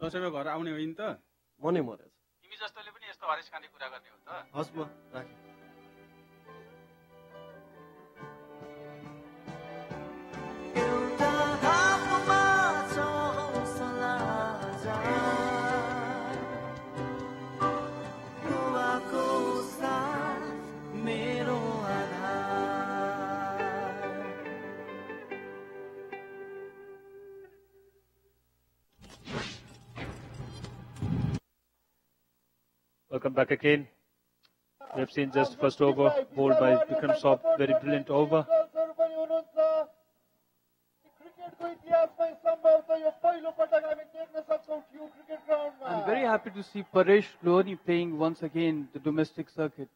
दसैँमा घर आउने होइन त म नै मरेछ तिमी जस्तोले पनि यस्तो हरेस खाने कुरा गर्ने हो त हस् म राखेँ Welcome back again. We have seen just first over bowled by Vikram Saab, very brilliant over. I'm very happy to see Paresh Lohani playing once again the domestic circuit.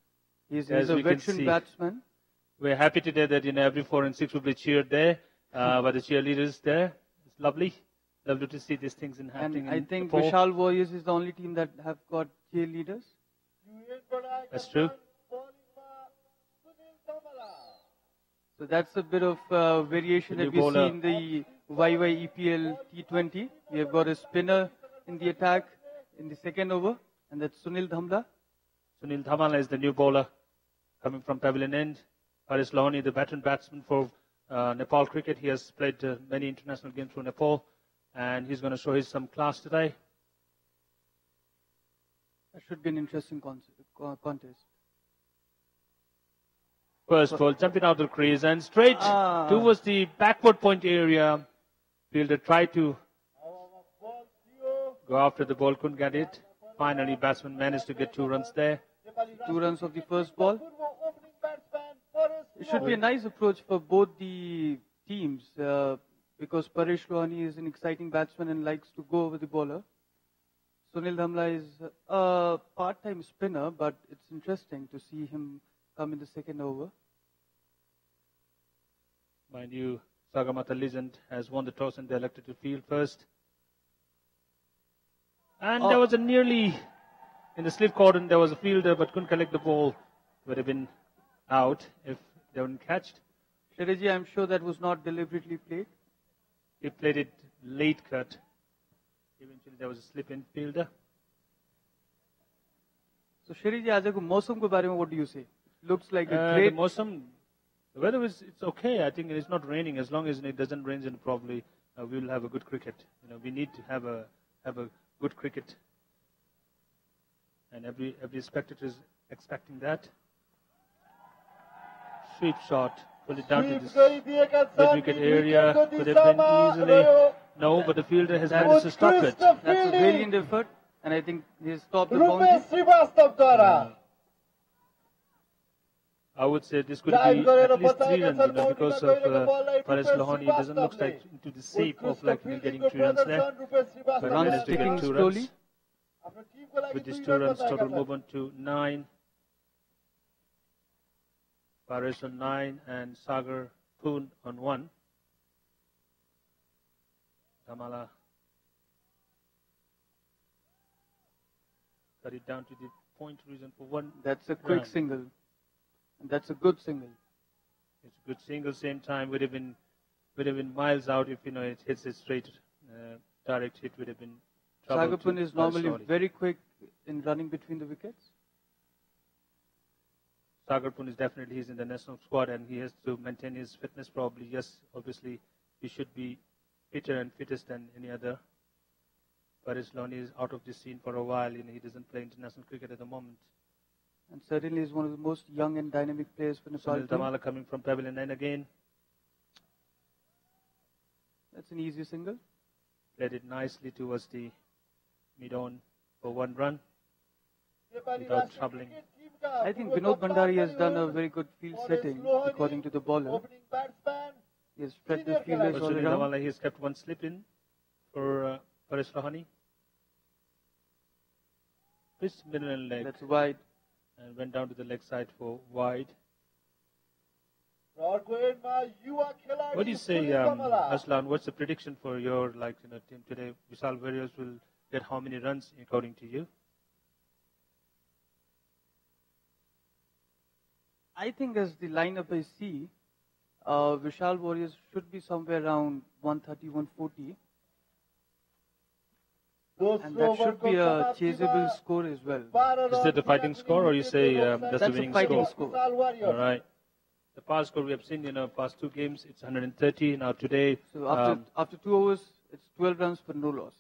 He's a veteran batsman. We're happy today that every 4 and 6 will be cheered there by the cheerleaders there. It's lovely. Lovely to see these things happening. And I think Vishal Warriors is the only team that have got cheerleaders. That's true. So that's a bit of variation that we see in the YYEPL T20. We have got a spinner in the attack in the second over, and that's Sunil Dhamla. Sunil Dhamla is the new bowler coming from Pavilion End. Paresh Lohani, the veteran batsman for Nepal cricket. He has played many international games for Nepal. And he's going to show his some class today. That should be an interesting contest. First ball, jumping out of the crease and straight towards the backward point area. Fielder tried to go after the ball, couldn't get it. Finally, batsman managed to get 2 runs there. 2 runs of the first ball. It should be a nice approach for both the teams. Because Paresh Lohani is an exciting batsman and likes to go over the bowler. Sunil Dhamla is a part-time spinner, but it's interesting to see him come in the second over. Mind you, Sagarmatha legend has won the toss and they elected to field first. And there was a nearly, in the slip cordon, there was a fielder but couldn't collect the ball. Would have been out if they weren't catched. Shreyaji, I'm sure that was not deliberately played. He played it late cut. Eventually there was a slip in fielder. So Shreyaji, ajako mausam ko barema what do you say? Looks like a great... The weather it's okay. I think it's not raining. As long as it doesn't rain, then probably we will have a good cricket. We need to have a good cricket. And every spectator is expecting that. Sweep shot. Pull it down to this mid-wicket area. Could have been easily. No, but the fielder has managed to stop it. That's a brilliant effort. And I think he has stopped the boundary. I would say this could be at least 3 runs, because of Paresh Lohani. It doesn't look like into the shape of getting 3 runs there. But managed to get 2 runs. With these 2 runs, total movement to 9. Paresh on 9 and Sagar Poon on 1. Dhamla cut it down to the point region for 1. That's a quick single. And that's a good single. It's a good single. Same time would have been miles out if it hits it straight. Direct hit would have been trouble. Sagar Poon is normally very quick in running between the wickets. Sagar Poon is definitely, he's in the national squad and he has to maintain his fitness probably. Yes, obviously, he should be fitter and fittest than any other. Paresh Lohani is out of this scene for a while. He doesn't play international cricket at the moment. And certainly is one of the most young and dynamic players for Nepal. Sunil Dhamla coming from Pavilion 9 again. That's an easy single. Played it nicely towards the mid-on for 1 run. Without troubling. I think Vinod Bhandari has done a very good field setting according to the bowler. He has spread the fielders all around. He has kept 1 slip in for Paresh Lohani. Pitched middle and leg. That's wide. And went down to the leg side for wide. What do you say, Aslan? What's the prediction for your team today? Vishal Warriors will get how many runs according to you? I think as the lineup I see, Vishal Warriors should be somewhere around 130, 140. And that should be a chaseable score as well. Is that the fighting score, or you say that's the That's a winning fighting score? score. All right. The past score we have seen, past two games, it's 130. Now today, So after 2 overs, it's 12 runs for no loss.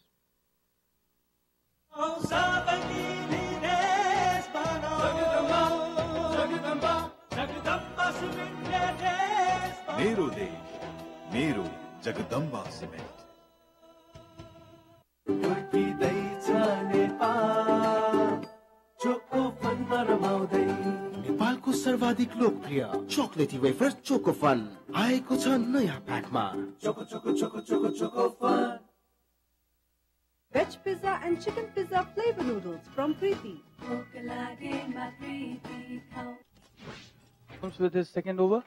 मेरो देश मेरो Jagdamba cement नेपालको सर्वाधिक लोकप्रिय चोकलेटी wafer choco fun आएको छ नयाँ प्याकमा choco choco choco choco choco fun Veg pizza and chicken pizza flavor noodles from Preeti. Comes with his second over.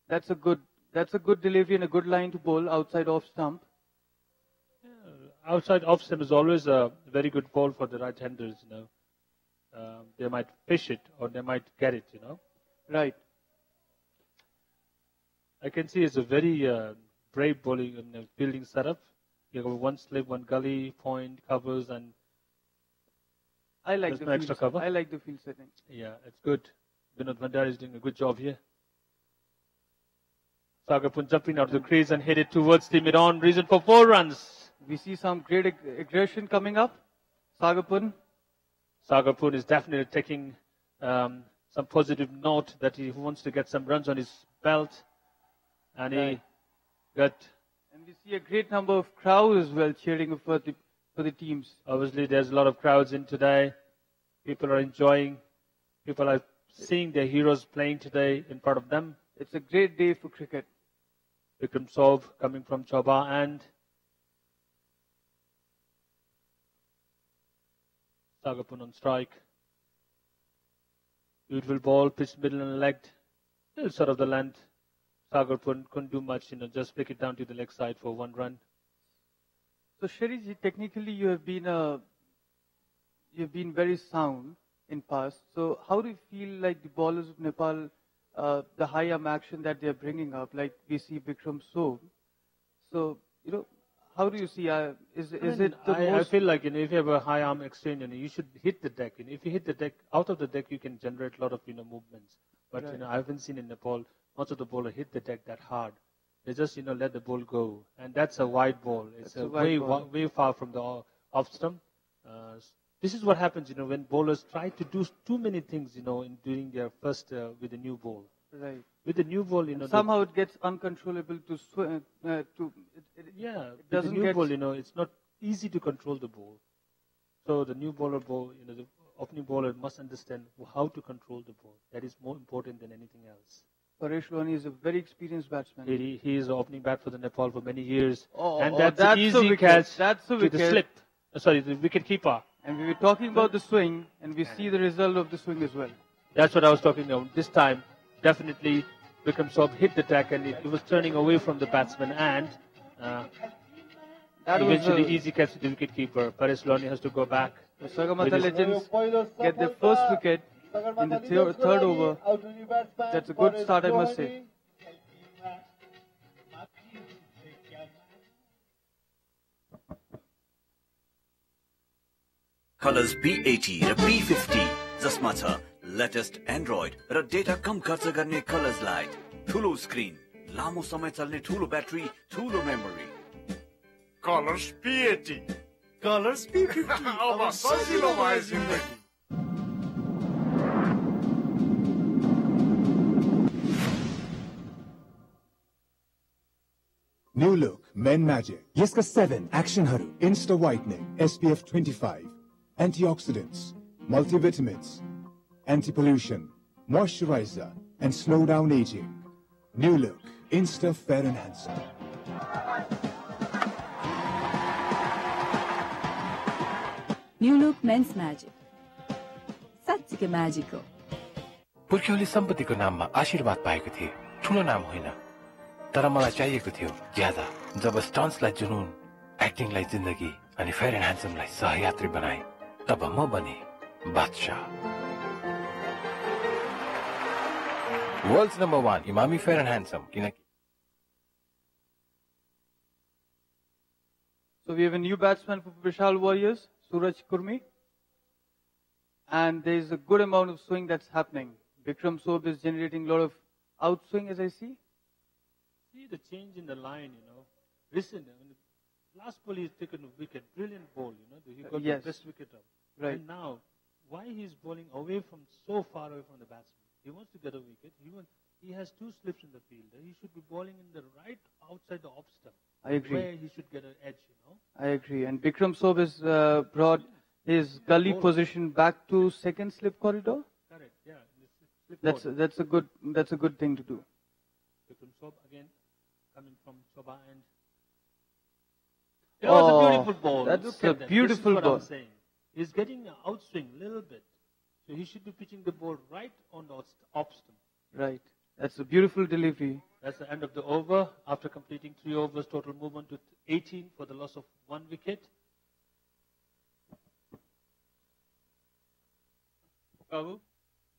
That's a good delivery and a good line to bowl outside off stump. outside off stump is always a very good ball for the right-handers. They might fish it or they might get it. Right. I can see it's a very brave bowling fielding setup. You have one slip, one gully, point, covers, and I like there's the no extra field. cover. I like the field setting. Yeah, it's good. Vinod Bhandari is doing a good job here. Sagarmatha jumping out of the crease and hit it towards the mid-on. Reason for 4 runs. We see some great aggression coming up. Sagarmatha is definitely taking some positive note that he wants to get some runs on his belt. And he got... And we see a great number of crowds as well cheering for the teams. Obviously, there's a lot of crowds in today. People are enjoying. People are seeing their heroes playing today in front of them. It's a great day for cricket. Vikram Saub coming from Chauba and Sagarmatha on strike. Beautiful ball, pitched middle and legged. Little sort of the length. Sagarmatha couldn't do much, just flick it down to the leg side for 1 run. So Sherryji, technically you have been very sound in past. So how do you feel like the bowlers of Nepal, the high arm action that they are bringing up, like we see Vikram Saub? So how do you see? Is it the I most? feel like if you have a high arm exchange, you should hit the deck. If you hit the deck out of the deck, you can generate a lot of movements. But Right. I haven't seen in Nepal much of the bowler hit the deck that hard. They just let the ball go, and that's a wide ball. It's That's a wide ball. way far from the off stump. This is what happens, when bowlers try to do too many things, in doing their first with the new ball. Right. With the new ball, Somehow it gets uncontrollable to swim. with the doesn't new get- ball, it's not easy to control the ball. So the new bowler, the opening bowler must understand how to control the ball. That is more important than anything else. Paresh Loni is a very experienced batsman. He is the opening bat for the Nepal for many years, Oh, and oh, that's that's an a easy wicket. catch That's a to the wicket. slip. Sorry, the wicket keeper. And we were talking about the swing, and we see the result of the swing as well. That's what I was talking about. This time, definitely, Vikram Saub hit the deck, and he was turning away from the batsman, and That was eventually a- easy catch to the wicket keeper. Paresh Loni has to go back. The Sagarmatha With his- legends get their first wicket in the third over. That's a good start, I must say. Colors B80 र B50 जसमा छ latest Android र data कम खर्च गर्ने कलर्सलाई ठुलो screen लामो समय चल्ने ठुलो ब्याट्री ठुलो memory colours B80 colours B50 अब सजिलो भयो जिन्दगी New look, Men Magic. यसका 7 एक्सनहरू Insta Whitening, SPF 25, antioxidants, multivitamins, anti-pollution, moisturizer, and slow down aging. New look, Insta Fair and Handsome. New look men's magic. साँच्चीकै magic हो. पुर्ख्यौली सम्पत्तिको नाममा आशीर्वाद पाएको थिए ठुलो नाम होइन तर मलाई चाहिएको थियो ज्यादा जब स्टन्ट्सलाई जुनून एक्टिङलाई जिन्दगी अनि फेयर एन्ड ह्यान्डसमलाई सहयात्री बनाए तब म बने बादशाह world's number 1 Emami fair and handsome किनकि So we have a new batsman for Vishal Warriors, Suraj Kurmi. And there is a good amount of swing that's happening. Vikram Sob is generating a lot of outswing, as I see. See the change in the line, Listen, last ball he's taken a wicket, brilliant ball, he got Yes. the best wicket up. Right. And now, why he's bowling away from so far away from the batsman? He wants to get a wicket. He has two slips in the field. He should be bowling in the right outside the off stump. I agree. Where he should get an edge, I agree. And Vikram Sob has brought his gully position back to second slip corridor. Correct, yeah. Slip That's a good thing to do. Vikram Sob again coming from Choba and that was a beautiful ball. That's Look a at that. beautiful This is what ball. I'm saying. He's getting an outswing a little bit. So he should be pitching the ball right on the off stump. Right. That's a beautiful delivery. That's the end of the over. After completing 3 overs, total movement to 18 for the loss of 1 wicket. बाबु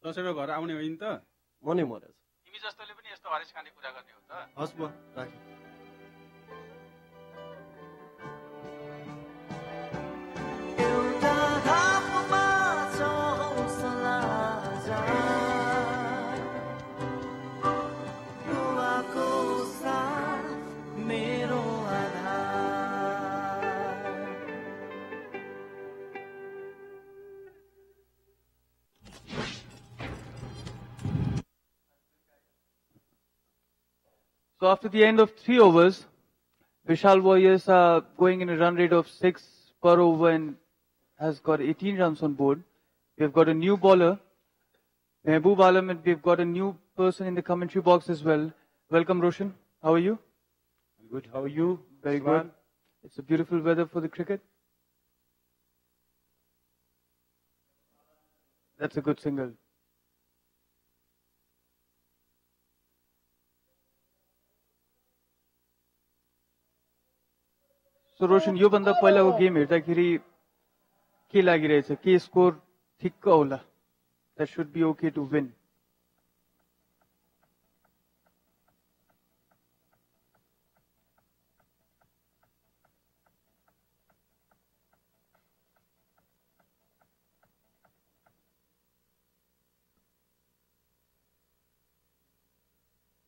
दसैँको घर आउने हो नि त म नै मरेछ तिमी जस्तोले पनि यस्तो हरेस खाने कुरा गर्ने हो त हस् बुवा राखेँ So after the end of 3 overs, Vishal Warriors are going in a run rate of 6 per over and has got 18 runs on board. We've got a new bowler, Mehboob Alam, and we've got a new person in the commentary box as well. Welcome, Roshan. How are you? Good. How are you? Very good. It's a beautiful weather for the cricket. That's a good single. So Roshan, यो भन्दा पहिलाको game हेर्दाखेरि के लागिरहेछ के score ठिक्क होला that should be okay to win.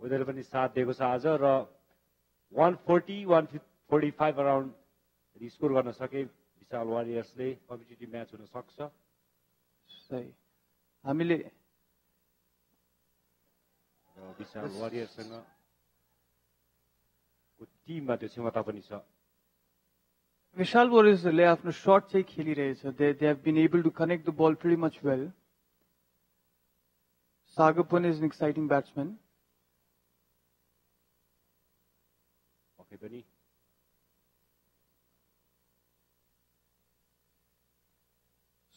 Weather पनि साथ दिएको छ आज र 140 145 अराउन्ड स्कोर गर्न सके विशाल वारियर्सले कम्पिटिटिभ म्याच हुन सक्छ सही हामीले विशाल वारियर्ससँग को टिममा त्यो क्षमता पनि छ Vishal Warriors आफ्नो shot चाहिँ खेलिरहेछ. They have been able to connect the ball pretty much well. Sagarmatha is an exciting batsman. Okay, पनि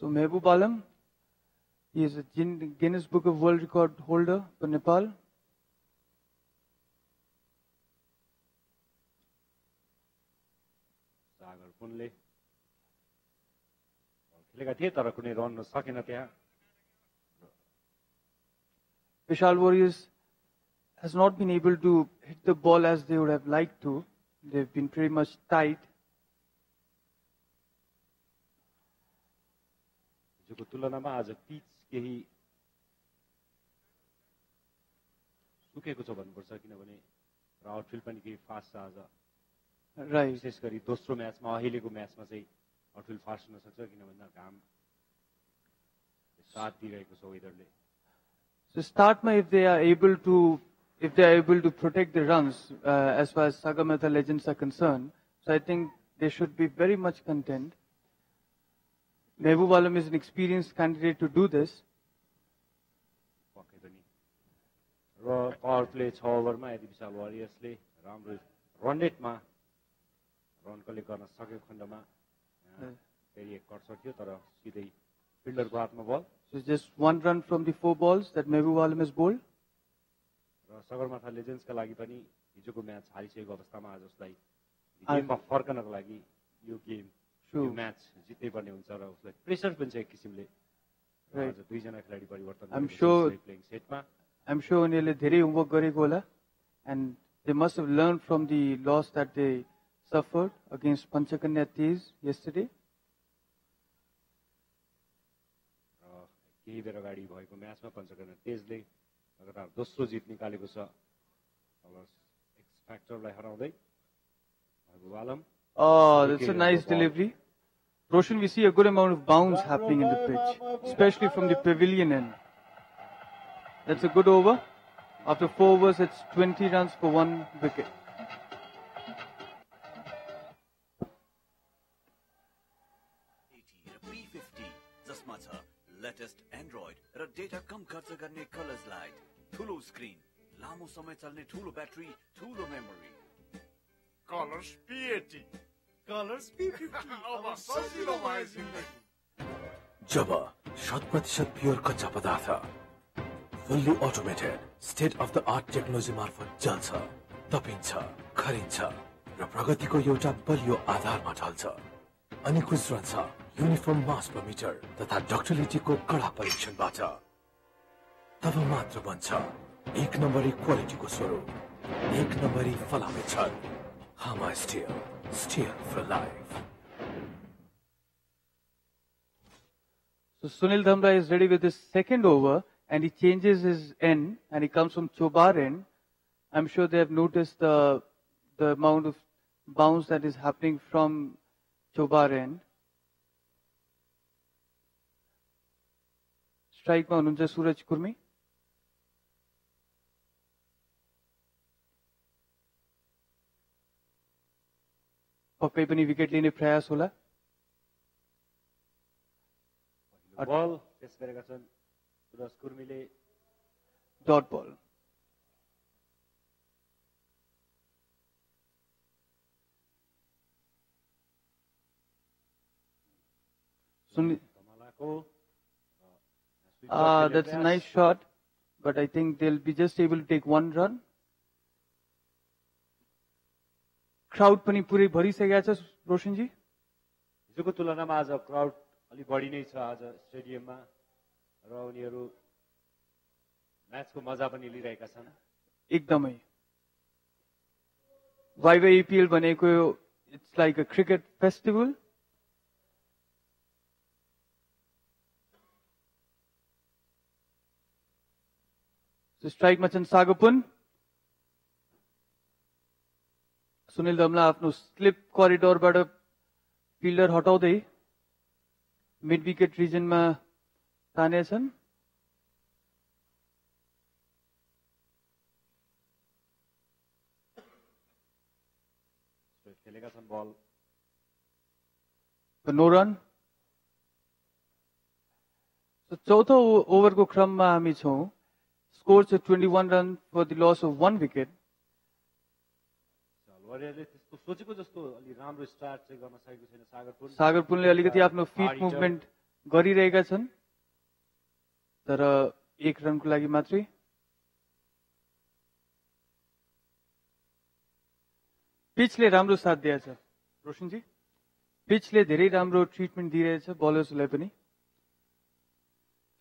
So Mehboob Alam, he is a Guinness Book of World Record holder for Nepal. सागरपुनले खेलेका थिए तर कुनै run सकेन त्यहाँ Vishal Warriors has not been able to hit the ball as they would have liked to. They've been pretty much tight. हिजोको तुलनामा आज pitch केही सुकेको छ भन्नुपर्छ किनभने र आउटफिल्ड पनि केही फास्ट छ आज Right. विशेष गरी दोस्रो म्याचमा अहिलेको म्याचमा चाहिँ आउटफिल्ड फास्ट हुन सक्छ किनभने घाम साथ दिइरहेको छ वेदरले So startma, if they are able to protect the runs as far as Sagarmatha legends are concerned, so I think they should be very much content. Mehboob Alam is an experienced candidate to do this. पक्कै पनि र power play 6 ओभरमा यदि विशाल वारियर्सले राम्रो run रेटमा run collect गर्न सक्यो खण्डमा फेरि एक कट थियो तर सिधै फिल्डरको हातमा बल So just 1 run from the 4 balls that Mehboob Alam has bowled. र सगरमाथा लेजेन्ड्सका लागि पनि हिजोको म्याच हारिसकेको अवस्थामा आज उसलाई गेममा फर्कनको लागि यो गेम यो म्याच जित्नै पर्ने हुन्छ र उसलाई प्रेसर पनि छ एक किसिमले आज दुईजना खेलाडी परिवर्तन प्लेइङ सेटमा I'm sure उनीहरूले धेरै होमवर्क गरेको होला and they must have learned from the loss that they suffered against Panchakanya Tees yesterday. केही बेर अगाडि भएको म्याचमा पञ्चकन्या तेजले लगातार दोस्रो जित निकालेको छ एक्स फ्याक्टरलाई हराउँदै वालम. Oh, that's a nice delivery. Roshan, we see a good amount of bounce happening in the pitch, especially from the pavilion end. That's a good over. After 4 overs, it's 20 runs for 1 wicket. P50 जसमा छ latest Android र data कम खर्च गर्ने colours light, ठुलो screen, लामो समय चल्ने ठुलो ब्याट्री, ठुलो memory. Colours P80 colours P50 अब सजिलो भयो जिन्दगी. जब 100% प्योर कच्चा पदार्थ fully automated state of the art technology मार्फत जल्छ, तपिन्छ, खरिन्छ र प्रगतिको एउटा बलियो आधारमा ढल्छ अनि खुस रहन्छ युनिफर्म मास पर मिटर तथा डक्टिलिटीको कडा परीक्षणबाट. तब मात्र बन्छ 1 नम्बरी क्वालिटीको स्वरूप, 1 नम्बरी फलामे छल. Hama Steel, steel for life. So Sunil Dhamra is ready with his second over and he changes his end and he comes from Chobar end. I'm sure they have noticed the amount of bounce that is happening from Chobar end. Strike ma hununcha Suraj Kurmi. पक्कै पनि wicket लिने प्रयास होला. बल pace गरेका छन् सुरज कुर्मीले. डट बल. That's a nice shot, but I think they'll be just able to take 1 run. Crowd पनि पुरै भरिसकेको छ रोशन जी. हिजोको तुलनामा आज क्राउड अलि बढी नै छ आज स्टेडियममा र उनीहरू म्याचको मजा पनि लिइरहेका छन्. एकदमै. YYEPL भनेको it's like a cricket festival. स्ट्राइकमा छन् सागपुन. सुनिल धमला आफ्नो स्लिप करिडोरबाट फिल्डर हटाउँदै मिड विकेट रिजनमा तानेछन्. खेलेका छन् बल. No run. चौथो ओभरको क्रममा हामी छौं. स्कोर छ 21 run for the loss of 1 wicket. त्यस्तो सोचेको जस्तो अलि राम्रो स्टार्ट चाहिँ गर्न सकेको छैन सागरपुर. सागरपुरले अलिकति आफ्नो फिट मुभमेन्ट गरिरहेका छन् तर 1 रनको लागि मात्रै. पिचले राम्रो साथ दिएछ रोशन जी. पिचले धेरै राम्रो ट्रिटमेन्ट दिइरहेछ बलर्सलाई पनि.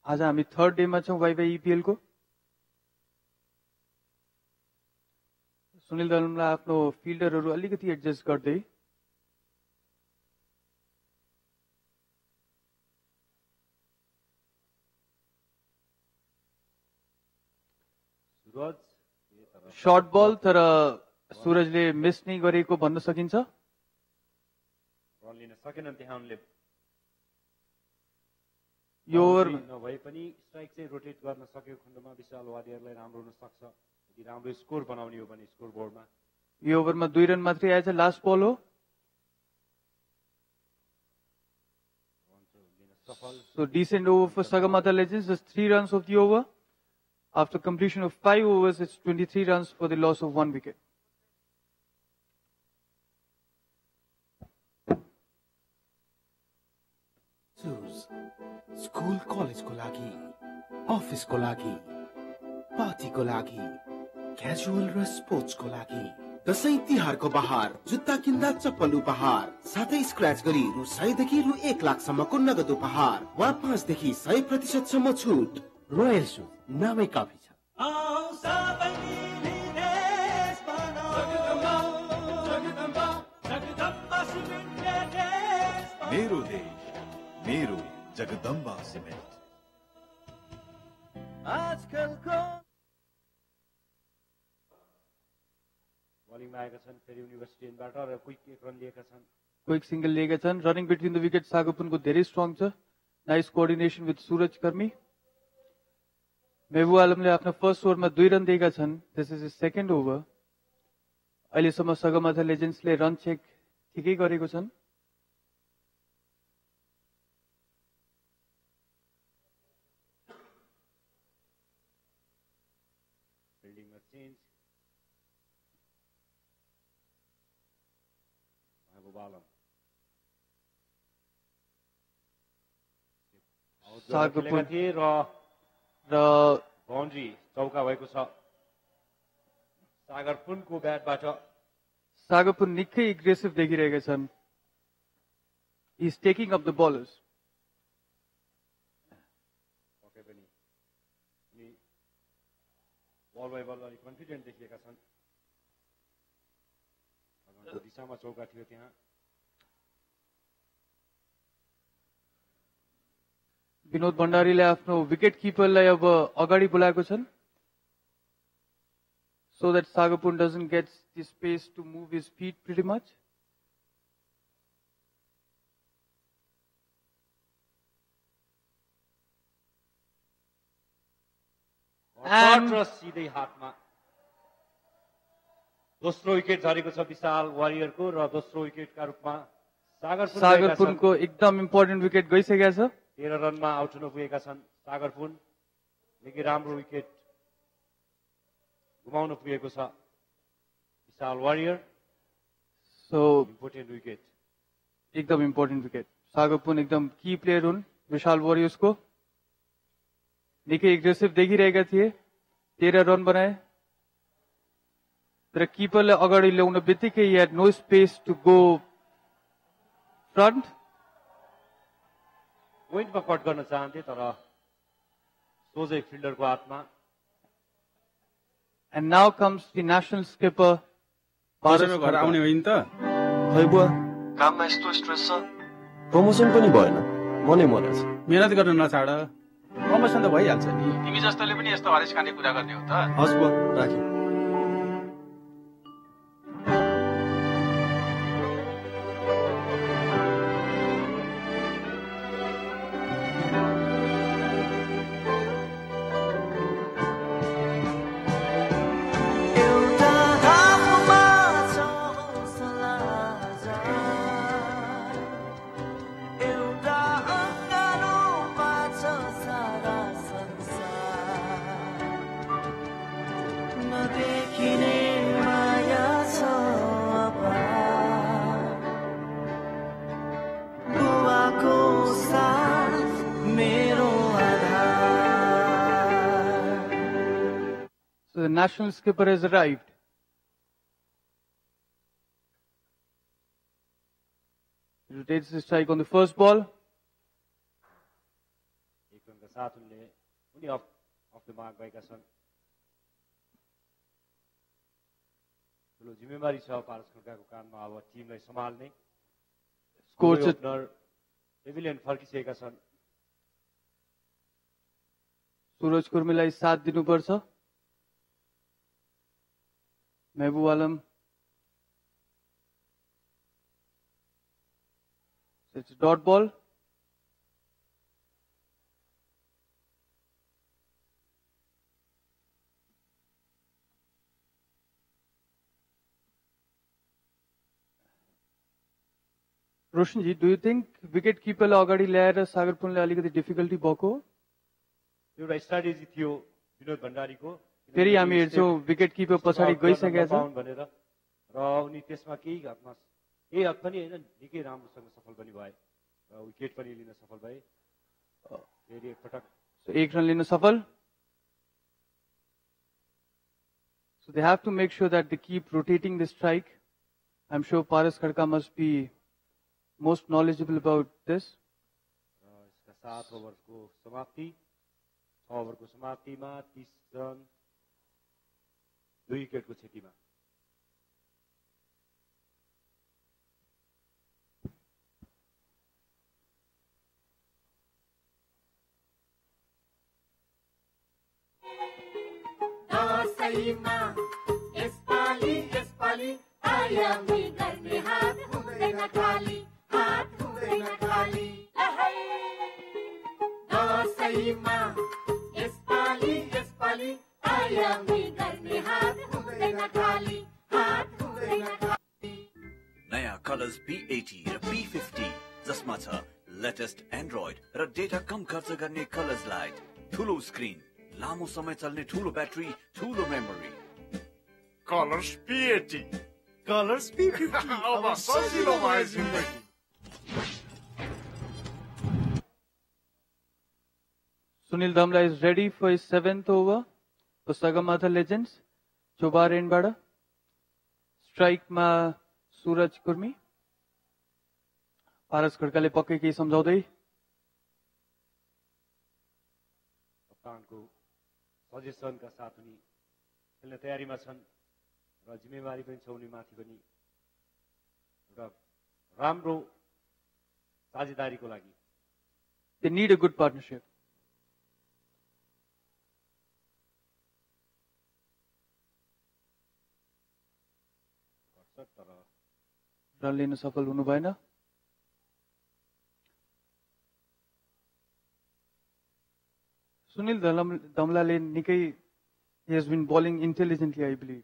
आज हामी 3rd डेमा छौं YYEPL को. सुनिल धमला आफ्नो फिल्डरहरू अलिकति एडजस्ट गर्दै शॉर्ट बल तर सूरजले मिस नै गरेको भन्न सकिन्छ. रन लिन सकेनन् त्यहाँ उनले. यो ओभर नभए पनि स्ट्राइक चाहिँ रोटेट गर्न सकेको खण्डमा विशाल वारियरलाई राम्रो हुन सक्छ. यदि राम्रो स्कोर बनाउने हो भने स्कोर बोर्डमा. यो ओभरमा 2 रन मात्रै आएछ. लास्ट बल हो. So decent over for Sagarmatha Legends. Just 3 runs of the over. After completion of 5 overs, it's 23 runs for the loss of 1 wicket. Choose school, college को लागि, office को लागि, party को लागि, casual र sports को लागि. दशैं तिहारको बहार जुत्ता किन्दा चप्पल उपहार साथै स्क्रैच गरी रु 100 देखि रु 1 लाख सम्मको नगद उपहार वा 5 देखि 100% सम्म छुट. रोयल शू नामै काफी छ. मेरो देश मेरो जगदम्बा सिमेन्ट। आजकलको बलिङमा आएका छन् फेरि युनिभर्सिटी एन्डबाट र क्विक एक रन लिएका छन्। क्विक सिंगल लिएका छन्। रनिङ बिट्विन द विकेट सागरपुनको धेरै स्ट्रङ छ। नाइस कोअर्डिनेसन विथ सूरज कर्मी। महबुब आलमले आफ्नो फर्स्ट ओभरमा 2 रन दिएका छन्। This is second over. अहिलेसम्म सगरमाथा लेजेन्ड्सले रन चेक ठिकै गरेको छन्। फिल्डिङमा चेन्ज महबुब आलम सागरपुर थिए र बाउन्ड्री चौका भएको छ सागरपुरको ब्याटबाट। सागरपुर निकै एग्रेसिभ देखिरहेका छन्। He is taking up the bowlers. पक्कै पनि बल बाई बल अलिक कन्फिडेन्ट देखिएका छन्। दिशामा चौका थियो त्यहाँ। विनोद भण्डारीले आफ्नो विकेट किपरलाई अब अगाडि बोलाएको छन्, so that Sagarpur doesn't get the space to move his feet pretty much. And सिधै हातमा दोस्रो विकेट झरेको छ विशाल वारियरको र दोस्रो विकेटका रूपमा सागरपुरको एकदम इम्पोर्टेन्ट विकेट गइसकेको छ। 13 रनमा आउट हुन पुगेका छन् सागरपुर। निकै राम्रो विकेट गुमाउन पुगेको छ विशाल वारियर। सो इम्पोर्टेन्ट विकेट, एकदम इम्पोर्टेन्ट विकेट। सागरपुर एकदम की प्लेयर हुन् विशाल वारियर्सको। निकै एग्रेसिभ देखिरहेका थिए, 13 रन बनाए, तर किपरले अगाडि ल्याउन बित्तिकै he had no space to go front. पोइन्टमा कट गर्न चाहन्थे तर सोझै फिल्डरको हातमा। And now comes the national skipper. घर आउने होइन त? खै बुवा, काममा यस्तो स्ट्रेस छ, प्रमोसन पनि भएन, मनै मरेछ। मेहनत गर्न नछाड, प्रमोसन त भइहाल्छ नि। तिमी जस्तोले पनि यस्तो हरेस खाने कुरा गर्ने हो त? हस् बुवा, राखेँ। So the national skipper has arrived. He rotates the strike on the first ball. एक रनका साथ उनी अफ द मार्क भएका छन्। ठुलो जिम्मेवारी छ पारस खड्काको काममा अब टिमलाई सम्हाल्ने। स्कोर ओपनर एभिलियन फर्किसकेका छन्। सूरज कुर्मीलाई साथ दिनुपर्छ। Mahbub Alam, it's a dot ball. रोशनजी, do you think विकेट किपरलाई अगाडि ल्याएर सागरपुरले अलिकति डिफिकल्टी भएको? एउटा स्ट्राटेजी थियो विनोद भण्डारीको। फेरि हामी हेर्छौँ विकेट किपर पछाडि गइसकेका छ भनेर र उनी त्यसमा केही हद पनि होइन, निकै राम्रोसँग सफल पनि भए र विकेट पनि लिन सफल भए। फेरि एकपटक एक रन लिन सफल। So they have to make sure that they keep rotating the strike. I'm sure Paras Khadka must be most knowledgeable about this. यसका 7 ओभरको समाप्ति, 6 ओभरको समाप्तिमा 30 रन 2 विकेटको क्षतिमा। दसैँमा यसपालि आयामी गर्ने हात हुँदैन खाली दसैँमा यसपालि आयामी गर्ने हात हुँदैन खाली नयाँ कलर्स P80 र P50 जसमा छ लेटेस्ट एन्ड्रोइड र डेटा कम खर्च गर्ने कलर्स लाइट, ठुलो स्क्रिन, लामो समय चल्ने ठुलो ब्याट्री, ठुलो memory. Colours P80, colours P50 अब सजिलो भयो जिन्दगी। Sunil Damla is ready for his 7th over for Sagarmatha Legends. Chobar Enbada. Strike ma Suraj Kurmi. Paras खड्काले पक्कै केही सम्झाउँदै कप्तानको सजेसनका साथ उनी खेल्ने तयारीमा छन् र जिम्मेवारी पनि छ उनी माथि पनि एउटा राम्रो साझेदारीको लागि। They need a good partnership. Run लिन सफल हुनु भएन। Sunil Damlale nikai, he has been bowling intelligently, I believe.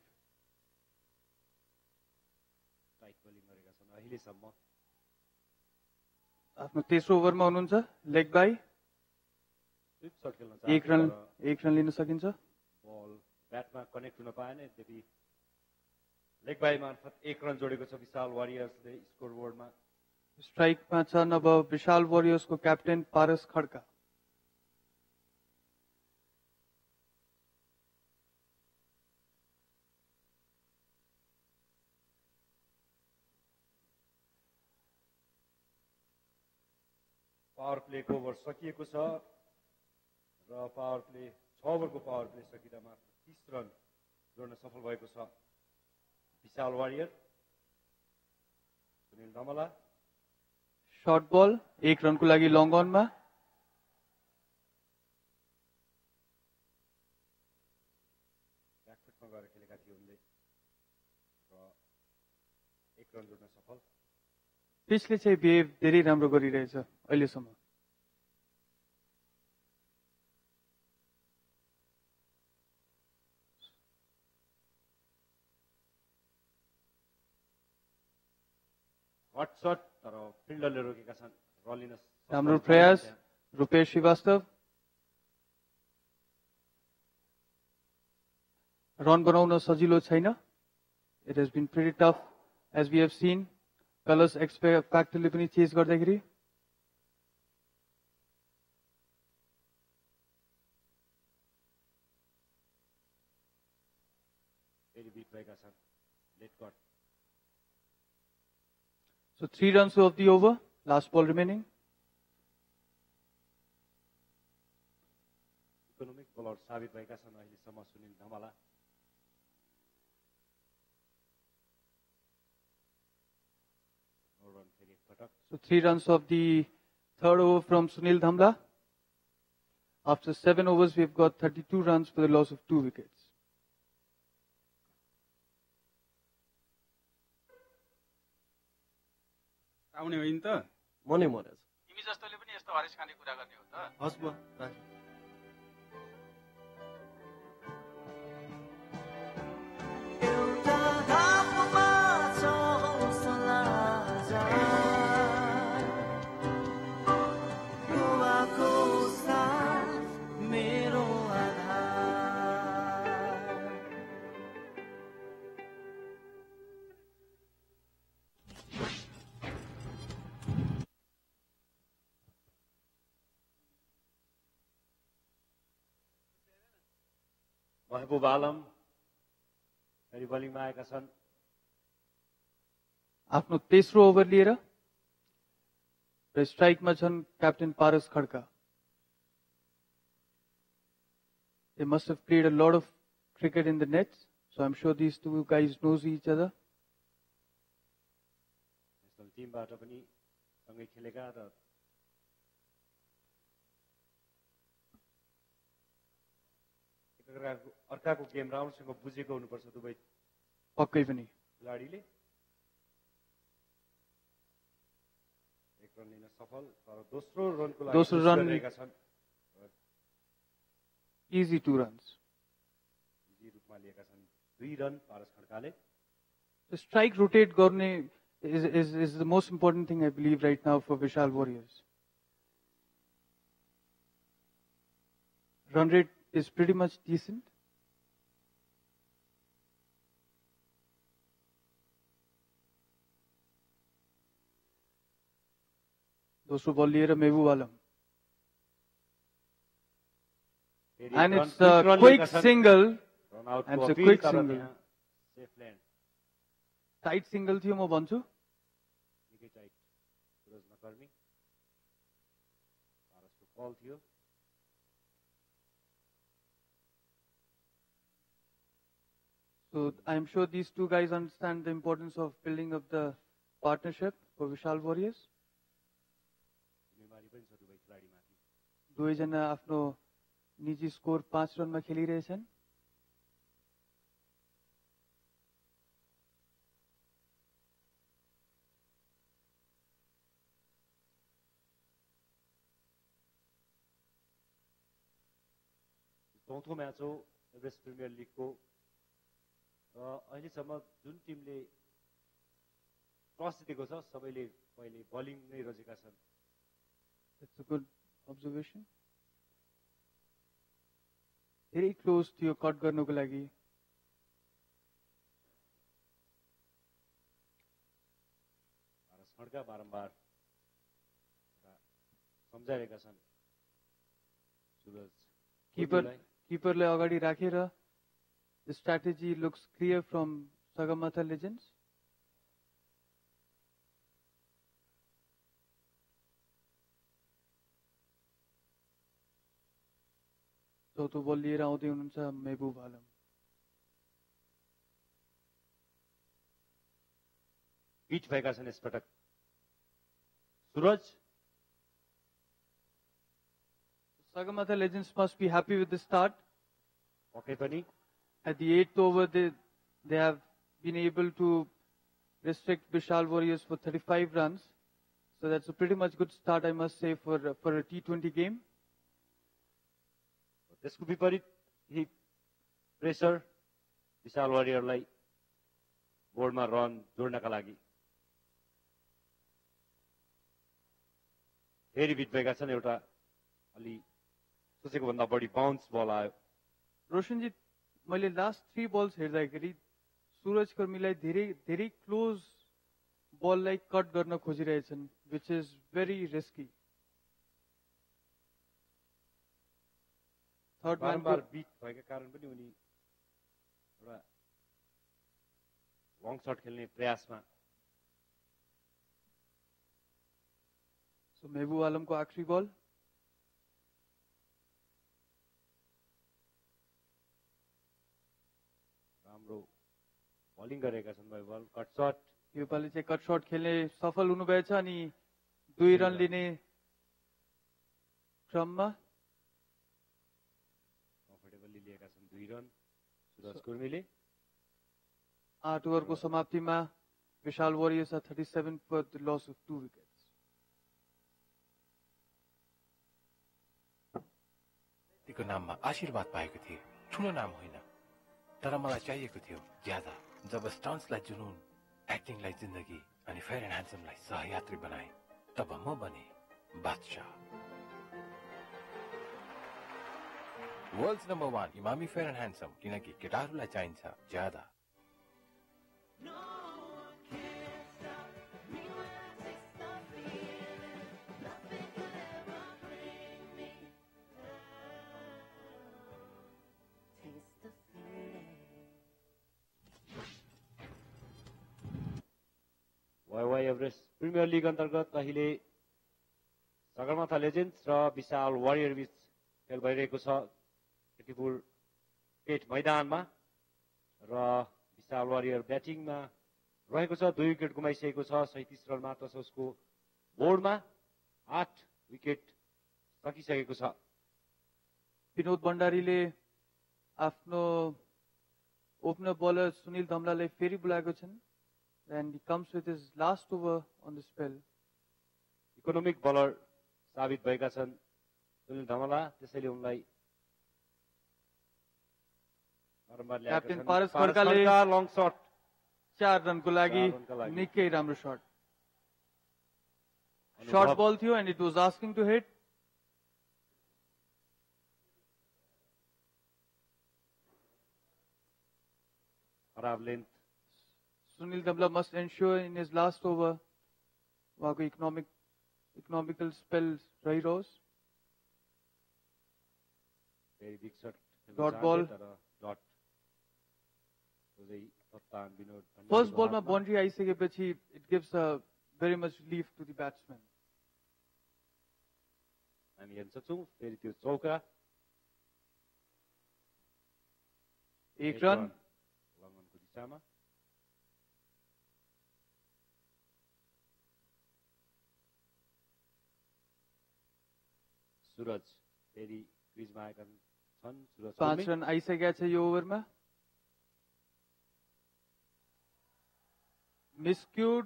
आफ्नो तेस्रो ओभरमा हुनुहुन्छ लेग बाई एक रन लिन सकिन्छ। बल ब्याटमा कनेक्ट हुन पाएन, यद्यपि लेग बाई मार्फत एक रन जोडेको छ विशाल वारियर्सले स्कोर बोर्डमा। स्ट्राइकमा छन् अब विशाल वारियर्सको क्याप्टेन पारस खड्का। पावर प्लेको ओभर सकिएको छ र पावर प्ले 6 ओभरको पावर प्ले सकिँदा मात्र 30 रन जोड्न सफल भएको छ विशाल वारियर। सुनिल दमला शॉर्ट बॉल 1 रनको लागि लङ अनमा। ब्याकफुटमा गएर खेलेका थिए उनले र 1 रन जोड्न सफल। पिचले चाहिँ बिहेभ धेरै राम्रो गरिरहेछ अहिलेसम्म। हट शट तर फिल्डरले रोकेका छन्। रन लिन राम्रो प्रयास रुपेश श्रीवास्तव। रन बनाउन सजिलो छैन। It has been pretty tough as we have seen. Colours X फ्याक्टरले पनि चेज गर्दाखेरि So 3 runs of the over, last ball remaining. Economic bowler साबित भएका छन् अहिलेसम्म Sunil धमाला। So 3 runs of the third over from Sunil Dhamla. After 7 overs, we've got 32 runs for the loss of 2 wickets. आउने होइन त मनै मरेछ। तिमी जस्तोले पनि यस्तो हरेस खाने कुरा गर्ने हो त। हस् बुवा महबुब आलम फेरि बलिङमा आएका छन्। आफ्नो तेस्रो ओभर लिएर र स्ट्राइकमा छन् captain Paras Khadka. They must have played a lot of cricket in the nets, so I'm sure these two guys knows each other. National टिमबाट पनि सँगै खेलेका र अर्काको गेम राउन्डसँग बुझेको हुनुपर्छ दुवै पक्कै पनि खेलाडीले एक रन लिन सफल तर दोस्रो रनको लागि दोस्रो रन रहेका छन् इजी 2 रन्स इजी रूपमा लिएका छन् 2 रन पारस खड्काले स्ट्राइक रोटेट गर्ने is the most important thing I believe right now for Vishal Warriors. Run rate is pretty much decent. दोस्रो बल लिएर मेहबुब आलम and it's a quick single and it's a quick single tight single थियो म भन्छु निकै tight सुरज नकर्मी पारसको कल थियो so I'm sure these two guys understand the importance of building up the partnership for Vishal Warriors दुवैजना आफ्नो निजी स्कोर 5 रनमा खेलिरहेछन् चौथो म्याच हो एभरेस्ट प्रिमियर लिगको र अहिलेसम्म जुन टिमले टस जितेको छ सबैले पहिले बलिङ नै रोजेका छन् That's a good observation. Very close थियो कट गर्नको लागि पारस खड्का बारम्बार सम्झाइरहेका छन् सुरज कीपरलाई अगाडि राखेर the strategy looks clear from Sagarmatha Legends. चौथो बल लिएर आउँदै हुनुहुन्छ मेहबुब आलम पिच भएका छन् यसपटक सुरज Sagarmatha Legends must be happy with the start. पक्कै पनि At the 8th over, they have been able to restrict Vishal Warriors for 35 runs. So that's a pretty much good start, I must say, for a T20 game. त्यसको विपरीत ही pressure विशाल वारियरलाई बोर्डमा run जोड्नका लागि फेरि bit भएका छन् एउटा अलि सोचेको भन्दा बढी बाउन्स बल आयो रोशनजी मैले लास्ट 3 बल्स हेर्दाखेरि सूरज कर्मीलाई धेरै धेरै क्लोज बललाई कट गर्न खोजिरहेछन् which is very risky. Third बारम्बार बिट भएका कारण पनि उनी एउटा लङ शट खेल्ने प्रयासमा सो मेहबुब आलमको आखिरी बल राम्रो बलिङ गरेका छन् बल कट शट यो पालि चाहिँ कट शट खेल्ने सफल हुनुभएछ अनि 2 रन लिने क्रममा कम्फर्टेबली लिएका छन् 2 रन सुरज कुर्मीले 8 ओभरको समाप्तिमा Vishal warriors are 37 for the loss of 2 wickets. को नाममा आशीर्वाद पाएको थिए ठुलो नाम होइन तर मलाई चाहिएको थियो ज्यादा जब स्टन्ट्सलाई जुनून एक्टिङलाई जिन्दगी अनि फेयर एन्ड ह्यान्डसमलाई सहयात्री बनाए तब म बने बादशाह world's number 1 Emami fair and handsome किनकि केटाहरूलाई चाहिन्छ ज्यादा एभरेस्ट प्रिमियर लिग अन्तर्गत अहिले सगरमाथा लेजेन्ड्स र विशाल वारियर बीच खेल भइरहेको छ कन्टिपुर पेट मैदानमा र विशाल वारियर ब्याटिङमा रहेको छ 2 विकेट गुमाइसकेको छ 37 रन मात्र छ उसको बोर्डमा 8 विकेट सकिसकेको छ विनोद भण्डारीले आफ्नो ओपनर बलर सुनिल धमलालाई फेरि बोलाएको छन् and he comes with his last over on the spell. Economic bowler साबित भएका छन् सुनिल धमला, त्यसैले उनलाई बारम्बार ल्याएका क्याप्टेन छन्। पारस खड्काले लङ शट 4 रनको लागि निकै राम्रो शट. Short ball थियो and it was asking to hit. खराब length. Sunil Damla must ensure in his last over उहाँको economical spells रहिरहोस्. Very big shot. Dot ball. Dot. First ball मा boundary आइसकेपछि it gives a very much relief to the batsman. हामी हेर्न सक्छौं फेरि त्यो चौका. एक रन लङ्गनको दिशामा. सुरज फेरि क्रिजमा आएका छन्. सुरज 5 रन आइसकेका छ यो ओभरमा. मिसक्युड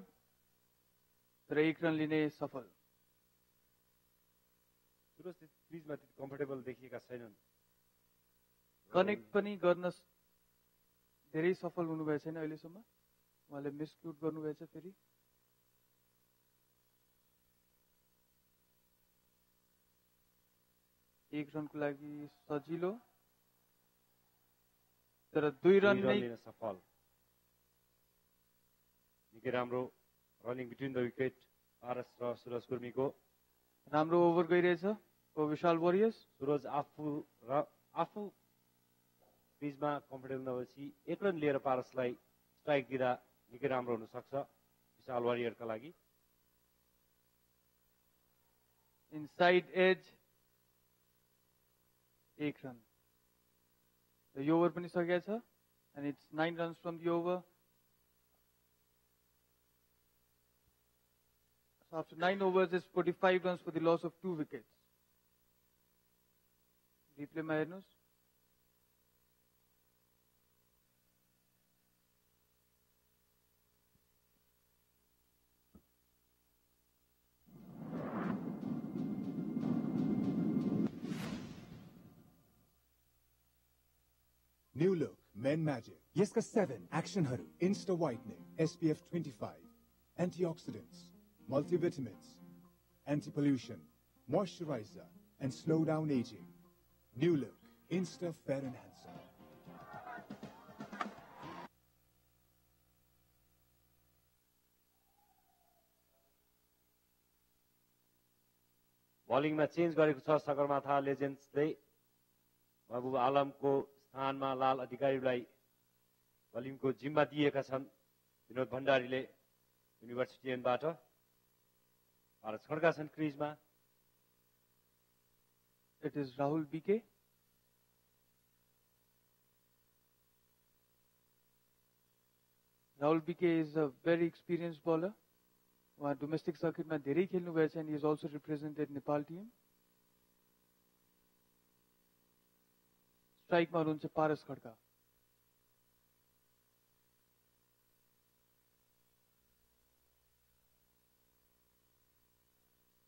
र 1 रन लिने सफल. सुरज क्रिजमा त्यति कम्फर्टेबल देखिएका छैनन्. कनेक्ट पनि गर्न धेरै सफल हुनुभएको छैन अहिलेसम्म. उहाँले मिसक्युट गर्नुभएछ फेरि. एक रनको लागि सजिलो तर 2 रन नै सफल. निकै राम्रो रनिङ बिट्विन द विकेट पारस र सुरज कुर्मीको. राम्रो ओभर गइरहेछ विशाल वरियर्स. सुरज आफू क्रिजमा कम्फर्टेबल नभएपछि 1 रन लिएर पारसलाई स्ट्राइक दिँदा निकै राम्रो हुन सक्छ विशाल वरियरका लागि. Inside edge 1 run. यो ओभर पनि सकेको छ and it's 9 runs from the over. So after 9 overs, it's 45 runs for the loss of 2 wickets. Replay मा हेर्नुस्. New look, Men Magic. यसका 7 एक्सनहरू Insta Whitening, SPF 25, antioxidants, multivitamins, anti-pollution, moisturizer, and slow down aging. New look, Insta Fair and Handsome. बलिङमा change गरेको छ सगरमाथा लेजेन्ड्सले. महबुब आलमको स्थानमा लाल अधिकारीलाई बलिङको जिम्मा दिएका छन् विनोद भण्डारीले युनिभर्सिटी एनबाट. पारस खड्का छन् क्रिजमा. It is Rahul BK. Rahul BK is a very experienced bowler. उहाँ डोमेस्टिक सर्किटमा धेरै खेल्नु भएको छ and he has also represented Nepal team. स्ट्राइकमा हुनुहुन्छ पारस खड्का.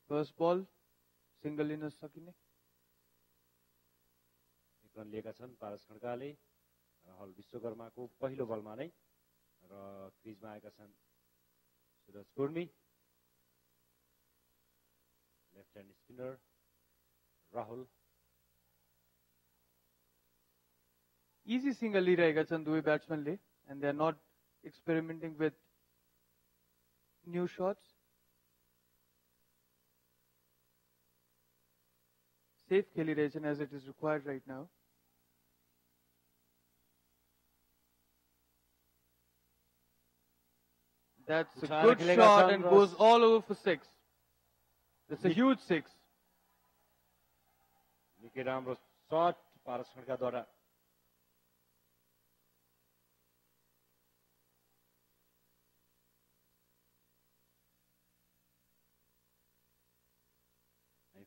फर्स्ट बल सिंगल लिन सकिने. 1 रन लिएका छन् पारस खड्काले राहुल विश्वकर्माको पहिलो बलमा नै. र क्रिजमा आएका छन् Suraj Kurmi, left hand spinner Rahul. Easy single लिइरहेका छन् दुवै ब्याट्सम्यानले and they are not experimenting with new shots. Safe खेलिरहेछन् as it is required right now. That's a good shot and goes all over for 6. That's a huge 6. निकै राम्रो shut पारस खड्काद्वारा.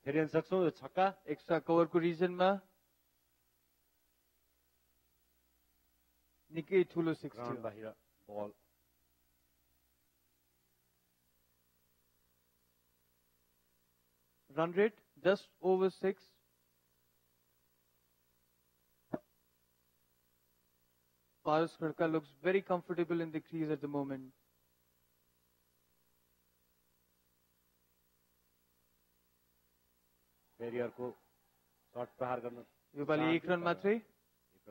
फेरि हेर्न सक्छौँ यो छक्का. Extra कभरको रिजनमा निकै ठुलो 6 ग्राउन्ड थियो बाहिर बल run rate just over 6 Paras Khadka looks very comfortable in the crease at the moment फेरि अर्को सर्ट प्रहार गर्न यो पालि 1 रन मात्रै 1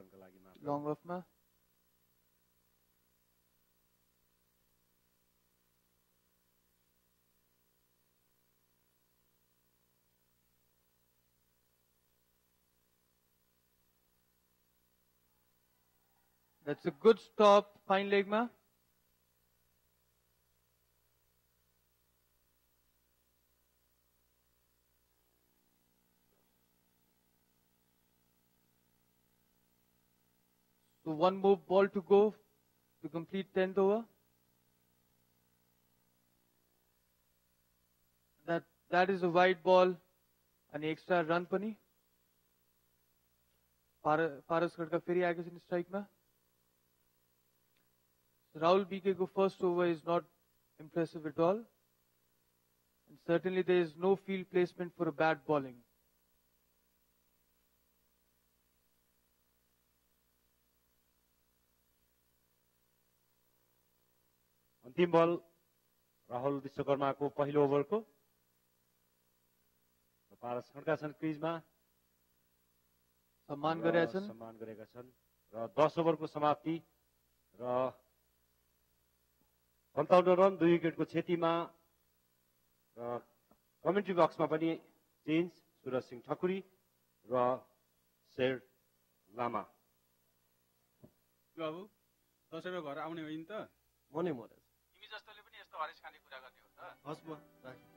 रनको लागि मात्र long अफमा That's a good stop, fine leg ma. So one more ball to go to complete 10th over. That is a wide ball, an extra run pani. Paras Khadka फेरि आएको छ नि स्ट्राइकमा Rahul BK's first over is not impressive at all. And certainly there is no field placement for a bad bowling. अन्तिम बल राहुल विश्वकर्माको पहिलो ओभरको पारस खड्का छन् क्रिजमा सम्मान गरेका छन् र 10 ओभरको समाप्ति र 57 रन 2 विकेटको क्षतिमा र कमेन्ट्री बक्समा पनि चेन्ज सुरज सिंह ठकुरी र शेर लामा बाबु दसैँमा घर आउने होइन त मनै मरेछ तिमी जस्तोले पनि यस्तो हरेस खाने कुरा गर्ने हो त हस् बुवा राखेँ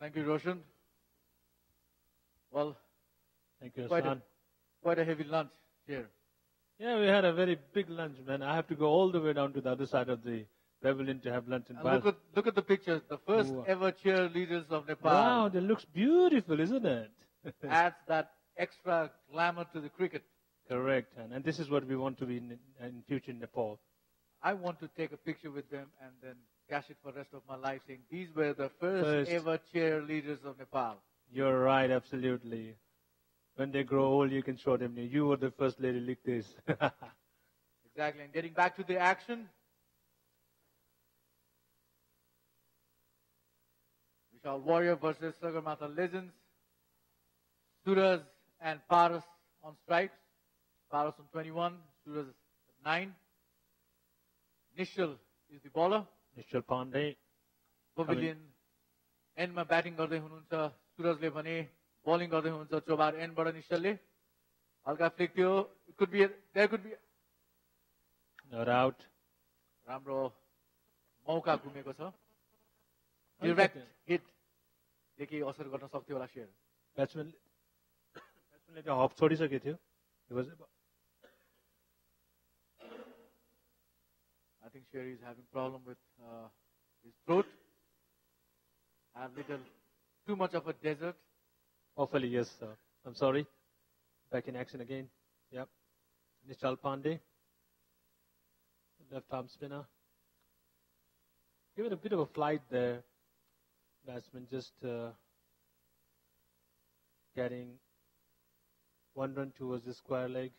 Thank you, Roshan. Well, thank you, quite Hassan. Quite a heavy lunch here. Yeah, we had a very big lunch, man. I have to go all the way down to the other side of the pavilion to have lunch in And look at the pictures. The first ever cheerleaders of Nepal. Wow, that looks beautiful, isn't it? Adds that extra glamour to the cricket. Correct, and this is what we want to be in future in Nepal. I want to take a picture with them and then cash it for the rest of my life saying these were the first ever cheerleaders of Nepal. You're right, absolutely. When they grow old, you can show them, you were the first lady like this. Exactly, and getting back to the action. Vishal Warrior versus Sagarmatha Legends. Suraj and Paras on strikes. Paras on 21, Suraj at 9. Nishal is the bowler. Nishal Pandey. Pavilion end ma batting गर्दै हुनुहुन्छ सुरजले भने bowling गर्दै हुनुहुन्छ Chobhar end बाट निश्चलले हल्का flick थियो there could be no doubt राम्रो मौका घुमेको छ direct hit देखि असर गर्न सक्थ्यो होला शेयर ब्याट्सम्यानले त्यो हप छोडिसकेको थियो I think Sherry is having problem with his throat. Have little too much of a desert. Hopefully, yes, sir. I'm sorry. Back in action again. Yep. Nishal Pandey. Left arm spinner. Give it a bit of a flight there. Batsman just getting 1 run towards the square leg.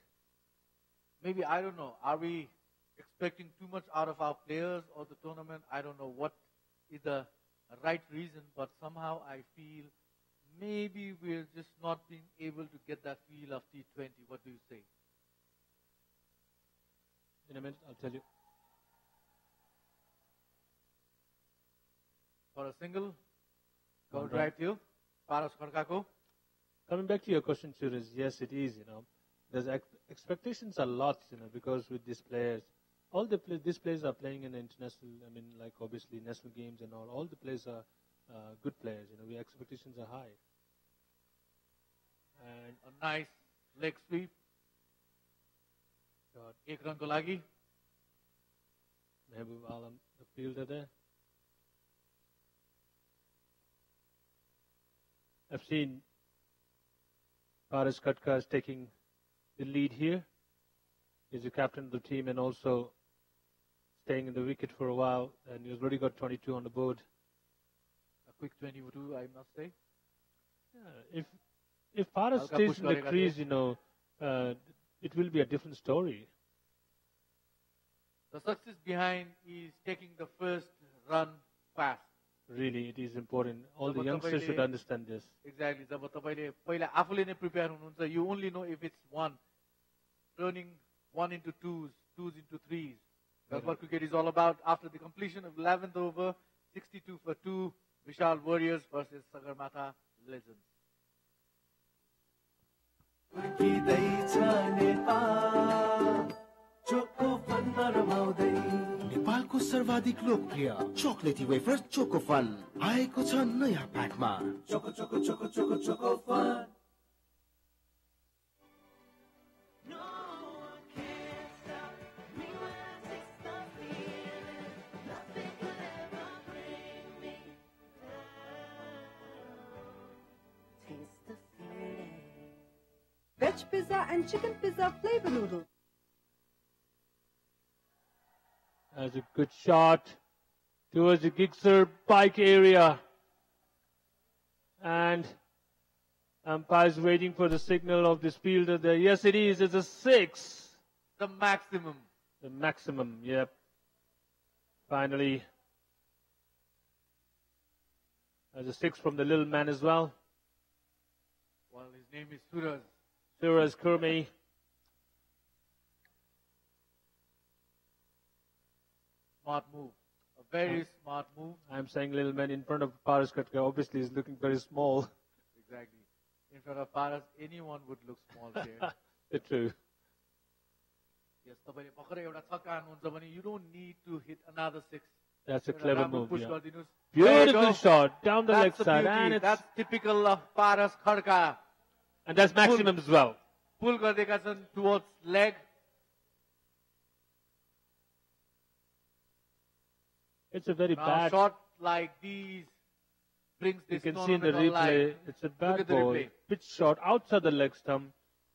Maybe, I don't know. Are we expecting too much out of our players or the tournament? I don't know what is the right reason, but somehow I feel maybe we're just not being able to get that feel of T20. What do you say? In a minute, I'll tell you. For a single, go drive to Paras Khadka. Coming back to your question, Suraj, yes, it is, There's expectations a lot, because with these players, all the these players are playing in international. I mean, like obviously national games and all. All the players are good players. You know, the expectations are high. And a nice leg sweep. Got ek run ko lagi. Mehboob Alam, the fielder there. I've seen Paras Katka is taking the lead here. He's the captain of the team and also staying in the wicket for a while. And he's already got 22 on the board. A quick 22, I must say. Yeah, if Paras stays in the crease, you know, it will be a different story. The success behind is taking the first run fast. Really, it is important. All the youngsters should understand this. Exactly. जब तपाईले पहिला आफूले नै prepare हुनुहुन्छ, you only know if it's one. Turning 1 into 2s, 2s into 3s. That's what cricket is all about. After the completion of 11th over, 62 for 2, Vishal Warriors versus Sagarmatha Legends. नेपालको सर्वाधिक लोकप्रिय चोकलेटी wafer choco fun आएको छ नयाँ प्याकमा choco choco choco choco choco fun Veg pizza and chicken pizza flavor noodles. That's a good shot towards the Gixer pike area. And umpire's waiting for the signal of this fielder there. Yes, it is. It's a 6. The maximum. The maximum, yep. Finally. There's a 6 from the little man as well. Well, his name is Suraj. Suraj Kurmi. Smart move. A very smart move. I'm saying little man in front of Paras Katka. Obviously, he's looking very small. Exactly. In front of Paras, anyone would look small here. True. Yes, you don't need to hit another 6. That's a clever move. Yeah. Beautiful shot down the leg side. And that's typical of Paras Khadka. And that's maximum as well. Pull towards leg. It's a very bad shot like these brings this. You can see in the replay. It's a bad ball. Pitch shot outside the leg stump,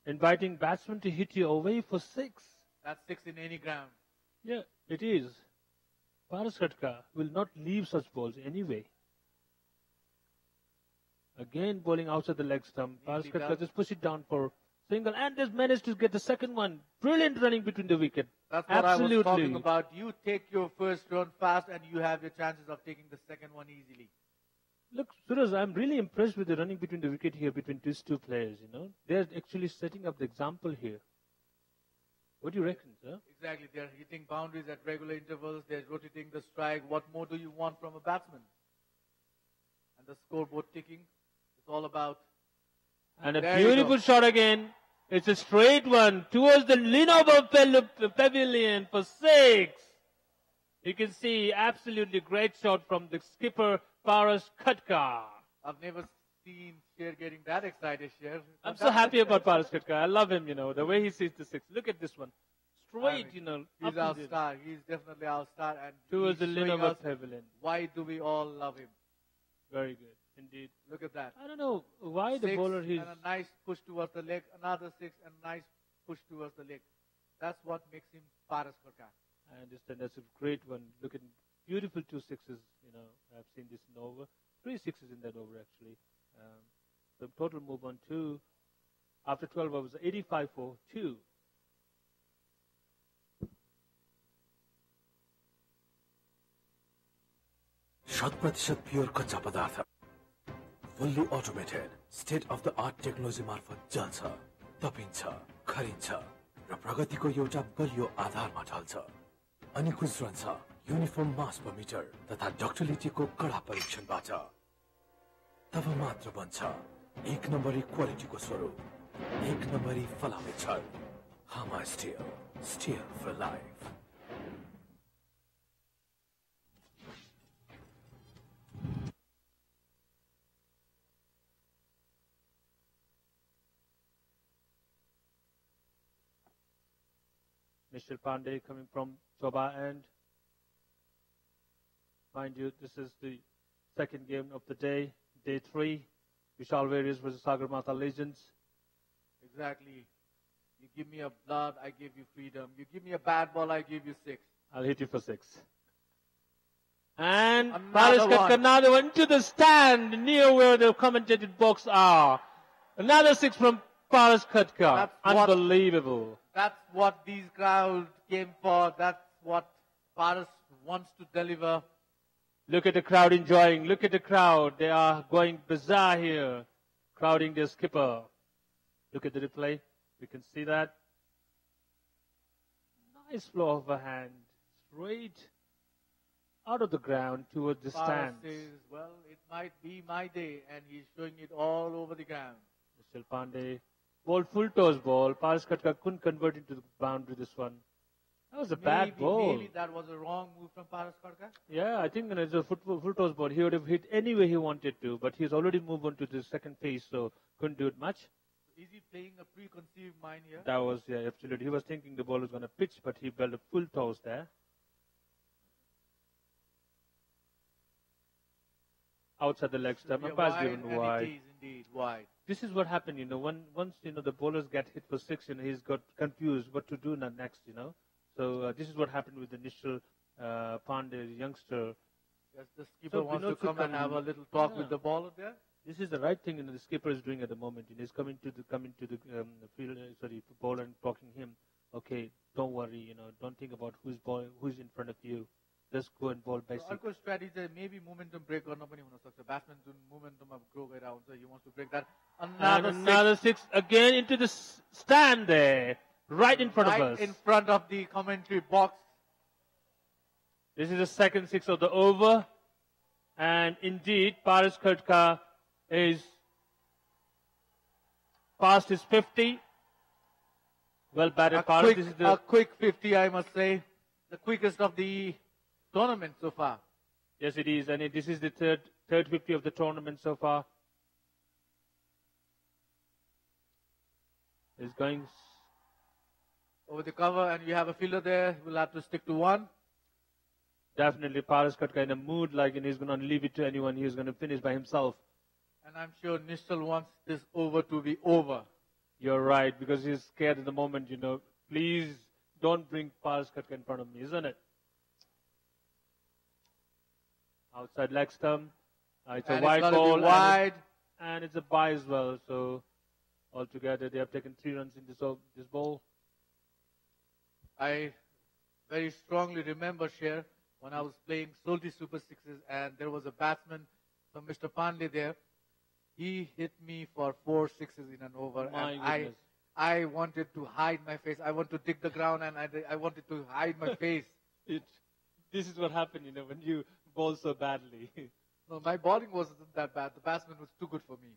inviting batsman to hit you away for 6. That's 6 in any ground. Yeah, it is. Paras Katka will not leave such balls anyway. Again, bowling outside the leg stump. Paras Katka just push it down for single, and just managed to get the second one. Brilliant running between the wicket. That's what I was talking about. You take your first run fast, and you have your chances of taking the second one easily. Look, Suraj, I'm really impressed with the running between the wicket here between these two players. You know, they're actually setting up the example here. What do you reckon, sir? Exactly. They're hitting boundaries at regular intervals. They're rotating the strike. What more do you want from a batsman? And the scoreboard ticking. It's all about. And a beautiful shot again. It's a straight one towards the Lenovo Pavilion for 6. You can see absolutely great shot from the skipper, Paras Katka. I've never seen Sher getting that excited, Sher. I'm so happy about Paras Katka. I love him, you know, the way he sees the 6. Look at this one. Straight, you know. He's our star. He's definitely our star. And towards the Lenovo Pavilion. Why do we all love him? Very good. Indeed. Look at that. I don't know why the bowler is. And a nice push towards the leg. Another 6 and a nice push towards the leg. That's what makes him Paras Katka. I understand. That's a great one. Look at beautiful 2 6s. You know, I've seen this in over. 3 6s in that over actually. The total move on 2 after 12 overs, 85 for 2. शत% pure कच्चा पदार्थ fully automated state of the art technology मार्फत जल्छ तपिन्छ खरिन्छ र प्रगतिको एउटा बलियो आधारमा ढल्छ अनि खुश रहन्छ युनिफर्म मास पर मिटर तथा डक्टिलिटीको कडा परीक्षणबाट तब मात्र बन्छ 1 नम्बरी क्वालिटीको स्वरूप 1 नम्बरी फलामे छल हामा steel for life Vishal Pandey coming from Choba end. Mind you, this is the second game of the day, day 3. Vishal Warriors versus Sagarmatha Legends. Exactly. You give me a blood, I give you freedom. You give me a bad ball, I give you 6. I'll hit you for 6. And Another Paris one. Katka now went to the stand near where the commentated box are. Another 6 from Paris Katka. Unbelievable. That's what these crowds came for. That's what Paris wants to deliver. Look at the crowd enjoying. Look at the crowd. They are going bizarre here, crowding their skipper. Look at the replay. We can see that. Nice flow of a hand. Straight out of the ground towards the Paris stands. says, well, it might be my day, and he's showing it all over the ground. Vishal Pandey. Ball, full toss ball. Paris Katka couldn't convert into the boundary this one. That was a bad ball. Maybe that was a wrong move from Paris Katka. Yeah, I think it's a full toss ball. He would have hit anywhere he wanted to, but he's already moved on to the second phase, so couldn't do it much. Is he playing a preconceived mind here? That was, yeah, absolutely. He was thinking the ball was going to pitch, but he built a full toss there. Outside the leg stump, and pass given wide. It is indeed wide. This is what happened, once, the bowlers get hit for 6, he's got confused what to do next, So this is what happened with the initial Pandey youngster. Yes, the skipper wants to come and have a little talk with the bowler there. This is the right thing the skipper is doing at the moment. He's coming to the field, bowler and talking him. Okay, don't worry, don't think about who's in front of you. Just go and bowl basic. So, strategy maybe momentum break or not. Batsman momentum of grow around, so he wants to break that. Another six again into the stand there, right in front of us. In front of the commentary box. This is the second 6 of the over, and indeed, Paris Katka is past his 50. Well batted, Paris. This is a quick 50, I must say, the quickest of the tournament so far. Yes, it is, and this is the third 50 of the tournament so far. He's going over the cover, and we have a fielder there. We'll have to stick to one. Definitely, Paris Katka in a mood and he's going to leave it to anyone. He's going to finish by himself. And I'm sure Nishal wants this over to be over. You're right, because he's scared at the moment, Please don't bring Paris Katka in front of me, isn't it? Outside leg stump. It's a wide ball. Wide. And it's a bye as well. So, altogether, they have taken 3 runs in this ball. I very strongly remember, Sher, when I was playing Salty Super Sixes, and there was a batsman from Mr. Pandey there. He hit me for 4 sixes in an over. And I wanted to hide my face. I want to dig the ground, and I wanted to hide my face. This is what happened, when you bowl so badly. No, my bowling wasn't that bad. The batsman was too good for me.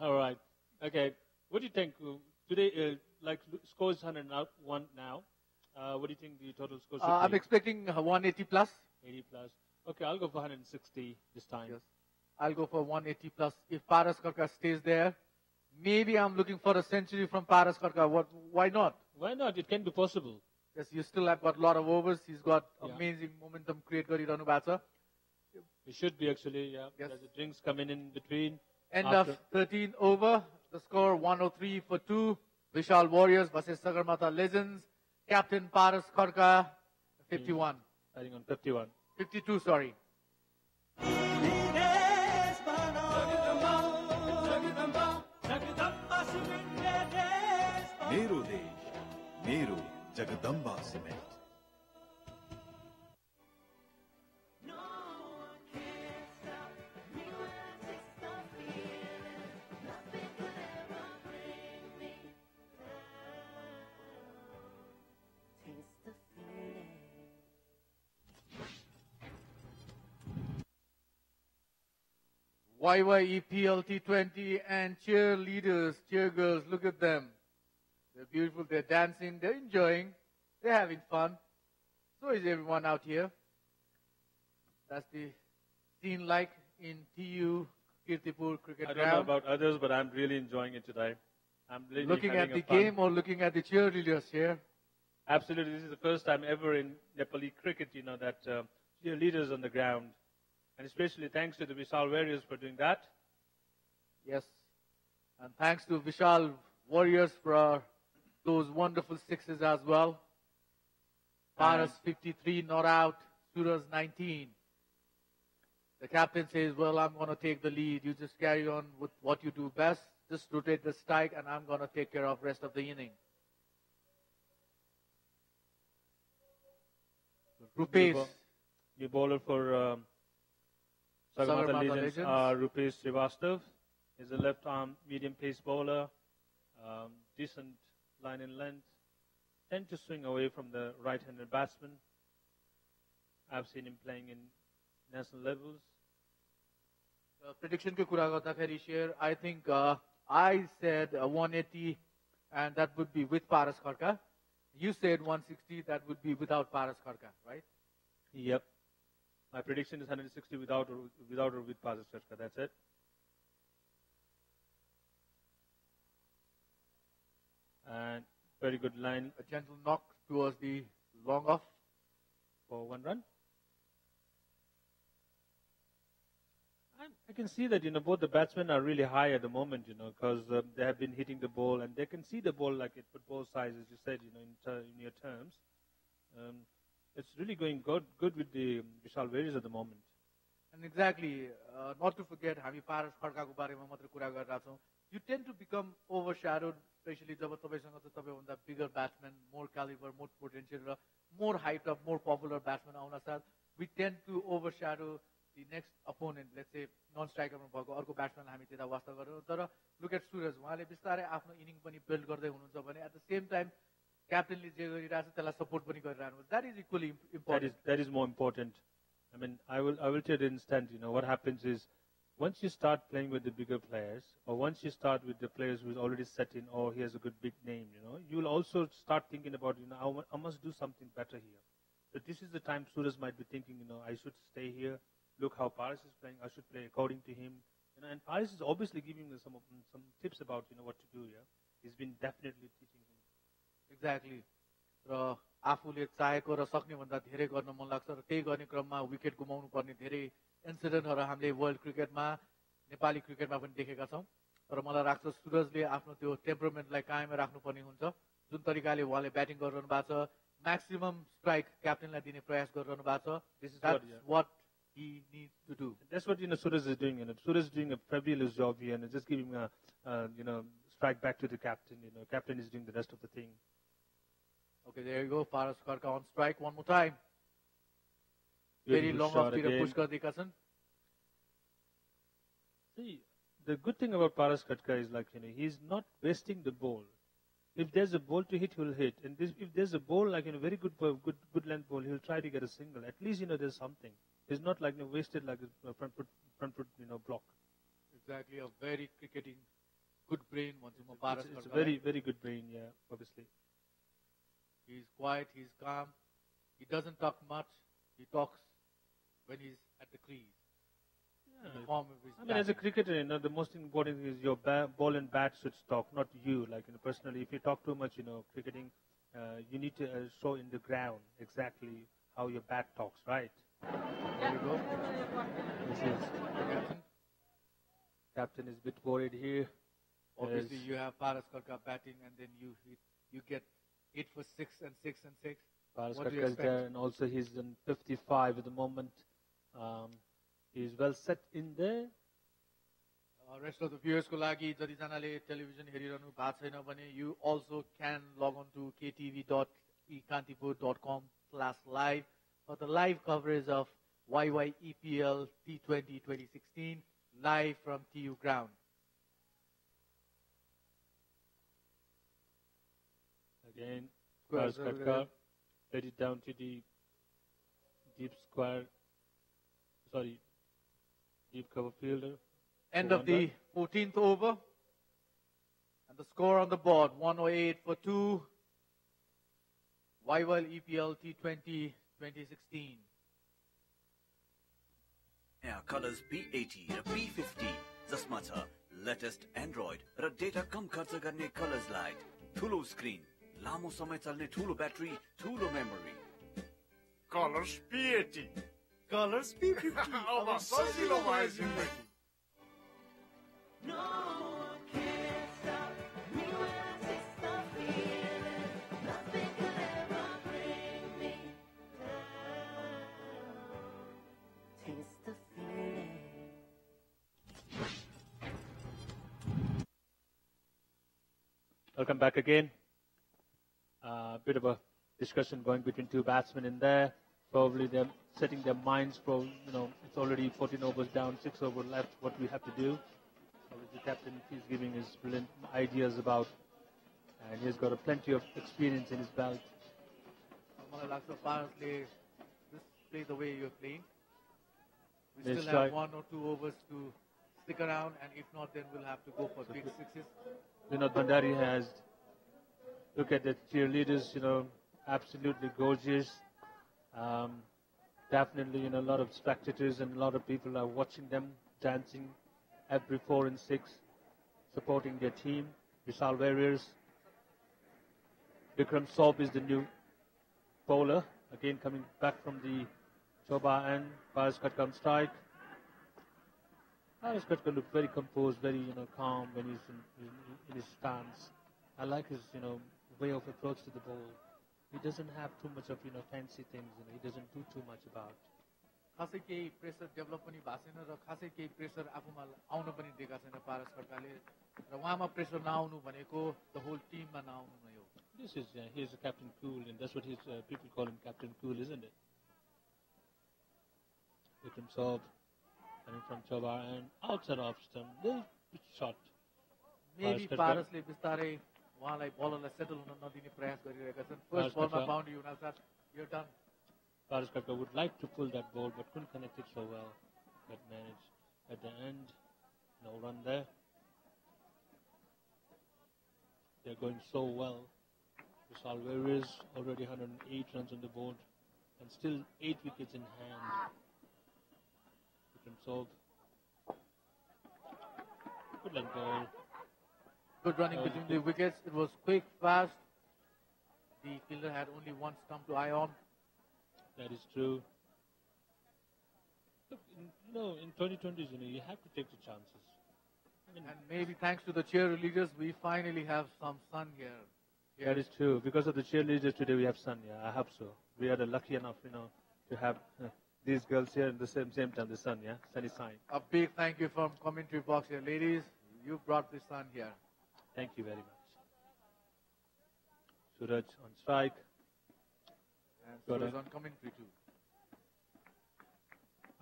All right. Okay. What do you think? Today, score is 101 now. What do you think the total score should be? I'm expecting 180 plus. 80 plus. Okay, I'll go for 160 this time. Yes. I'll go for 180 plus. If Paras Katka stays there, maybe I'm looking for a century from Paras Katka. Why not? Why not? It can be possible. Yes, you still have got a lot of overs. He's got amazing momentum create Gari Ranu Batsa. It should be actually, yeah. Yes. There's the drinks coming in between. End of 13 over. The score 103 for 2. Vishal Warriors versus Sagarmatha Legends. Captain Paras Katka, 51. I think on 51. 52, sorry. मेरो देश मेरो Jagdamba cement YYEPL T20 and cheerleaders, cheergirls, look at them. They're beautiful, they're dancing, they're enjoying, they're having fun. So is everyone out here. That's the scene like in TU Kantipur cricket ground. I don't know about others, but I'm really enjoying it today. I'm really looking at the game or looking at the cheerleaders here? Absolutely, this is the first time ever in Nepali cricket, that leaders on the ground, and especially thanks to the Vishal Warriors for doing that. Yes, and thanks to Vishal Warriors for those wonderful sixes as well. Paras 53 not out, Suraj 19. The captain says, well, I'm going to take the lead. You just carry on with what you do best. Just rotate the strike, and I'm going to take care of rest of the inning. Rupesh. New bowler for Sagarmatha Legends, Rupesh Srivastav. Is a left-arm medium pace bowler, decent line and length, tend to swing away from the right-handed batsman. I've seen him playing in national levels. Prediction ko kura garदाखेरि share, I think I said 180, and that would be with Paras Kharka. You said 160, that would be without Paras Kharka, right? Yep. My prediction is 160 without or with Paras Kharka. That's it. And very good line. A gentle knock towards the long off for 1 run. I can see that, both the batsmen are really high at the moment, because they have been hitting the ball, and they can see the ball like it football size, as you said, in your terms. It's really going good with the Vishal Warriors at the moment. And exactly, not to forget, हामी Paras Kharka को बारेमा मात्र कुरा गरिरहेका छौं. You tend to become overshadowed, especially जब तपाईसँग चाहिँ तपाईभन्दा bigger batsmen, more caliber, more potential, र more hyped up, more popular batsmen आउन साथ, we tend to overshadow the next opponent. Let's say non-striker मा भएको अर्को batsman हामी त्यता वास्ता गर्छौं. तर look at Suraj, उहाँले बिस्तारै आफ्नो इनिङ पनि build गर्दै हुनुहुन्छ भने at the same time captainले जे गरिरहेछ त्यसलाई support पनि गरिरहनु. That is equally important. That is more important. I mean, I will tell you the instant. What happens is, once you start playing with the bigger players, or once you start with the players who's already set in, or he has a good big name, you will also start thinking about, I must do something better here. So this is the time Suraj might be thinking, I should stay here. Look how Paris is playing. I should play according to him. And Paris is obviously giving him some tips about, what to do here. He's been definitely teaching him. Exactly. र आफूले चाहेको र सक्ने भन्दा धेरै गर्न मन लाग्छ र त्यही गर्ने क्रममा विकेट गुमाउनु पर्ने धेरै इन्सिडेन्टहरु हामीले वर्ल्ड क्रिकेटमा नेपाली क्रिकेटमा पनि देखेका छौं. तर मलाई लाग्छ सुरजले आफ्नो त्यो टेम्परामेन्टलाई कायम राख्नुपर्ने हुन्छ. जुन तरिकाले उहाँले ब्याटिङ गरिरहनु भएको छ, म्याक्सिमम स्ट्राइक क्याप्टेनलाई दिने प्रयास गरिरहनु भएको छ. That's what he needs to do. That's what Suraj is doing. Suraj is doing a fabulous job here, and just giving a strike back to the captain. Captain is doing the rest of the thing. Okay, there you go. Paras Kharka on strike one more time. Very long off तिर push गरिदिएका छन्. See, the good thing about Paras Kharka is he's not wasting the ball. If there's a ball to hit, he'll hit. And if there's a ball very good length ball, he'll try to get a single. At least there's something. He's not wasted like a front foot block. Exactly, a very cricketing good brain. It's a very, very good brain, yeah, obviously. He's quiet, he's calm. He doesn't talk much. He talks when he's at the crease. Yeah. As a cricketer, the most important thing is your ball and bat should talk, not you. Personally, if you talk too much, cricketing, you need to show in the ground exactly how your bat talks, right? There you go. This is captain is a bit worried here. Obviously, you have Paras Kharka batting, and then you get 8 for 6 and 6 and 6. Paras Kharka is there, and also he's in 55 at the moment. He's well set in there. Rest of the viewers ko लागि जति जनाले television हेरिरहनु भएको छैन भने you also can log on to ktv.ekantipur.com/live for the live coverage of YYEPL T20 2016 live from TU ground. Again, Paras Kharka let it down to the deep cover fielder. End of the 14th over. And the score on the board, 108 for 2. YYEPL T20 2016. Air Colors P80 raw P50 जसमा छ latest Android र data कम खर्च गर्ने colours light, ठुलो screen, लामो समय चल्ने ठुलो ब्याट्री, ठुलो memory. Colours P80, colours P50, अब सजिलो भयो जिन्दगी। Welcome back again. A bit of a discussion going between two batsmen in there. Probably they're setting their minds for, it's already 14 overs down, 6 overs left, what we have to do. The captain, he's giving his brilliant ideas about, and he's got plenty of experience in his belt. Apparently, this play the way you're playing. We Let's still try. have 1 or 2 overs to stick around, and if not, then we'll have to go for big sixes. Vinod Bhandari has, look at the cheerleaders, absolutely gorgeous. Definitely, a lot of spectators and a lot of people are watching them dancing every 4 and 6, supporting their team. Vishal Warriors. Vikram Saub is the new bowler, again coming back from the Choba and Paras Khatka on strike. Paras Khatka looked very composed, very calm when he's in his stance. I like his way of approach to the ball. He doesn't have too much of fancy things. He doesn't do too much about. खासै केही pressure develop पनि भएको छैन र खासै केही pressure आफूमा आउन पनि दिएका छैन पारस खड्काले र उहाँमा प्रेसर नआउनु भनेको द होल टिममा नआउनु नै हो. This is he's a Captain Cool, and that's what his people call him, Captain Cool, isn't it? Vikram Saub coming from Chobar and outside off stump, little bit shot. Maybe पारसले बिस्तारै उहाँलाई बलरलाई settle हुन नदिने प्रयास गरिरहेका छन्. First बलमा boundary हुनासाथ you're done. Paras Khatka would like to pull that ball but couldn't connect it so well. But managed at the end. No run there. They're going so well. Vishal Warriors already 108 runs on the board and still 8 wickets in hand. Vikram Saub. Good length ball. Good running between the wickets. It was quick, fast. The fielder had only one stump to eye on. That is true. Look, in 2020s, you have to take the chances. And maybe thanks to the cheerleaders, we finally have some sun here. That is true. Because of the cheerleaders today, we have sun. Yeah, I hope so. We are lucky enough, to have these girls here at the same time. The sun, yeah, sunny sign. A big thank you from commentary box here, ladies. You brought the sun here. Thank you very much. Suraj on strike. And Suraj on commentary too.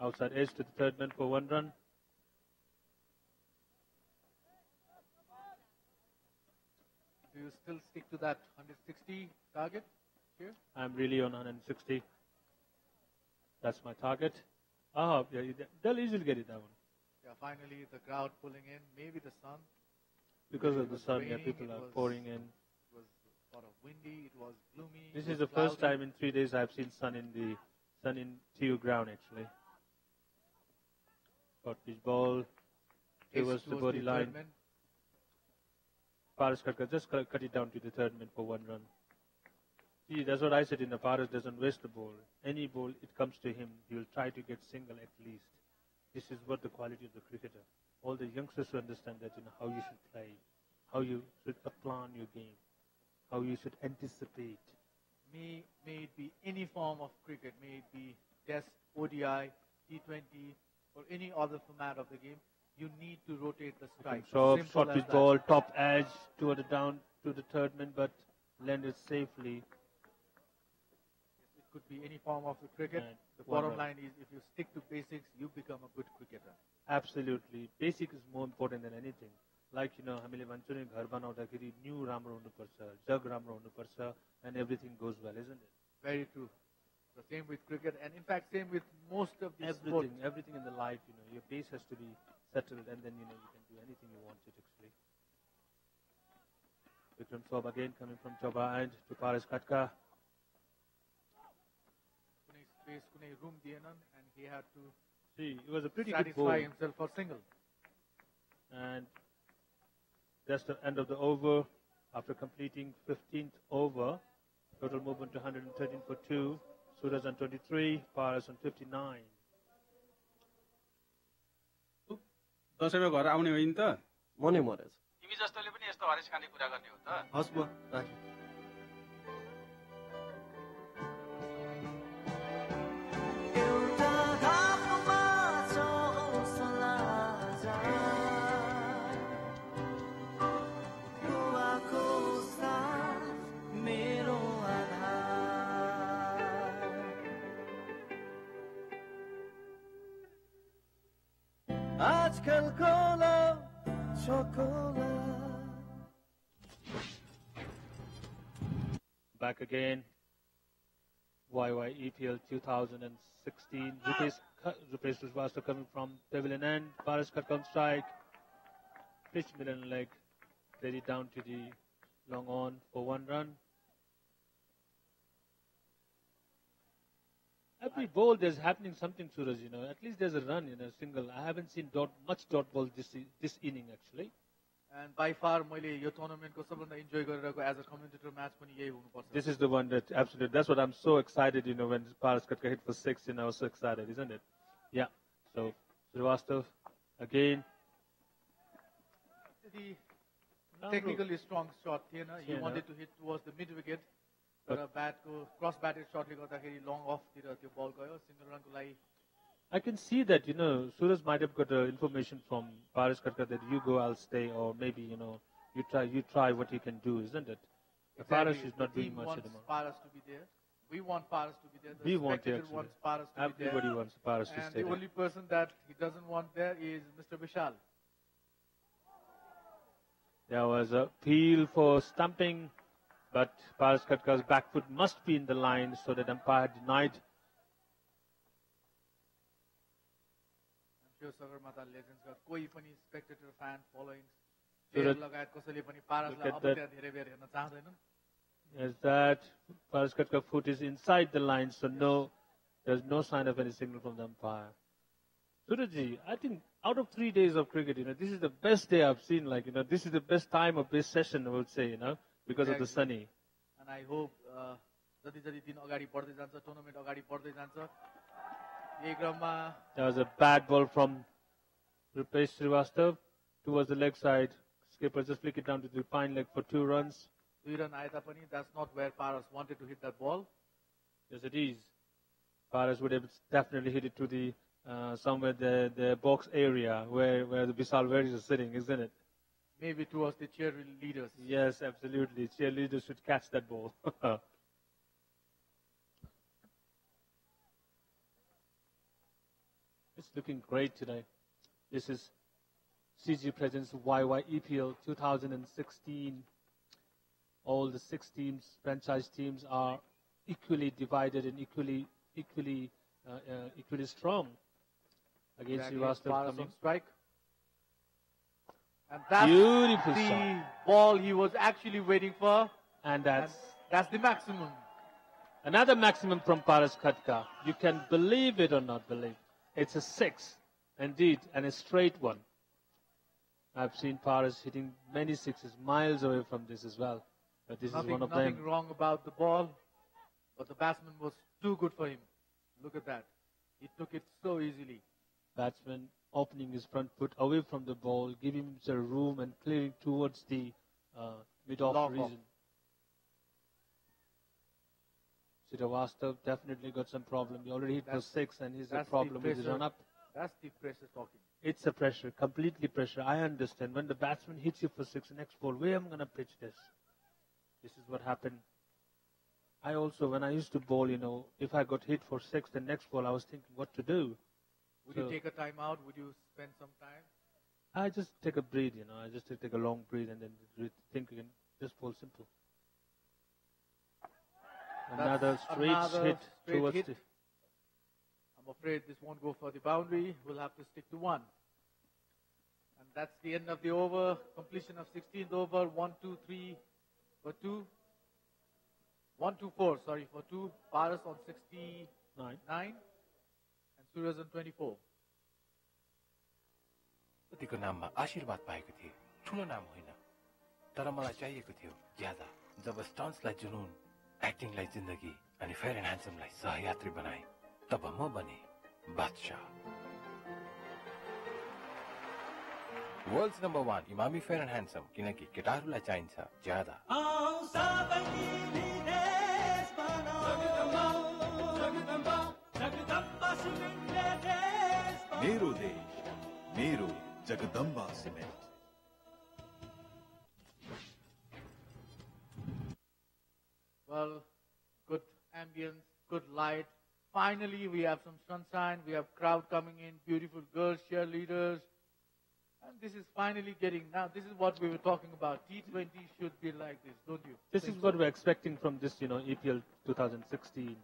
Outside edge to the third man for 1 run. Do you still stick to that 160 target here? I'm really on 160. That's my target. Oh, yeah, they'll easily get it, that one. Yeah, finally the crowd pulling in. Maybe the sun. Because of the sun, raining, yeah, people are pouring in. It was sort of windy. It was gloomy. This is the first time in 3 days I've seen sun in TU ground, actually. Short pitch ball. Towards the body line. Paras Khatka just cut it down to the third man for 1 run. See, that's what I said, Paras doesn't waste the ball. Any ball, it comes to him, he will try to get single at least. This is what the quality of the cricketer. All the youngsters who understand that, how you should play, how you should plan your game, how you should anticipate. May it be any form of cricket, may it be Test, ODI, T20, or any other format of the game, you need to rotate the strike. Short pitch ball, top edge, toward the down to the third man, but landed safely. It could be any form of the cricket. The bottom line is, if you stick to basics, you become a good cricketer. Absolutely. Basic is more important than anything. Like, हामीले भन्छौँ नि घर बनाउँदाखेरि new राम्रो हुनुपर्छ, जग राम्रो हुनुपर्छ, and everything goes well, isn't it? Very true. The same with cricket, and in fact, same with most of the Everything in the life, your base has to be settled, and then, you can do anything you want it, actually. Vikram Saub again coming from Choba and to Paras Khatka. Kunai space, kunai room diyenan, and he had to see, it was a pretty good ball. satisfy himself for single. And that's the end of the over. After completing 15th over, total movement to 113 for 2. Suraj on 23, Paras on 59. दसैँमा घर आउने हो नि त मनै मरेछ तिमी जस्तोले पनि यस्तो हरेस खाने कुरा गर्ने हो त हस् बुवा राखेँ आजकल खोला chocolate. Back again. YYEPL 2016. Rupesh Srivastava coming from pavilion end. Paras cut on strike. Pitch middle leg. Played it down to the long on for 1 run. Every ball there's happening something, Suraj, At least there's a run, single. I haven't seen much dot ball this inning, actually. And by far, मैले यो tournament को सबभन्दा enjoy गरेको as a commentator match पनि यही हुनुपर्छ. This is the one that absolutely. That's what I'm so excited, when Paras Katka hit for 6, I was so excited, isn't it? Yeah. So Srivastav again. The technically strong shot here, he wanted to hit towards the mid wicket. But cross batted shortly long off the ball goyo single run ko lai. I can see that Suraj might have got information from Paras Katka that you go, I'll stay, or maybe you try what you can do, isn't it? Exactly. Paras is not doing much wants anymore. Paras to be there. We want Paras to be there. We want wants Paras to be there. Everybody wants Paras to stay. And the only person that he doesn't want there is Mr. Vishal. There was a appeal for stumping. But Paras Katka's back foot must be in the line, so that umpire denied. I'm sure Sagarmatha legends got koi pani spectator fan following. Yes, that Paras Katka's foot is inside the line, so there's no sign of any signal from the umpire. Surajji, I think out of 3 days of cricket, this is the best day I've seen. This is the best time of this session, I would say, because of the sunny. And I hope जति दिन अगाडि बढ्दै जान्छ tournament अगाडि बढ्दै जान्छ यही क्रममा There was a bad ball from Rupesh Srivastava towards the leg side. Skipper just flick it down to the fine leg for 2 runs. 2 run आए तापनि that's not where Paras wanted to hit that ball. Yes, it is. Paras would have definitely hit it to the somewhere the box area where the Vishal Varys is sitting, isn't it? Maybe towards the cheerleaders. Yes, absolutely. Cheerleaders should catch that ball. It's looking great today. This is CG Presents YYEPL 2016. All the 6 teams, franchise teams, are equally divided and equally strong. Against Srivastava coming. Strike. And that's beautiful the shot. Ball he was actually waiting for. And that's the maximum. Another maximum from Paras Katka. You can believe it or not believe. It's a 6, indeed, and a straight one. I've seen Paras hitting many 6s miles away from this as well. But this is one of them. Nothing wrong about the ball, but the batsman was too good for him. Look at that. He took it so easily. Batsman opening his front foot away from the ball, giving him some room and clearing towards the mid-off region. Srivastava definitely got some problem. He already hit for 6 and he's a problem with his run-up. That's the pressure talking. It's a pressure, completely pressure. I understand. When the batsman hits you for 6, next ball, where am I going to pitch this? This is what happened. I also, when I used to bowl, if I got hit for 6, the next ball, I was thinking what to do. Would you take a time out? Would you spend some time? I just take a breathe, I just take a long breathe and then think again. Just bowl simple. Another straight hit towards hit. I'm afraid this won't go for the boundary. We'll have to stick to 1. And that's the end of the over. Completion of 16th over. 1, 2, 3 for 2. 1, 2, 4. Sorry, for 2. Paras on 69. And Suraj on 24. कतिको नाममा आशीर्वाद पाएको थिए ठुलो नाम होइन तर मलाई चाहिएको थियो ज्यादा जब स्टन्ट्सलाई जुनून एक्टिङलाई जिन्दगी अनि फेयर एन्ड ह्यान्डसमलाई सहयात्री बनाए तब म बने बादशाह world's number 1 Emami fair and handsome किनकि केटाहरूलाई चाहिन्छ ज्यादा मेरो देश मेरो Jagdamba cement Well, good ambience, good light. Finally, we have some sunshine. We have crowd coming in, beautiful girls, cheerleaders. And this is finally getting, now this is what we were talking about. T20 should be like this, don't you? This is what we're expecting from this, EPL 2016.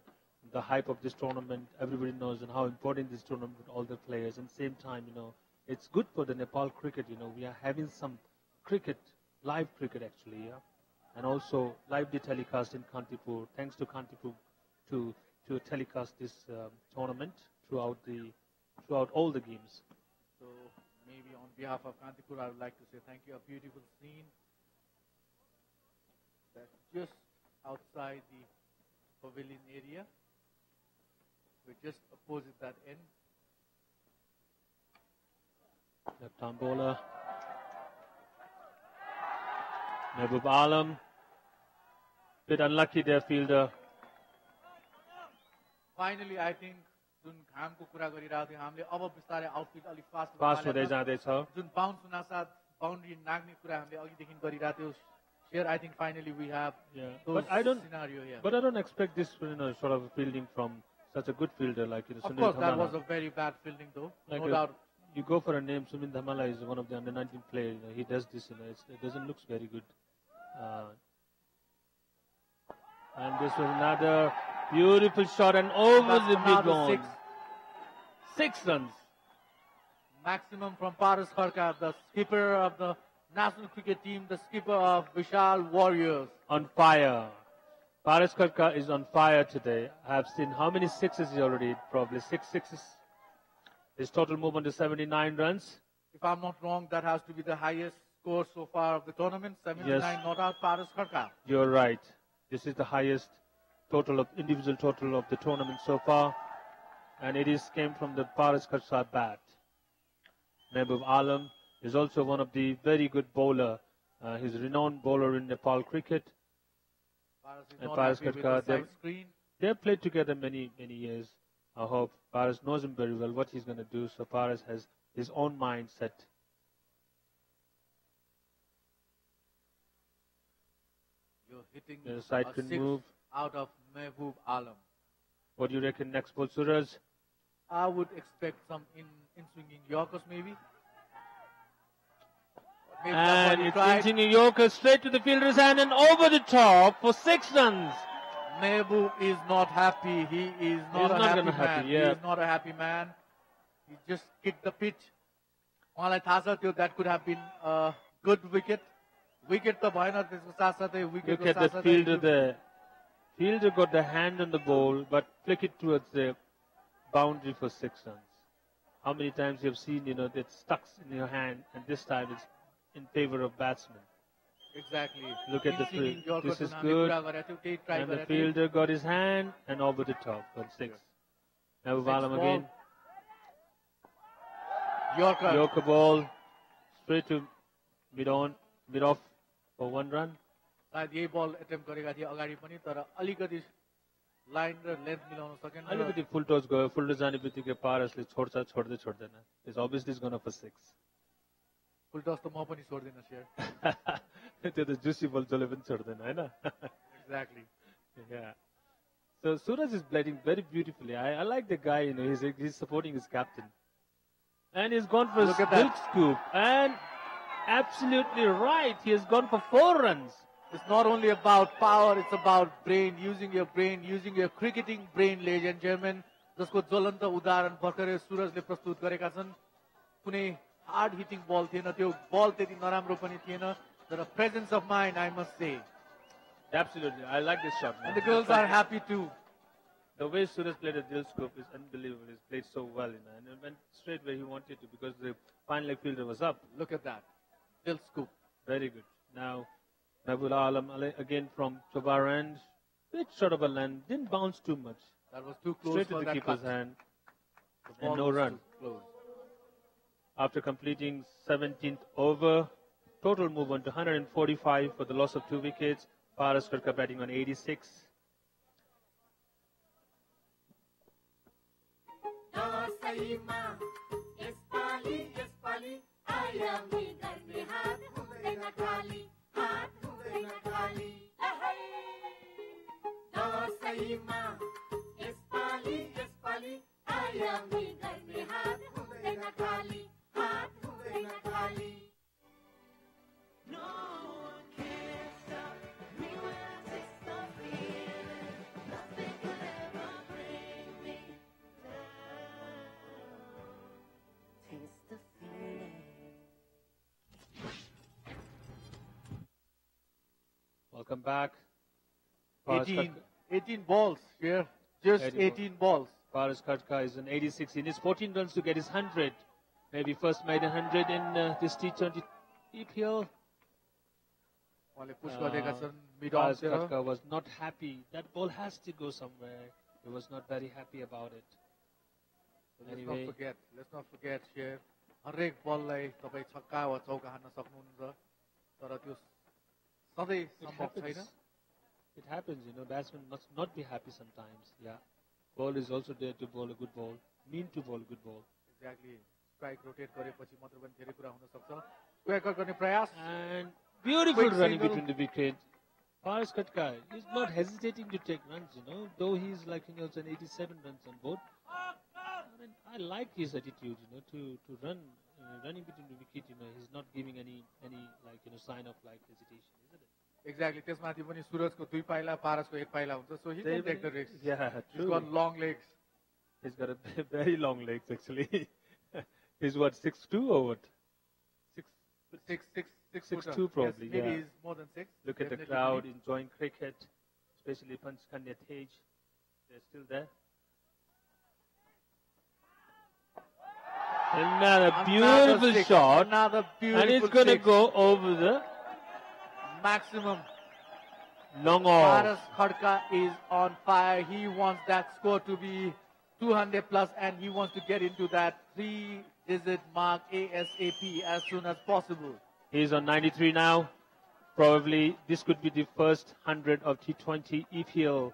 The hype of this tournament, everybody knows and how important this tournament with all the players. And same time, it's good for the Nepal cricket, we are having some cricket, live cricket actually, yeah. And also live telecast in Kantipur. Thanks to Kantipur to telecast this tournament throughout all the games. So maybe on behalf of Kantipur, I would like to say thank you. A beautiful scene that's just outside the pavilion area. We're just opposite that end. Left arm bowler. Mehboob Alam. Bit unlucky there, fielder. Finally, I think जुन घामको कुरा गरिरहेको थियो हामीले अब बिस्तारै outfit अलि fast हुँदै जाँदैछ जुन बाउन्स हुनासाथ बाउन्ड्री नाग्ने कुरा हामीले अघिदेखि गरिरहेको थियो here I think finally we have those scenario here. But I don't expect this sort of fielding from such a good fielder like Of course, that was a very bad fielding though, no doubt. You go for a name, Sumit Dhamala is one of the under-19 players. He does this, it doesn't look very good. And this was another beautiful shot and over the big one. 6 runs. Maximum from Paras Kharka, the skipper of the national cricket team, the skipper of Vishal Warriors. On fire. Paras Kharka is on fire today. I have seen how many sixes he already, probably 6 sixes. His total movement is 79 runs. If I'm not wrong, that has to be the highest score so far of the tournament. 79 Yes. not out, Paras Kharka. You're right. This is the highest individual total of the tournament so far. And it came from the Paras Kharka bat. Mehboob Alam is also one of the very good bowler. He's a renowned bowler in Nepal cricket. And Paras Kharka, they've played together many years. I hope Paras knows him very well, what he's going to do. So Paras has his own mindset. You're hitting The side a can 6 move. out of Mehboob Alam. What do you reckon next ball, Suraj? I would expect some in-swinging Yorkers maybe. Maybe And somebody tried. it's in Yorker straight to the fielder's hand and over the top for 6 runs. Mehboob is not happy. He is not a happy man. He is not a happy man. He just kicked the pitch. मलाई थाहा छ त्यो that could have been a good wicket. Wicket त भएन त्यसको साथसाथै wicket Look at the fielder there. Fielder got the hand on the ball, but flick it towards the boundary for 6 runs. How many times you have seen, that stuck in your hand, and this time it's in favor of batsman. Exactly. Look at the field. This is good. And the fielder got his hand and over the top for 6. Now Alam again. Yorker ball. Straight to mid-off for 1 run. सायद यही बल attempt गरेका थिए अगाडि पनि तर अलिकति line र length मिलाउन सकेन अलिकति फुल टच गयो फुल टच जाने बित्तिकै पारसले छोड्दैन it's obviously is going for 6 full touch त म पनि छोड्दिन शेयर त्यो त जुसी बल जसले पनि छोड्दैन हैन Exactly. Yeah. So Suraj is batting very beautifully. I like the guy, he's supporting his captain. And he's gone for a silk scoop. And absolutely right. He has gone for 4 runs. It's not only about power, it's about brain, using your cricketing brain, ladies and gentlemen. जसको ज्वलन्त उदाहरण भर्खरै सुरजले प्रस्तुत गरेका छन् कुनै hard heating बल थिएन त्यो बल त्यति नराम्रो पनि थिएन तर presence of mind I must say. Absolutely. I like this shot. And the girls are happy too. The way Suraj played a drill scope is unbelievable. He's played so well, and it went straight where he wanted to because the fine leg fielder was up. Look at that. Drill scoop. Very good. Now, Nabul Alam again from Chobar end. Bit short of a land. Didn't bounce too much. That was too close Straight for to the that keeper's cut. hand. The ball And no was run. too close. After completing 17th over, total move on to 145 for the loss of 2 wickets. Paras Karka batting on 86. Welcome back. 18 balls here. Just 18 balls. Paras Karka is on 86. He needs 14 runs to get his 100. Maybe first made 100 in this T20 EPL. Paras Karka was not happy. That ball has to go somewhere. He was not very happy about it. Anyway. Let's not forget here. हरेक बललाई तपाई छक्का वा चौका हान्न सक्नुहुन्छ तर त्यो सधैँ सम्भव छैन. It happens, batsmen must not be happy sometimes. Yeah. Ball is also there to bowl a good ball. Mean to bowl a good ball. Exactly. Strike rotate गरेपछि मात्र पनि धेरै कुरा हुन सक्छ. Square cut गर्ने प्रयास. And beautiful running between the wicket. Paras Karka is not hesitating to take runs, though he's like, it's an 87 runs on board. I like his attitude, to run, running between the wicket, he's not giving any sign of hesitation, isn't it? Exactly. त्यसमाथि पनि सुरजको 2 पाइला पारसको 1 पाइला हुन्छ. So he can take the risk. Yeah, true. He's got long legs. He's got very long legs actually. He's what, 6'2" or what? 6'2" probably. Yes, maybe he's more than 6. Look at the crowd enjoying cricket, especially Panchkanya Tej. They're still there. Another beautiful shot. Another beautiful and it's going to go over the maximum. Long off. Paras Karka is on fire. He wants that score to be 200 plus and he wants to get into that 3-digit mark ASAP as soon as possible. He's on 93 now. Probably this could be the first 100 of T20 EPL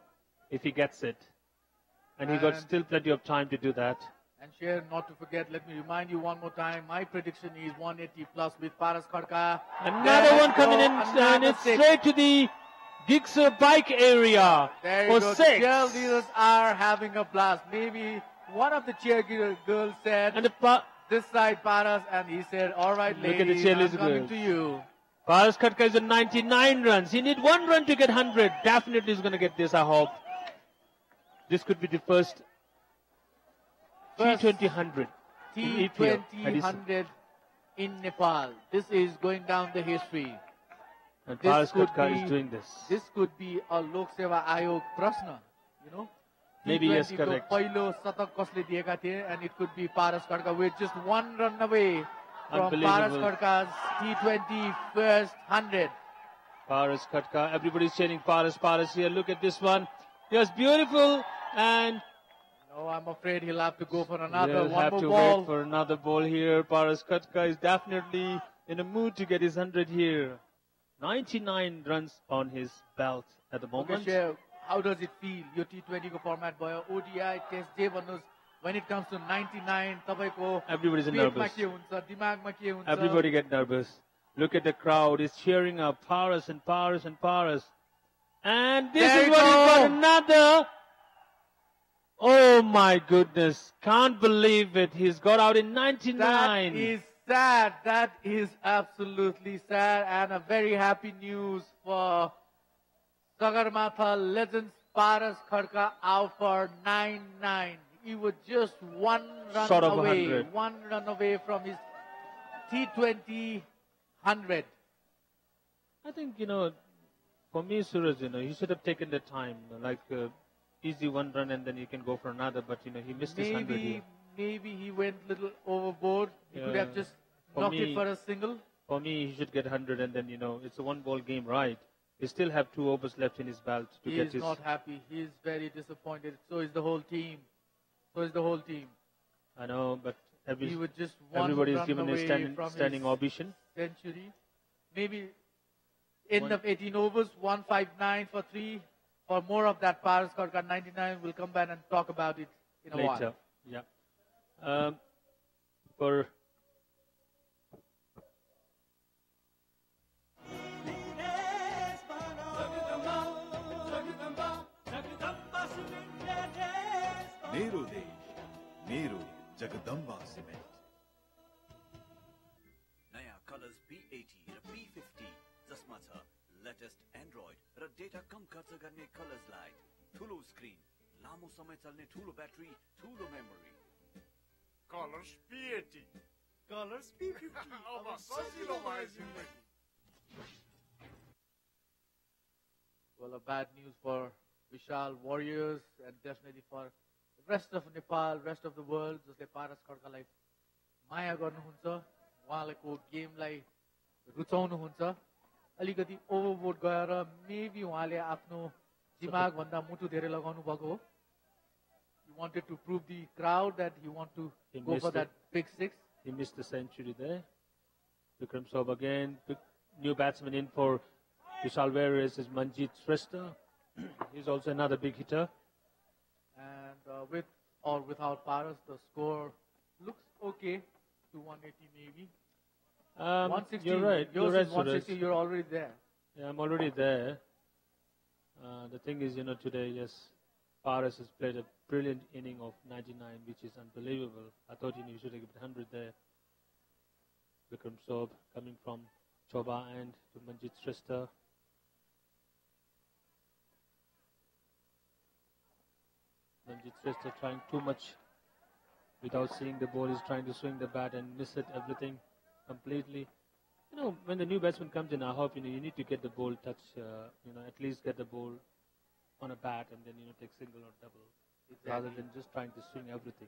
if he gets it. And he got still plenty of time to do that. And share, not to forget, let me remind you one more time, my prediction is 180 plus with Paras Karka. Another one coming in and it's straight to the Gixer bike area for 6. Cheerleaders are having a blast. Maybe one of the cheerleader girls said, and this side Paras, and he said, all right, look ladies, at the I'm coming to you. Paras Karka is on 99 runs. He needs 1 run to get 100. Definitely is going to get this, I hope. This could be the first T20 100. T20 100 in Nepal. This is going down the history. And Paras Karka is doing this. This could be a Lok Seva Ayog Prashna, Maybe yes, correct. पहिलो शतक कसले दिएका थिए, and it could be Paras Karka. We're just 1 run away from Paras Karka's T20 first 100. Paras Karka, everybody's cheering Paras here. Look at this one. Yes, beautiful. And no, I'm afraid he'll have to go for another one more ball. He'll have to wait for another ball here. Paras Karka is definitely in a mood to get his 100 here. 99 runs on his belt at the moment. Okay, how does it feel? Your T20 ko format boy, ODI, Test J भन्नुस्, when it comes to 99, तपाईको everybody's nervous. Everybody get nervous. Look at the crowd is cheering up Paras and Paras and Paras. And this is what he's got, another. Oh my goodness. Can't believe it. He's got out in 99. That is sad. That is absolutely sad. And a very happy news for Sagarmatha legends Paras Karka out for 9-9. He was just 1 run Short of away. 100. 1 run away from his T20 100. I think, for me, Suraj, he should have taken the time, easy 1 run and then you can go for another, but, he missed his 100 here. Maybe he went a little overboard. He could have just knocked it for a single. For me, he should get 100, and then it's a one-ball game, right? He still have 2 overs left in his belt to He get is his. not happy. He is very disappointed. So is the whole team. So is the whole team. I know, but He would just one everybody is run given a away from standing his ovation. century. Maybe end of 18 overs, 159 for 3. For more of that, Paras Korka 99. We'll come back and talk about it in a Later. while. Yeah. For मेरो देश मेरो Jagdamba cement नयाँ colours P80 र P50 जसमा छ latest Android र data कम खर्च गर्ने कलर्स लाइट ठुलो स्क्रिन लामो समय चल्ने ठुलो ब्याट्री ठुलो memory colours P80 colours P50 अब सजिलो भयो जिन्दगी Well, a bad news for Vishal Warriors and definitely for the rest of Nepal, rest of the world. जसले पारस खड्कालाई माया गर्नुहुन्छ उहाँको गेमलाई रुचाउनुहुन्छ अलिकति ओभरबोर्ड गएर मेबी उहाँले आफ्नो दिमाग भन्दा मुटु धेरै लगाउनु भएको हो. He wanted to prove the crowd that he want to go for that big 6. He missed the century there. Vikram Sob again. New batsman in for Vishal Warriors is Manjit Shrestha. He's also another big hitter. And with or without Paras, the score looks okay to 180 maybe. 160. You're right. Yours You're right, is 160. Suresh. You're already there. Yeah, I'm already there. The thing is, today, yes, Paras has played a brilliant inning of 99, which is unbelievable. I thought, you should have given 100 there. Vikram Sob coming from Choba and to Manjit Shrestha. Manjit Shrestha trying too much without seeing the ball. He's trying to swing the bat and miss it, everything completely. When the new batsman comes in, I hope, you need to get the ball touch, at least get the ball on a bat and then, take single or double. Exactly. Rather than just trying to swing everything.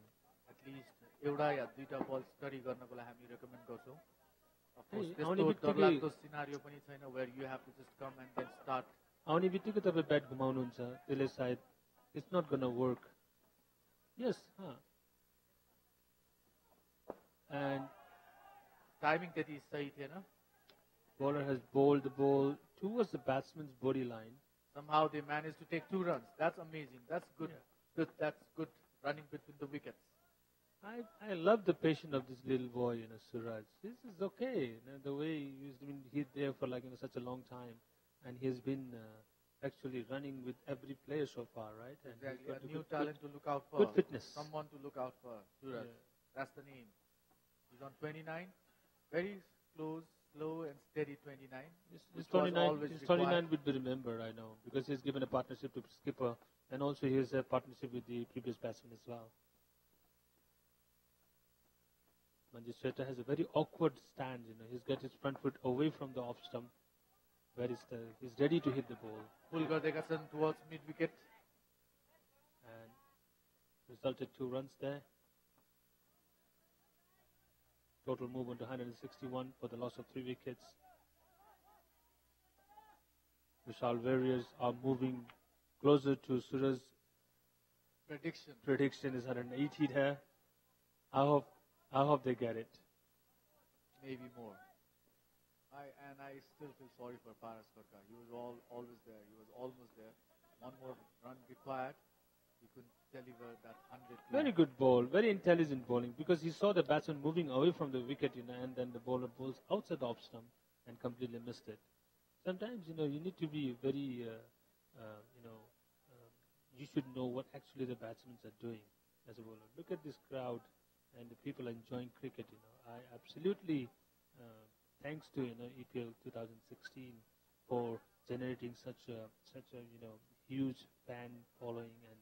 At least एउटा या दुईटा बल study गर्नको लागि हामी recommend गर्छौँ. Of course, Hey, आउने त्यस्तो बित्तिकै- डरलाग्दो सिनारियो पनि छैन where you have to just come and then start. आउने बित्तिकै तपाईँ ब्याट घुमाउनुहुन्छ त्यसले सायद it's not gonna work. Yes, huh. And Timing त्यति सही थिएन. bowler has bowled the ball towards the batsman's body line. Somehow they managed to take 2 runs. That's amazing. That's good. That's good running between the wickets. I love the patience of this little boy, Suraj. This is okay. The way he's there for such a long time, and he's been actually running with every player so far, right? And he's Exactly. got A new good- talent to look out for. Good fitness. Someone to look out for. Suraj. Yeah. That's the name. He's on 29. Very slow and steady 29. This which was 29, always this required. 29 would be remembered, I know, because he's given a partnership to skipper, and also he has a partnership with the previous batsman as well. Manjit Shrestha has a very awkward stand, He's got his front foot away from the off stump, where he's ready to hit the ball. Pull गर्दैका छन् towards mid wicket. And resulted 2 runs there. Total movement 161 for the loss of 3 wickets. Vishal Warriors are moving closer to Suraj's Prediction. prediction is 180 there. I hope they get it. Maybe more. I still feel sorry for Paras Korka. He was always there. He was almost there. One more run required. He couldn't deliver that 100. Very good ball, very intelligent bowling, because he saw the batsman moving away from the wicket, and then the bowler bowls outside the off stump and completely missed it. Sometimes, you need to be very, you should know what actually the batsmen are doing as a bowler. Look at this crowd and the people enjoying cricket, I absolutely, thanks to, EPL 2016 for generating such a huge fan following and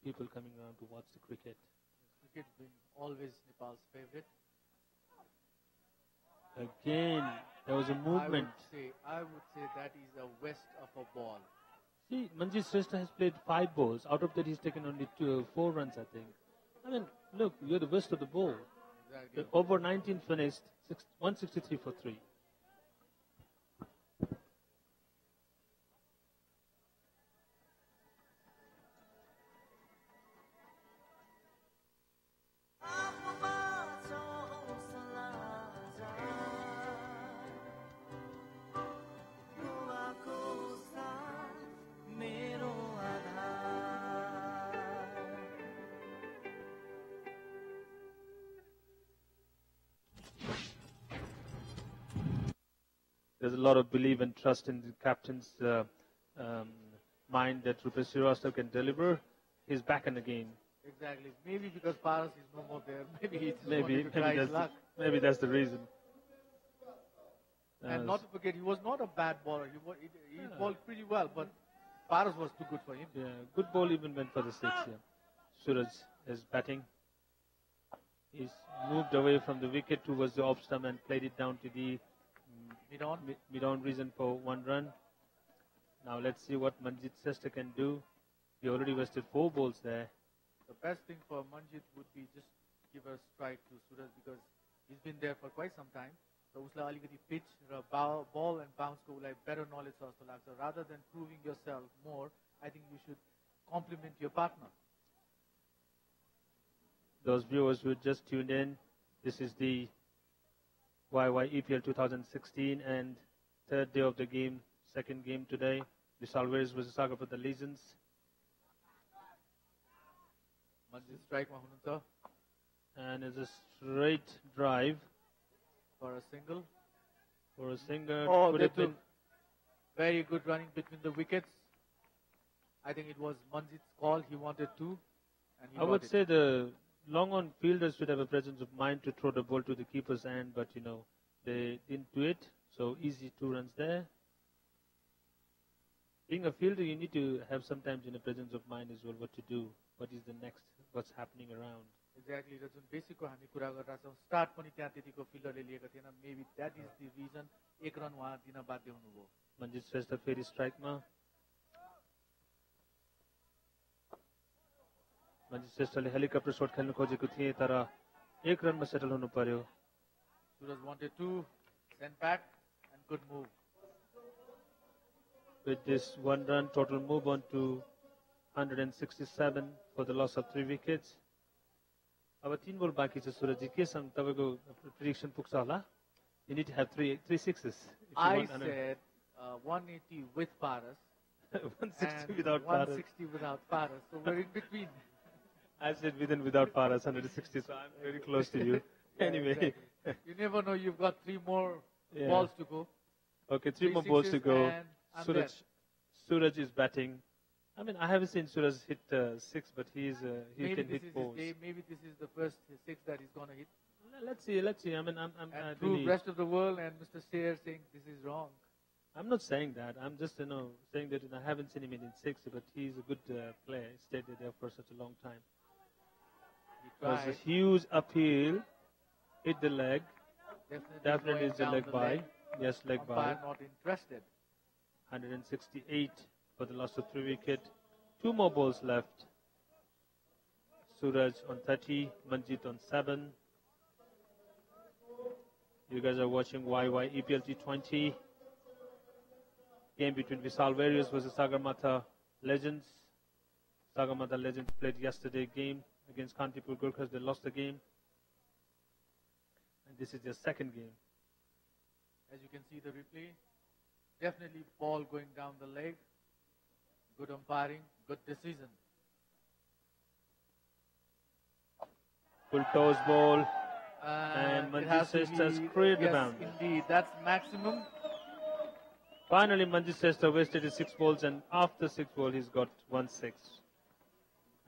people coming around to watch the cricket. Cricket been always Nepal's favorite. Again, there was a movement. I would say that is a waste of a ball. See, Manjit Shrestha has played 5 balls. Out of that, he's taken only 4 runs, I think. I mean, look, you're the worst of the ball. Exactly. Over 19 finished, 163 for 3. there's a lot of belief and trust in the captain's mind that Rupesh Srivastava can deliver. He's back in the game. Exactly. Maybe because Paras is no more there. Maybe he just wanted to try his luck. Maybe that's the reason. And not to forget, he was not a bad bowler. He bowled pretty well, but Paras was too good for him. Yeah, good ball even went for the 6. Yeah. Suraj is batting. He's moved away from the wicket towards the off stump and played it down to the mid-on region for 1 run. Now let's see what Manjit Shrestha can do. He already wasted 4 balls there. The best thing for Manjit would be just give a strike to Suraj because he's been there for quite some time. So उसलाई अलिकति pitch raw ball and bounce को उसलाई better knowledge छ जस्तो लाग्छ. Rather than proving yourself more, I think you should compliment your partner. Those viewers who just tuned in, this is the YY EPL 2016 and 3rd day of the game, 2nd game today. Vishal versus Sagarmatha Legends. Manjit strike मा हुनुहुन्छ. And it's a straight drive. For a single. For a single. Oh, they took very good running between the wickets. I think it was Manjit's call. He wanted to. And he I would say the long on fielders should have a presence of mind to throw the ball to the keeper's hand, but you know, they didn't do it. So easy 2 runs there. Being a fielder, you need to have sometimes in a presence of mind as well what to do. What is the next? What's happening around? Exactly. र जुन बेसिकको हामी कुरा गरिरहेका छौँ start पनि त्यहाँ त्यतिको फिल्डरले लिएको थिएन maybe that is the region 1 run उहाँ दिन बाध्य हुनुभयो. Manjit Shrestha फेरि स्ट्राइकमा. Manjit Shresthaले हेलिकप्टर शट खेल्न खोजेको थिए तर 1 रनमा सेटल हुनु पर्यो. Suraj wanted to send back and good move. With this 1 run, total move on to 167 for the loss of 3 wickets. अब 3 ball बाँकी छ सुरजी केसँग तपाईको प्रेडिक्सन पुग्छ होला. You need to have 3 sixes. I said 180 with Paras. 160 without Paras. 160 without Paras. So we're in between. I said with and without Paras 160, so I'm very close to you. Anyway. Exactly. You never know, you've got 3 more balls to go. Okay, 3 more balls to go. Suraj is batting. I mean, I haven't seen Suraj hit 6, but he can hit 4. Maybe this is the first 6 that he's going to hit. Let's see. I mean, and prove rest of the world and Mr. Sayer saying this is wrong. I'm not saying that. I'm just, saying that I haven't seen him in 6, but he's a good player. He stayed there for such a long time. It was a huge uphill. Hit the leg. Definitely is the leg by. Yes, leg by. Not interested. 168 for the loss of 3 wickets. 2 more balls left. Suraj on 30, Manjit on 7. You guys are watching YY EPL T20. Game between Vishal Warriors versus Sagarmatha Legends. Sagarmatha Legends played yesterday game against Kantipur Gurkhas. They lost the game. And this is their 2nd game. As you can see the replay, definitely ball going down the leg. Good umpiring, good decision. Full toes ball. And Manjit Shrestha's cleared the boundary. Indeed, that's maximum. Finally, Manjit Shrestha wasted his 6 balls, and after 6 balls, he's got 1 6.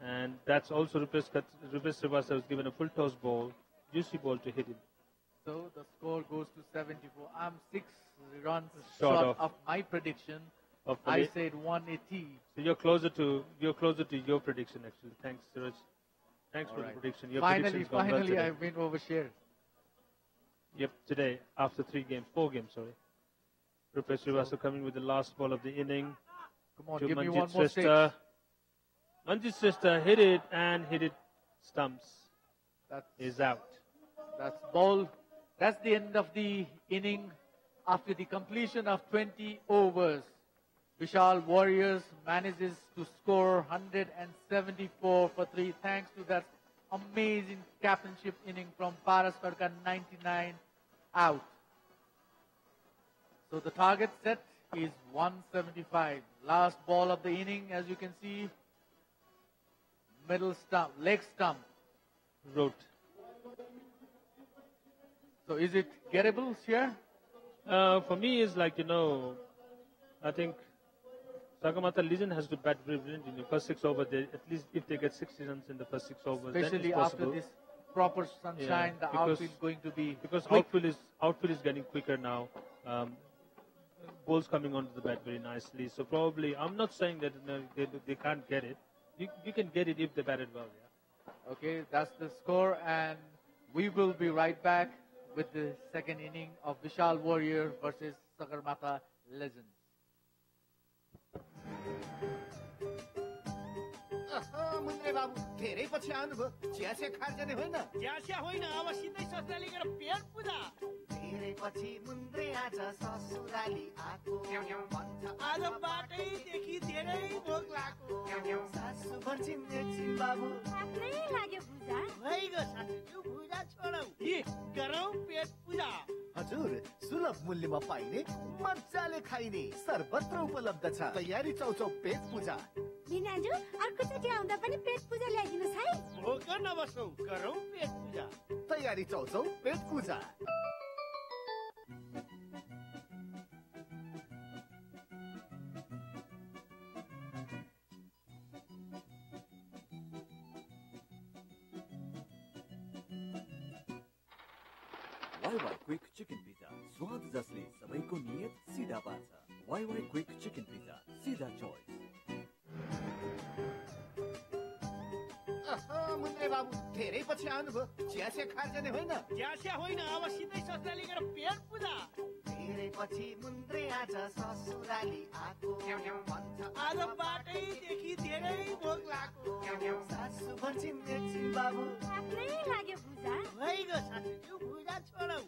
And that's also Rupesh Srivastava was given a full toss ball, juicy ball to hit him. So the score goes to 74. I'm 6 runs short of my prediction. I said 180. So you're closer to your prediction actually. Thanks, Suraj. Thanks for the prediction. Your finally, I win over share. Yep, today after 4 games, sorry. Rupesh Srivastava coming with the last ball of the inning. Come on, to give Manjit me one more Shrestha. Manjit Shrestha hit it stumps. Is out. That's ball. That's the end of the inning after the completion of 20 overs. Vishal Warriors manages to score 174 for 3 thanks to that amazing captainship inning from Paras Karka, 99 out. So the target set is 175. Last ball of the inning, as you can see, middle stump, leg stump. Root. So is it gettable here? For me, it's like, I think Sagarmatha Legion has to bat very brilliant in the first 6 overs. At least if they get 60 runs in the first 6 overs, especially then it's after possible. this proper sunshine, the outfield going to be because quick. outfield is getting quicker now. Balls coming onto the bat very nicely. So probably, I'm not saying that they can't get it. You can get it if they bat it well. Yeah. Okay, that's the score, and we will be right back with the second inning of Vishal Warrior versus Sagarmatha Legends. मुन्द्रे बाबु धेरै पछि आउनुभयो ज्यास्या खार जाने होइन ज्यास्या होइन अब सिधै ससुराली गएर पेट पूजा धेरै पछि मुन्द्रे आज ससुराली आको भन्छ आज बाटैदेखि धेरै भोक लाग्यो सासु भन्छन् एकछिन बाबु आफ्नै लाग्यो पूजा भइगयो सासु त्यो पूजा छोडौ गरौँ पेट पूजा हजुर सुलभ मूल्यमा पाइने मजाले खाइने सर्वत्र उपलब्ध छ तयारी चौचौ पेट पूजा बिनाजु अर्कोचोटि आउँदा पनि पेट पूजा ल्याइदिनुहोस् है भोक नबसौ गरौँ पेट पूजा तयारी चौचौ पेट पूजा YY Quick Chicken Pizza स्वाद जसले सबैको नियत सिधा पार्छ YY Quick Chicken Pizza सिधा choice मुन्द्रे बाबु धेरै पछि आउनुभयो ज्यास्या खार जाने होइन ज्यास्या होइन अब सिधै ससुराली गएर पेट पूजा धेरै पछि मुन्द्रे आज ससुराली आको भन्छ आज बाटैदेखि धेरै भोक लाग्यो सासु भन्छन् एकछिन बाबु आफ्नै लाग्यो पूजा भइगयो सासु त्यो पूजा छोडौ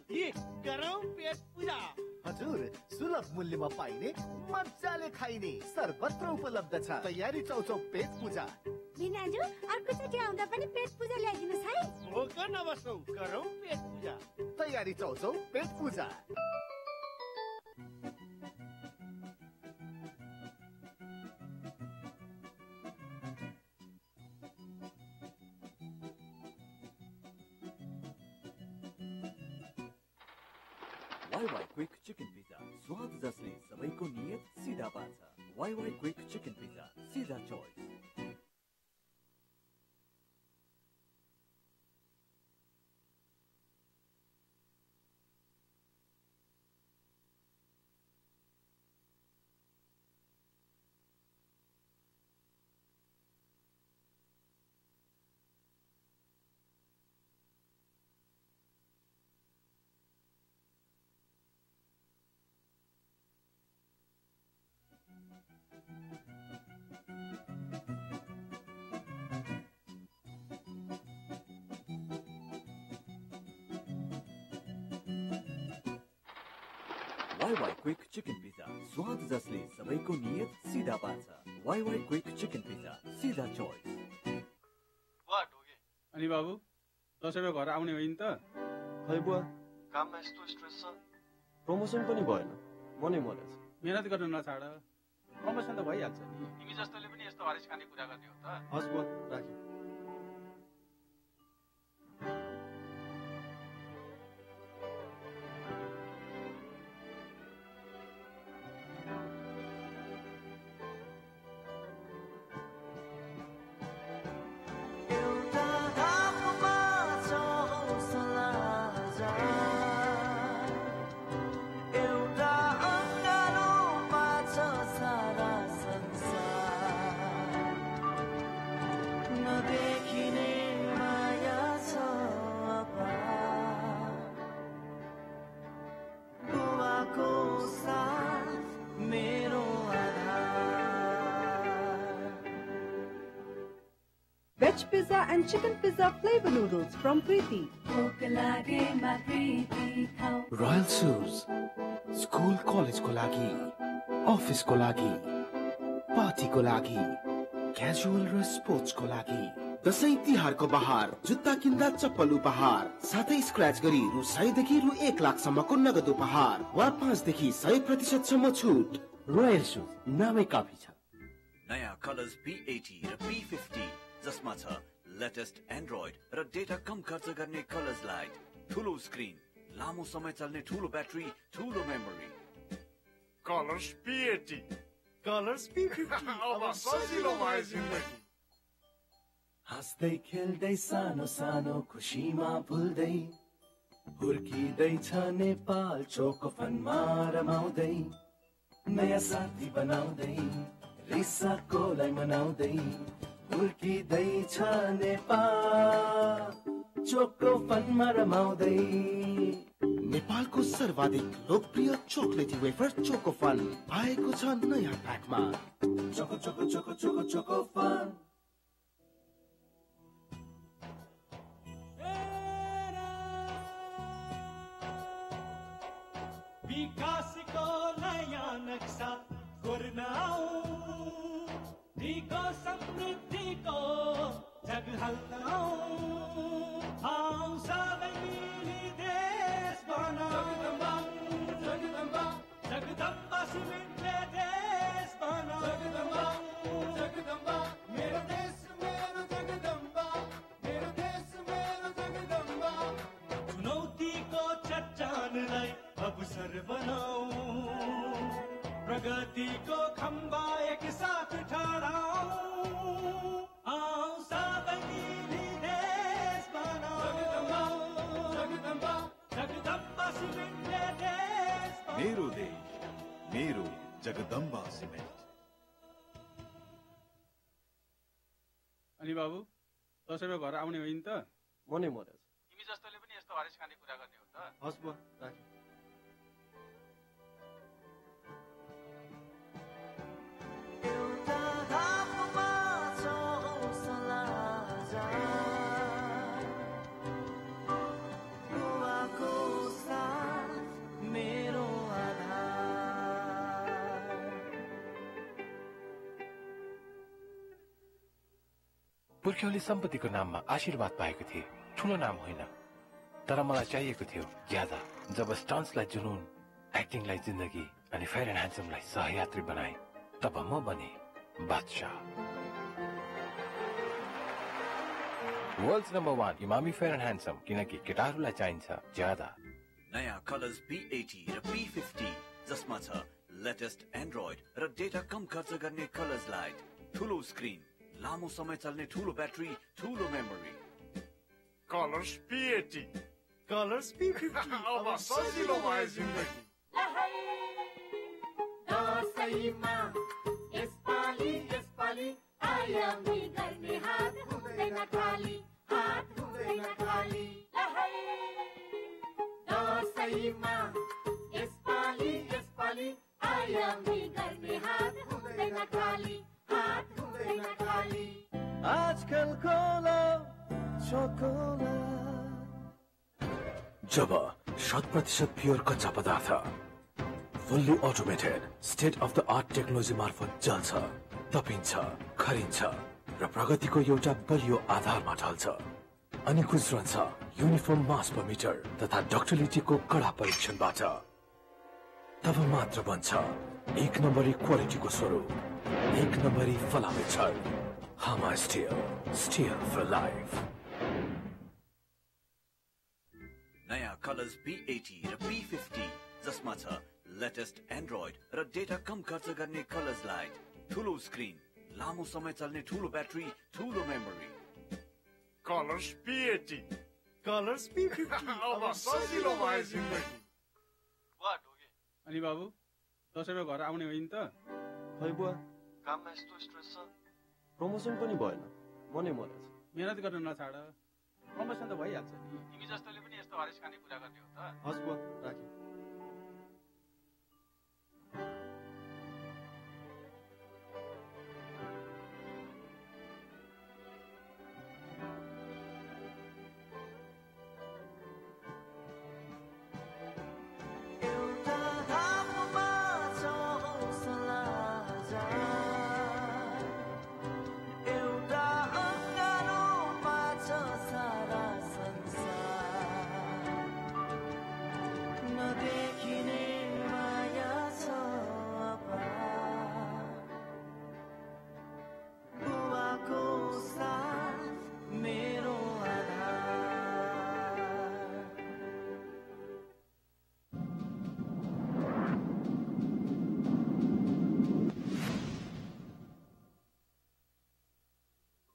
गरौँ पेट पूजा हजुर सुलभ मूल्यमा पाइने मजाले खाइने सर्वत्र उपलब्ध छ तयारी चौचौ पेट पूजा बिनाजु अर्कोचोटि आउँदा पनि पेट पूजा ल्याइदिनुहोस् है भोक नबसौ गरौँ पेट पूजा तयारी चौचौ पेट पूजा YY Quick Chicken Pizza स्वाद जसले सबैको नियत सिधा पार्छ YY Quick Chicken Pizza सिधा choice YY Quick Chicken Pizza स्वाद जसले सबैको नियत सिधा पार्छ YY Quick Chicken Pizza सिधा choice अनि बाबु दसैँमा घर आउने होइन त खै बुवा काममा यस्तो स्ट्रेस छ प्रमोसन पनि भएन मनै मरेछ मेहनत गर्न नछाड प्रमोसन त भइहाल्छ नि तिमी जस्तोले पनि यस्तो हरेस खाने कुरा गर्ने हो त हस् बुवा राखेँ Veg pizza and chicken pizza flavor noodles from Preeti. Royal Shoes school कलेजको लागि अफिसको लागि पार्टीको लागि क्याजुअल र स्पोर्ट्सको लागि दशैं तिहारको बहार जुत्ता किन्दा चप्पल उपहार साथै स्क्रैच गरी रु 100 देखि रु 1 लाख सम्मको नगद उपहार वा 5 देखि 100% सम्म छुट रोयल सुज नामै काफी छ नयाँ कलर्स P80 र P50 जसमा छ लेटेस्ट एन्ड्रोइड र डेटा कम खर्च गर्ने कलर्स लाइट ठुलो स्क्रिन लामो समय चल्ने ठूलो ब्याट्री, ठूलो memory. Colours P80, colours P50, अब सजिलो भयो जिन्दगी। हाँस्दै खेल्दै सानो सानो खुसीमा भुल्दै हुर्किँदैछ नेपाल चोको फनमा रमाउँदै नयाँ साथी बनाउँदै रिसाकोलाई मनाउँदै हुर्किँदैछ नेपाल चोको फनमा रमाउँदै। नेपालको सर्वाधिक लोकप्रिय चोकलेटी वेफर चोको फन आएको छ नयाँ प्याकमा। Choco choco choco choco choco fun. विकासको नयाँ नक्सा कोर्न आऊ, दिगो समृद्धिको जग हाल्न आऊ, आऊ सबै मिली देश बनाऊ। जगदम्बा जगदम्बा सिमेन्टले देश बनाऊ। जगदम्बा जगदम्बा मेरो देश मेरो जगदम्बा, मेरो देश मेरो जगदम्बा। चुनौतीको चट्टानलाई अवसर बनाऊ, प्रगतिको खम्बा एक साथ ठहराऊ, आऊ सबै मिली देश बनाऊ। जगदम्बा जगदम्बा सिमेन्टले देश बनाऊ। मेरो देश मेरो जगदम्बा सिमेन्ट। अनि बाबु दसैँमा घर आउने होइन त? मनै मरेछ। तिमी जस्तोले पनि यस्तो हरेस खाने कुरा गर्ने हो त? हस् बुवा, राखेँ। पुर्ख्यौली सम्पत्तिको नाममा आशीर्वाद पाएको थिए, ठुलो नाम होइन, तर मलाई चाहिएको थियो ज्यादा। जब स्टन्ट्सलाई जुनून, एक्टिङलाई जिन्दगी अनि फेयर एन्ड ह्यान्डसमलाई सहयात्री बनाए, तब म बने बादशाह। World's number 1 Emami fair and handsome, किनकि केटाहरूलाई चाहिन्छ ज्यादा। नयाँ कलर्स P80 र P50 जसमा छ लेटेस्ट एन्ड्रोइड र डेटा कम खर्च गर्ने कलर्स लाइट, ठुलो स्क्रिन, लामो समय चल्ने ठुलो ब्याट्री, ठुलो memory. Colours P80, colours P50, अब सजिलो भयो जिन्दगी। दसैँमा यसपालि आयामी गर्ने हात हुँदैन खाली, हात हुँदैन खाली। दसैँमा यसपालि आयामी गर्ने हात हुँदैन खाली, हात हुँदैन खाली। आजकल कोला चोकोला। जब 100% प्योर कच्चा पदार्थ fully automated state of the art technology मार्फत जल्छ, तपिन्छ, खरिन्छ र प्रगतिको एउटा बलियो आधारमा ढल्छ, अनि खुस रहन्छ युनिफर्म मास पर मिटर तथा डक्टिलिटीको कडा परीक्षणबाट, तब मात्र बन्छ एक नम्बरी क्वालिटीको स्वरूप, एक नम्बरी फलामे छल। हामा स्टिल, स्टिल फर लाइफ। नयाँ कलर्स P80 र P50 जसमा छ लेटेस्ट एन्ड्रोइड र डेटा कम खर्च गर्ने कलर्स लाइट, ठुलो स्क्रिन, लामो समय चल्ने ठुलो ब्याट्री, ठुलो memory. Colours P80, colours P50, अब सजिलो भयो जिन्दगी। अनि बाबु दसैँमा घर आउने होइन त? खै बुवा, काममा यस्तो स्ट्रेस छ, प्रमोसन पनि भएन, मनै मरेछ। मेहनत गर्न नछाड, प्रमोसन त भइहाल्छ नि। तिमी जस्तोले पनि यस्तो हरेस खाने कुरा गर्ने हो त? हस् बुवा, राखेँ। नदी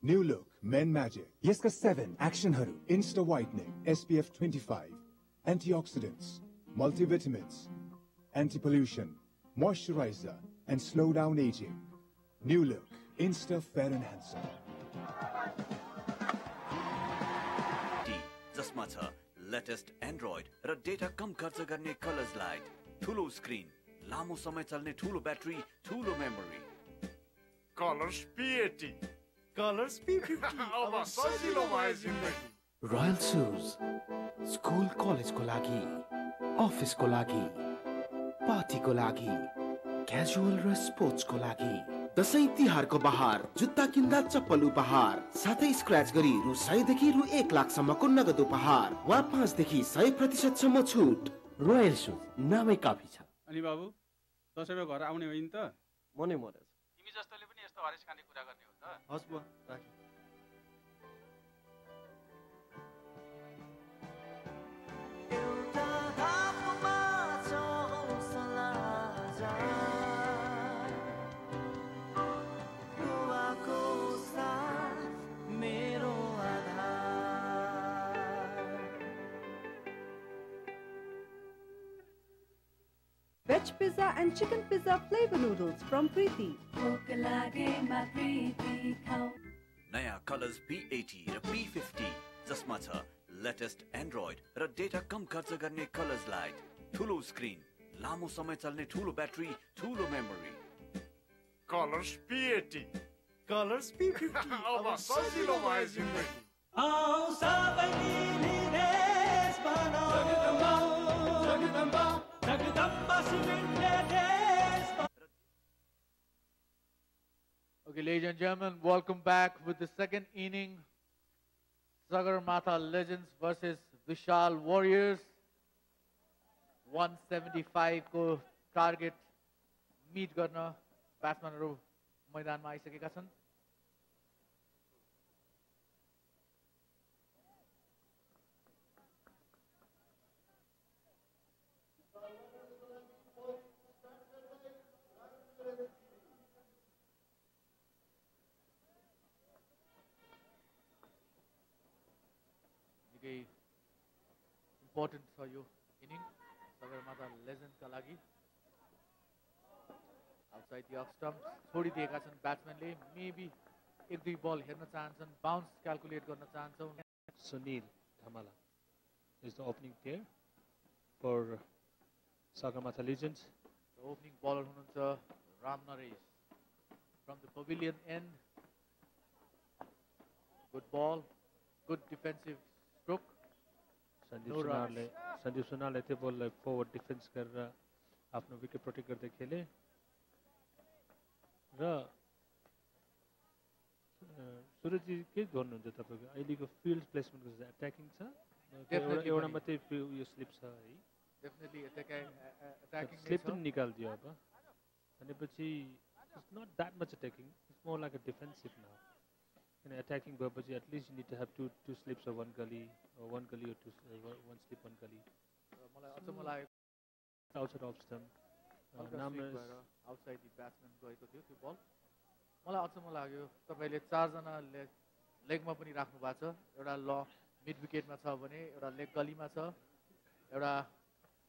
New look, Men Magic. यसका 7 एक्सनहरू Insta Whitening, SPF 25, antioxidants, multivitamins, anti-pollution, moisturizer, and slow down aging. New look, Insta Fair and Handsome. जसमा छ लेटेस्ट एन्ड्रोइड र डेटा कम खर्च गर्ने कलर्स लाइट, ठुलो स्क्रिन, लामो समय चल्ने ठुलो ब्याट्री, ठुलो memory. Colours P80, colours P50. अब सजिलो भयो जिन्दगी. रोयल सुज स्कुल कलेजको लागि, अफिसको लागि, पार्टीको लागि, क्याजुअल र स्पोर्ट्सको लागि. दशैं तिहारको बहार, जुत्ता किन्दा चप्पल उपहार, साथै स्क्रैच गरी रु 100 देखि रु 1 लाख सम्मको नगद उपहार वा 5 देखि 100% सम्म छुट. रोयल सुज नामै काफी छ. अनि बाबु दसैँमा घर आउने होइन त? मनै मरेछ. तिमी जस्तोले पनि यस्तो हरेस खाने कुरा गर्ने हो त? हस् बुवा, राखेँ. Veg pizza and chicken pizza flavor noodles from Preeti. नयाँ कलर्स P80 र P50 जसमा छ लेटेस्ट एन्ड्रोइड र डेटा कम खर्च गर्ने कलर्स लाइट, ठुलो स्क्रिन, लामो समय चल्ने ठुलो ब्याट्री, ठुलो memory. Colours P80, colours P50. अब सजिलो भयो जिन्दगी. आओ सबै मिलेर देश बनाऊ. जगदम्बा जगदम्बा जगदम्बा सिमेन्टले देश बनाऊ. Okay, ladies and gentlemen, welcome back with the second inning. Sagarmatha Legends versus Vishal Warriors. 175 को टार्गेट मिट गर्न ब्याट्सम्यानहरू मैदानमा आइसकेका छन्. इम्पोर्टेन्ट छ यो इनिङ सगरमाथा लेजेन्डका लागि. आउटसाइड द अफ स्टम्प छोडिदिएका छन् ब्याट्सम्यानले. मेबी 1-2 बल हेर्न चाहन्छन्, बाउन्स क्याल्कुलेट गर्न चाहन्छन्. Sunil Dhamala is the opening player for Sagarmatha Legends. Opening bowler हुनुहुन्छ Ram Naresh from the pavilion end. Good ball, good defensive stroke. Sandeep सुनारले त्यो बललाई फरवर्ड डिफेन्स गरेर आफ्नो विकेट प्रोटेक्ट गर्दै खेले र सुरजी के गर्नुहुन्छ तपाईँको अहिलेको फिल्ड प्लेसमेन्टको एट्याकिङ छ एउटा मात्रै यो स्लिप छ है. डेफिनेटली अट्याकिङ स्लिप पनि निकालिदियो अब भनेपछि it's not that much attacking, it's more like a defensive now. किन अट्याकिङ भएपछि at least you need to have two slips one gully or one slip one gully. मलाई अचम्म लाग्यो outside off stump outside the batsman गएको थियो त्यो बल. मलाई अचम्म लाग्यो तपाईँले 4 जना लेगमा पनि राख्नु भएको छ. एउटा मिड विकेटमा छ भने एउटा लेग गलीमा छ, एउटा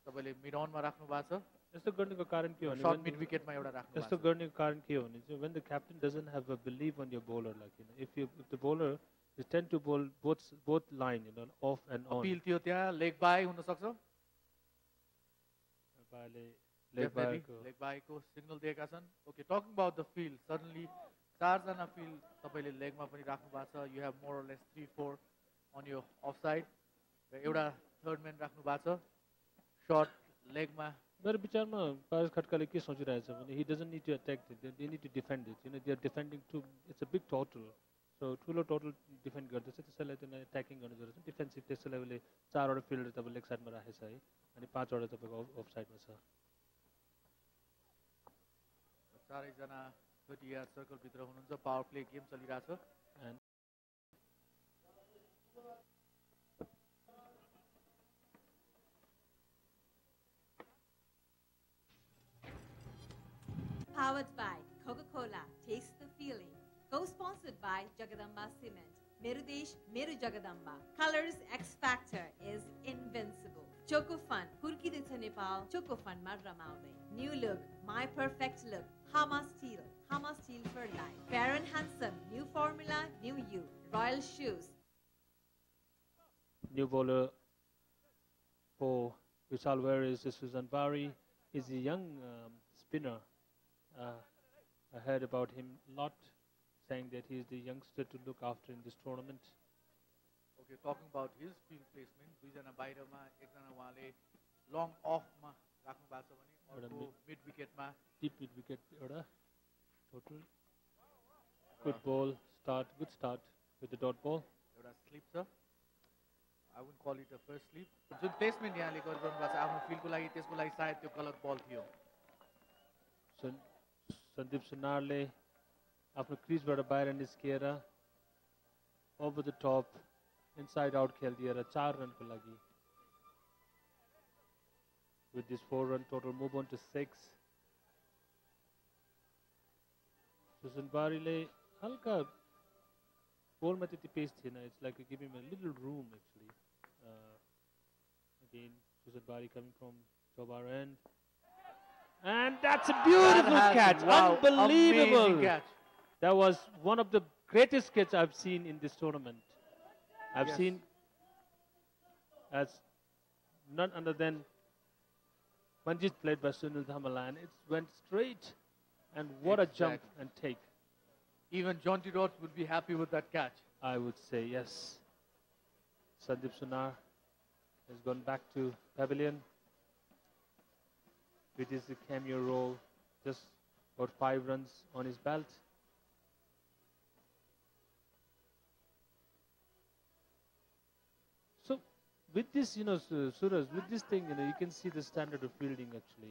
तपाईँले मिड अनमा राख्नु भएको छ. यस्तो गर्नुको कारण के हो भने सर्ट मिड विकेटमा एउटा राख्नु. यस्तो गर्नुको कारण के हो भने चाहिँ when the captain doesn't have a belief on your bowler, like if the bowler you tend to bowl both line, off and on. Appeal थियो त्यहाँ लेग बाई हुन सक्छ. लेग बाई को सिग्नल दिएका छन्. Okay, talking about the field, suddenly 4 जना field तपाईले लेगमा पनि राख्नु भएको छ. You have more or less 3-4 on यो अफ साइड र एउटा थर्ड म्यान राख्नु भएको छ सर्ट लेगमा. मेरो विचारमा पारस खड्काले के सोचिरहेछ भने he doesn't need to attack it, they need to defend it. They are defending too, it's a big total. So ठुलो टोटल डिफेन्ड गर्दैछ, त्यसैलाई त्यसलाई एट्याकिङ गर्नु जरुरत छ. डिफेन्सिभ त्यसैलाई उसले 4 वटा फिल्डर तपाईँ लेग साइडमा राखेछ है, अनि 5 वटा तपाईँको अफ साइडमा छ. 4 जना 30 यार्ड सर्कल भित्र हुनुहुन्छ. पावर प्ले गेम चलिरहेछ. Powered by Coca-Cola. Taste the feeling. Co-sponsor sponsored by Jagadamba Cement. Meru Desh, Meru Jagadamba. Colors X Factor is invincible. Choco Fun, Kurkiditsa Nepal, Choco Fun Marramaudai. New look, my perfect look. Hama Steel for life. Fair and handsome, new formula, new you. Royal shoes. New bowler for Vishal is Susan Bari. He's a young spinner. I heard about him a lot, saying that he's the youngster to look after in this tournament. Okay, talking about his field placement, दुईजना बाहिरमा एकजना उहाँले long off मा राख्नु भएको छ भने अर्को mid wicket मा deep mid wicket एउटा total good ball start, good start with the dot ball. एउटा slip छ. I wouldn't call it a first slip. Jun placement यहाँले गरिरहनु भएको छ आफ्नो फिल्डको लागि त्यसको लागि सायद त्यो गलत बल थियो. Sandeep Sunarle आफ्नो क्रिजबाट बाहिर निस्किएर over the top inside out खेलिदिएर 4 रनको लागि. With this 4 run total move on to 6. Susan Barile हल्का बलमा त्यति पेस थिएन. It's like give him a little room actually. Again Susan Bari coming from Chobar end. And that's a beautiful catch. Wow, unbelievable catch. That was one of the greatest catches I've seen in this tournament. I've seen as none other than Manjit played by Sunil Dhamala, and it went straight. And what a jump and take. Even John T. Rods would be happy with that catch. I would say yes. Sandeep Sunar has gone back to pavilion. It is a cameo role, just about 5 runs on his belt. So with this, Suraj, with this thing, you can see the standard of fielding actually.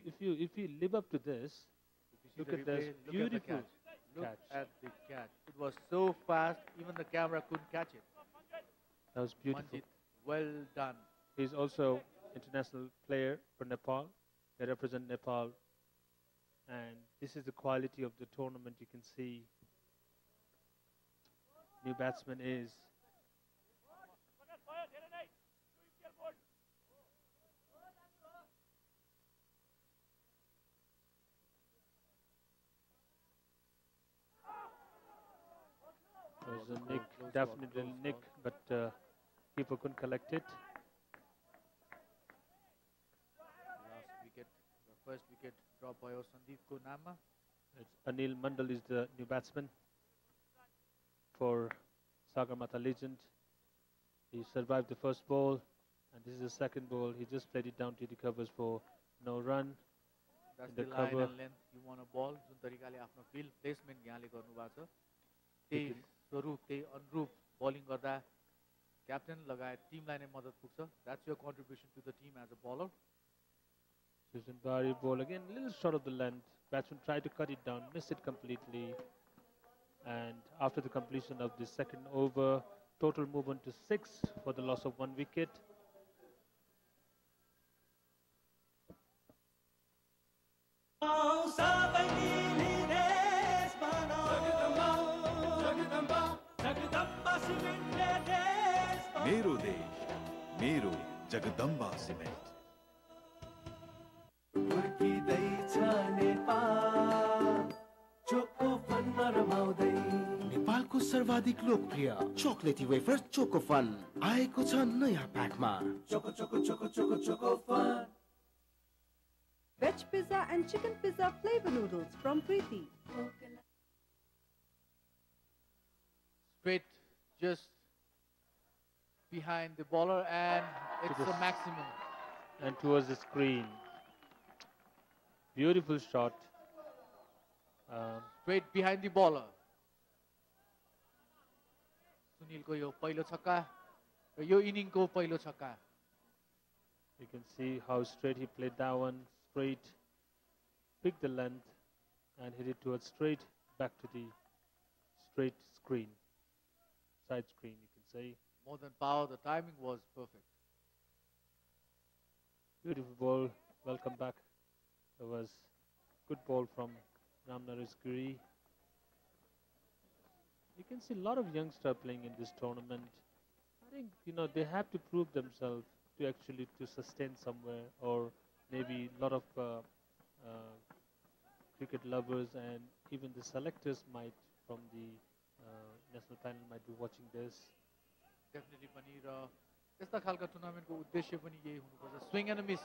If you live up to this, look at this beautiful catch. Look at the catch. It was so fast, even the camera couldn't catch it. That was beautiful. Manjit, well done. He's also international player for Nepal. They represent Nepal. And this is the quality of the tournament. You can see new batsman is was a nick, definitely a nick, but keeper couldn't collect it. Last wicket, the first wicket dropped by Sandeep Kunama. Anil Mandal is the new batsman for Sagarmatha Legend. He survived the first ball, and this is the second ball. He just played it down to the covers for no run. That's the line and length you want a ball. जुन तरिकाले आफ्नो field placement यहाँले गर्नुभएको छ त्यही स्वरूप त्यही अनुरूप bowling गर्दा captain लगायत टिमलाई नै मद्दत पुग्छ. That's your contribution to the team as a bowler. Susan Bari ball again, a little short of the length. Batsman tried to cut it down, missed it completely. And after the completion of the second over, total movement to 6 for the loss of 1 wicket. मेरो देश मेरो Jagdamba cement हुर्किँदैछ Nepal choco फनमा रमाउँदै नेपालको सर्वाधिक लोकप्रिय चोकलेटी wafer choco fun आएको छ नयाँ प्याकमा choco choco choco choco choco fun. Veg pizza and chicken pizza flavor noodles from Preeti. Straight just behind the bowler, and it's a maximum. And towards the screen. Beautiful shot. Straight behind the bowler. Sunilko yo पहिलो छक्का र यो इनिङको पहिलो छक्का. You can see how straight he played that one. Straight, picked the length and hit it towards straight back to the straight screen. Side screen, you can say. More than power, the timing was perfect. Beautiful ball. Welcome back. There was good ball from Ramnaresh Giri. You can see a lot of youngsters playing in this tournament. I think they have to prove themselves to actually to sustain somewhere, or maybe a lot of cricket lovers and even the selectors might from the national panel might be watching this. Definitely पनि र यस्ता खालका टुर्नामेन्टको उद्देश्य पनि यही हुनुपर्छ swing and miss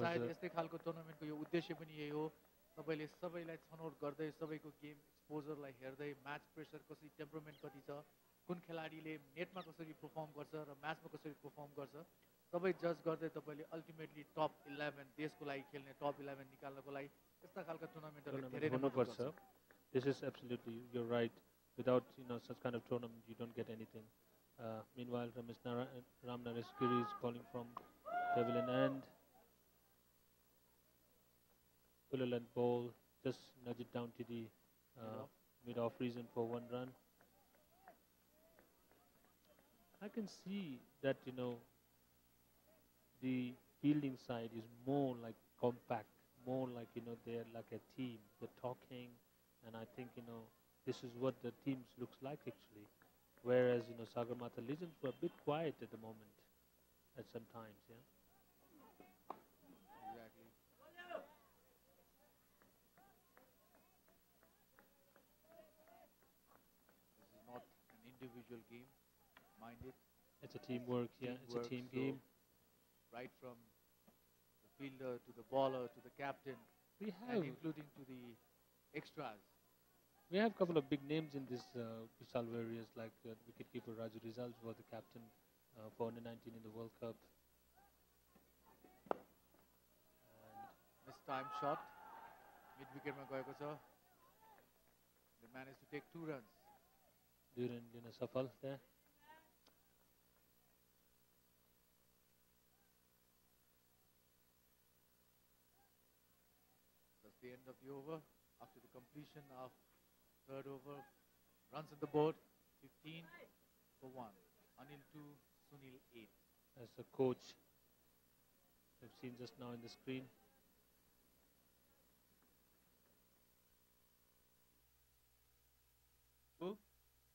सायद यस्तै खालको टुर्नामेन्टको यो उद्देश्य पनि यही हो तपाईले सबैलाई छनौट गर्दै सबैको गेम एक्सपोजरलाई हेर्दै म्याच प्रेसर कसरी टेम्परामेन्ट कति छ कुन खेलाडीले नेटमा कसरी परफर्म गर्छ र म्याचमा कसरी परफर्म गर्छ सबै जज गर्दै तपाईले अल्टिमेटली टप 11 देशको लागि खेल्ने टप 11 निकाल्नको लागि यस्ता खालका टुर्नामेन्टहरु धेरै नै हुनुपर्छ. This is absolutely, you're right. Without such kind of tournament, you don't get anything. Meanwhile, Ram Nareskiri is calling from pavilion end. Full length ball, just nudge it down to the mid-off region for 1 run. I can see that the fielding side is more like compact, more like they're like a team. They're talking, and I think this is what the teams looks like actually. Whereas Sagarmatha Legends were a bit quiet at the moment, at some times, yeah. Exactly. This is not an individual game, mind it. It's a teamwork, yeah. It's a team game. Right from the fielder to the bowler to the captain, and including to the extras. We have a couple of big names in this Vishal Warriors, like wicketkeeper Raju Rizal was the captain for under 19 in the World Cup. Missed time shot, mid wicket ma gayeko cha. They managed to take 2 runs. Duran safal there. That's the end of the over. After the completion of 3rd over, runs on the board, 15 for 1. Anil 2, Sunil 8. As the coach, we've seen just now in the screen.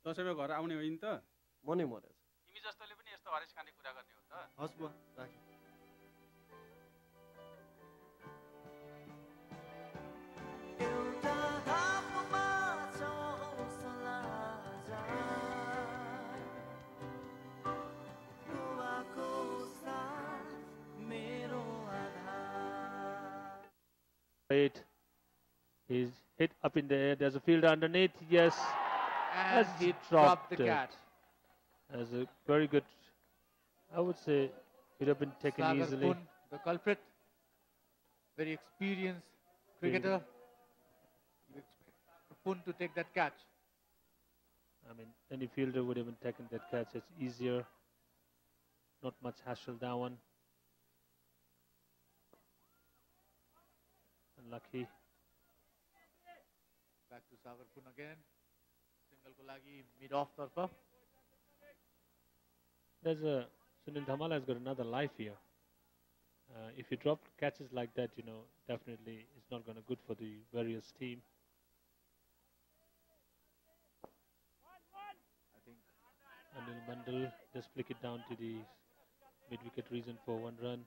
दसैँमा घर आउने होइन त म नै मरेछ तिमी जस्तोले पनि यस्तो हरेस खाने कुरा गर्ने हो त हस् बुवा राखेँ He's hit up in the air. There's a fielder underneath. Yes. And he dropped the catch. As a very good, I would say, it have been taken Sagar easily. Pun, the culprit, very experienced cricketer. You expect Pun to take that catch. I mean, any fielder would have been taken that catch. It's easier. Not much hassle that one. Unlucky. Back to Sagar Pun again. Single ko lagi mid off tarfa. There's a Sunil Dhamala has got another life here. If you drop catches like that, definitely it's not going to good for the various team. I think Anil Mandal just flick it down to the mid-wicket region for 1 run.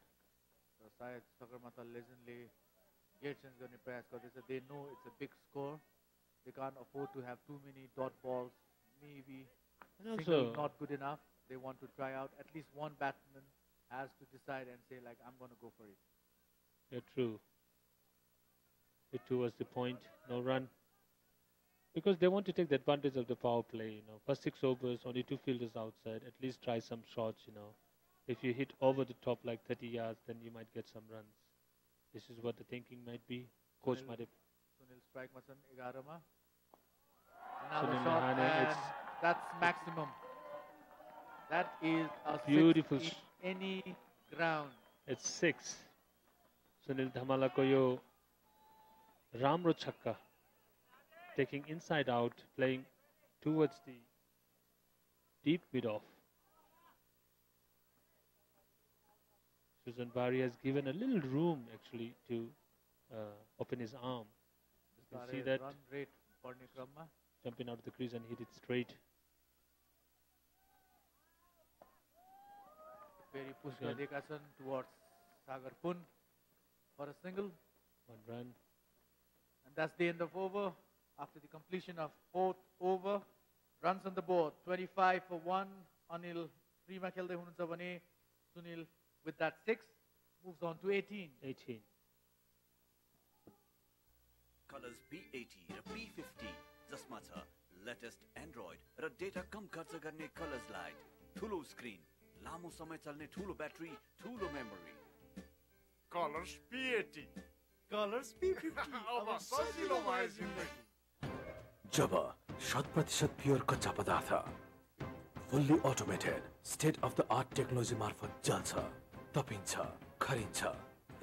So Sayed Sagarmatha legendly gets in the press because they know it's a big score. They can't afford to have too many dot balls. Maybe And single also- not good enough. They want to try out. At least one batsman has to decide and say like, I'm going to go for it. Yeah, true. It too was the point. No run. Because they want to take the advantage of the power play. First 6 overs, only 2 fielders outside. At least try some shots. If you hit over the top like 30 yards, then you might get some runs. This is what the thinking might be. Coach might have. Sunil strike Masan 11 ma. Another Sunil shot Nahane, and it's that's maximum. That is a Beautiful 6 in any ground. It's 6. Sunil Dhamala ko yo Ramro Chakka. Taking inside out, playing towards the deep mid-off. Susan Bari has given a little room actually to open his arm. You can see that Run rate for Nikrama. jumping out of the crease and hit it straight. Very push गरिएका छन् towards Sagar Pun for a single. 1 run. And that's the end of over. After the completion of 4th over, runs on the board 25 for 1. Anil Prima खेल्दै हुनुहुन्छ भने Sunil with that 6 moves on to 18. 18. Colors P80 raw P50 जसमा छ latest Android र data कम खर्च गर्ने colours light, ठुलो स्क्रिन, लामो समय चल्ने ठुलो ब्याट्री, ठुलो memory. Colors P80. Colors P50. अब सजिलो भयो जिन्दगी. जब 100% प्योर कच्चा पदार्थ fully automated state of the art technology मार्फत जल्छ, तपिन्छ, खरिन्छ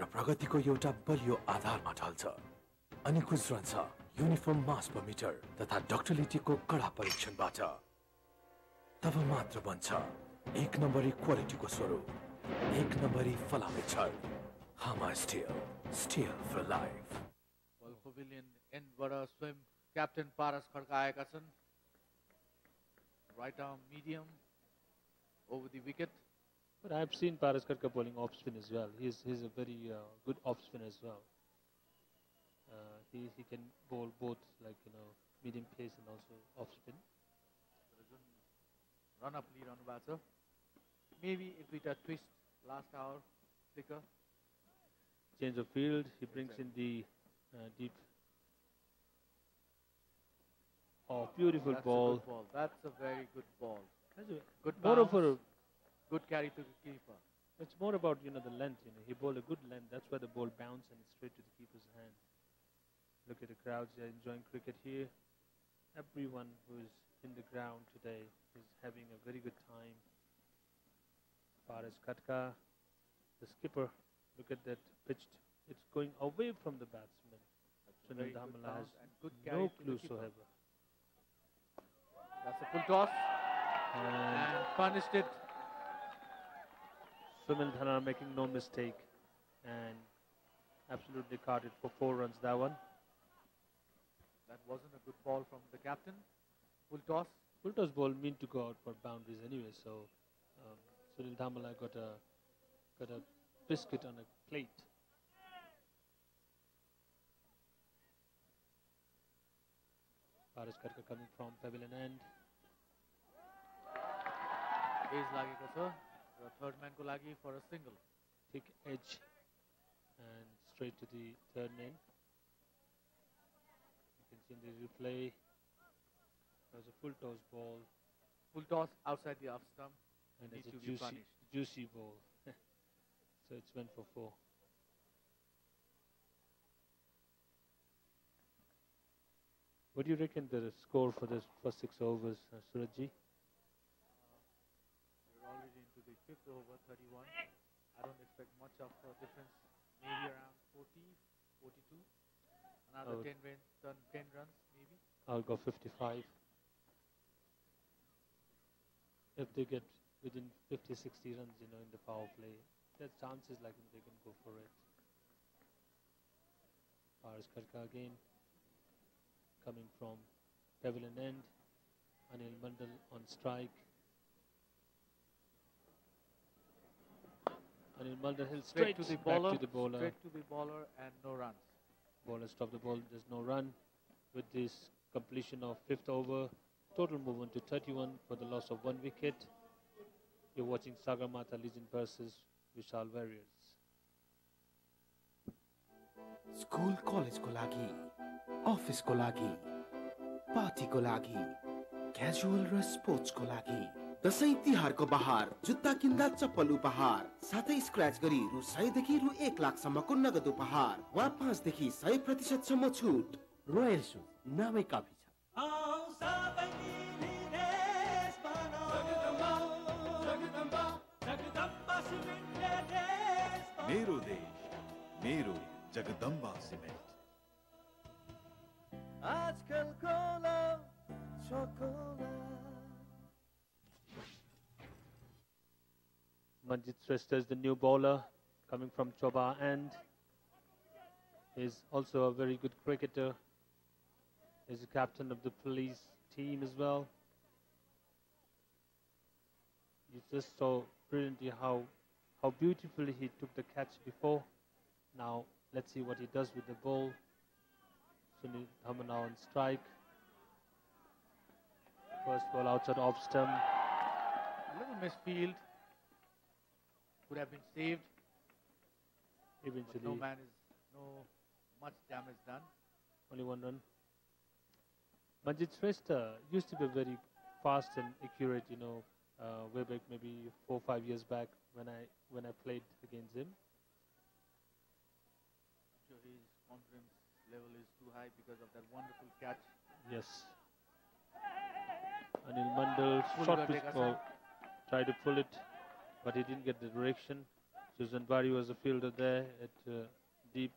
र प्रगतिको एउटा बलियो आधारमा ढल्छ. अनि गुज्रन्छ युनिफर्म मास पर मिटर तथा डक्टिलिटीको कडा परीक्षणबाट. तब मात्र बन्छ 1 नम्बरी क्वालिटीको स्वरूप, 1 नम्बरी फलामे छड. हामा स्टिल, स्टिल फर लाइफ. Well, pavilion एन्डबाट स्वयं क्याप्टेन पारस खड्का आएका छन्. Right arm medium over the wicket. But I've seen Paras Khadka bowling off spin as well. He's a very good off spin as well. He can bowl both, like, medium pace and also off spin. Run up lead on the maybe it will be a twist last hour flicker. Change of field. He brings in the deep. Oh, beautiful That's ball. A good ball. That's a very good ball. Good More bounce, of a good carry to the keeper. It's more about the length. He bowled a good length. That's why the ball bounced and it's straight to the keeper's hand. Look at the crowds. They're enjoying cricket here. Everyone who is in the ground today is having a very good time. Paras Khadka, the skipper. Look at that pitched. It's going away from the batsman. Sunil Dhamala has no clue whatsoever. That's a full toss and punished it. Sunil Dhamala making no mistake and absolutely caught it for 4 runs, that one. That wasn't a good ball from the captain. Full toss. Full toss ball mean to go out for boundaries anyway, so Sunil Dhamala got a biscuit on a plate. Paras Khadka coming from pavilion end. Ace लागेको छ र third man को लागि for a single. Thick edge and straight to the third man. You can see in the replay. There was a full toss ball. Full toss outside the off stump. And Need it's to a be punished. juicy ball. So it's went for 4. What do you reckon the score for this first 6 overs, Surajji? We're already into the 5th over, 31. I don't expect much of a difference. Maybe around 40, 42. Another 10 runs, maybe. I'll go 55. If they get within 50, 60 runs, in the power play, there's chances like they can go for it. Paras Khadka again, coming from pavilion end. Anil Mandal on strike. Anil Mandal hits straight to the back bowler. to the bowler. Straight to the bowler and no runs. Bowler stopped the ball. There's no run. With this completion of 5th over, total movement to 31 for the loss of 1 wicket. You're watching Sagarmatha Legend versus Vishal Warriors. School कलेजको लागि, अफिसको लागि, पार्टीको लागि, casual र स्पोर्ट्सको लागि, दशैं तिहारको बहार, जुत्ता किन्दा चप्पल उपहार, साथै स्क्रैच गरी रु 100 देखि रु 1 लाख सम्मको नगद उपहार वा 5 देखि 100% सम्म छुट. रोयल सु नामै काफी छ. मेरो देश, मेरो जगदम्बा सिमेन्ट. आजकल Cola chocolate. Manjit Shrestha is the new bowler coming from Choba end. He's also a very good cricketer. He's the captain of the police team as well. You just saw brilliantly how beautifully he took the catch before. Now let's see what he does with the ball. Sunil Dhamma now on strike. First ball outside off stump. A little misfield. Could have been saved. Eventually. But no much damage done. Only one run. Manjit Shrestha used to be very fast and accurate, way back maybe 4 or 5 years back when I played against him. I'm sure his confidence level is too high because of that wonderful catch. Yes. Anil Mandal shot pitch ball, tried to pull it, but he didn't get the direction. Susan Bari was a fielder there at deep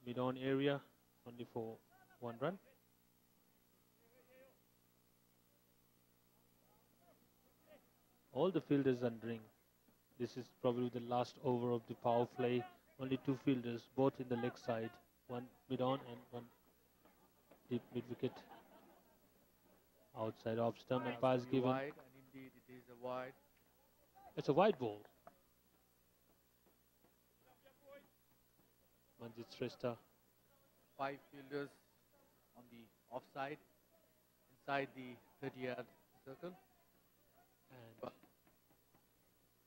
mid-on area, only for 1 run. All the fielders are ring. This is probably the last over of the power play. Only 2 fielders, both in the leg side. 1 mid-on and 1 deep mid-wicket. Outside off stump, and pass given. Wide, and indeed it is a wide. It's a wide ball. Manjit Shrestha. 5 fielders on the offside, inside the 30-yard circle. And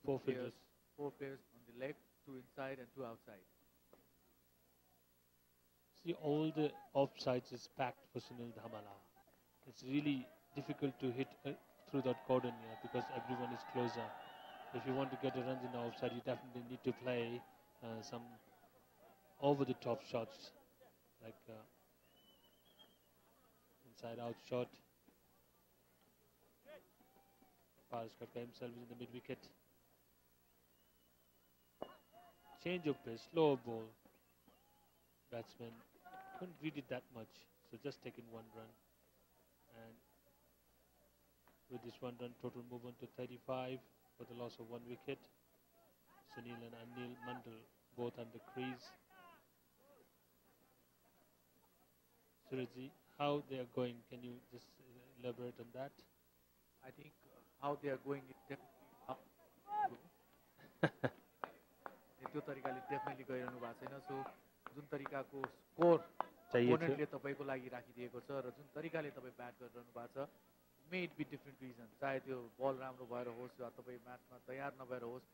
4 fielders. 4 players on the leg, 2 inside and 2 outside. See, all the offsides is packed for Sunil Dhamala. It's really difficult to hit through that cordon here because everyone is closer. If you want to get a runs in the offside, you definitely need to play some over-the-top shots, like inside-out shot. Paras Khatka himself is in the mid-wicket. Change of pace, slower ball. Batsman couldn't read it that much, so just taking 1 run. And with this 1 run, total movement to 35 for the loss of 1 wicket. Sunil and Anil Mandal both on the crease. Surajji, how they are going? Can you just elaborate on that? I think how they are going is definitely up. त्यो तरिकाले definitely गइरहनु भएको छैन. सो जुन तरिकाको score ओपोनेन्टले तपाईको लागि राखिदिएको छ र जुन तरिकाले तपाई ब्याट गरिरहनु भएको छ, may it be different reason. चाहे त्यो बल राम्रो भएर होस् वा तपाई म्याचमा तयार नभएर होस्,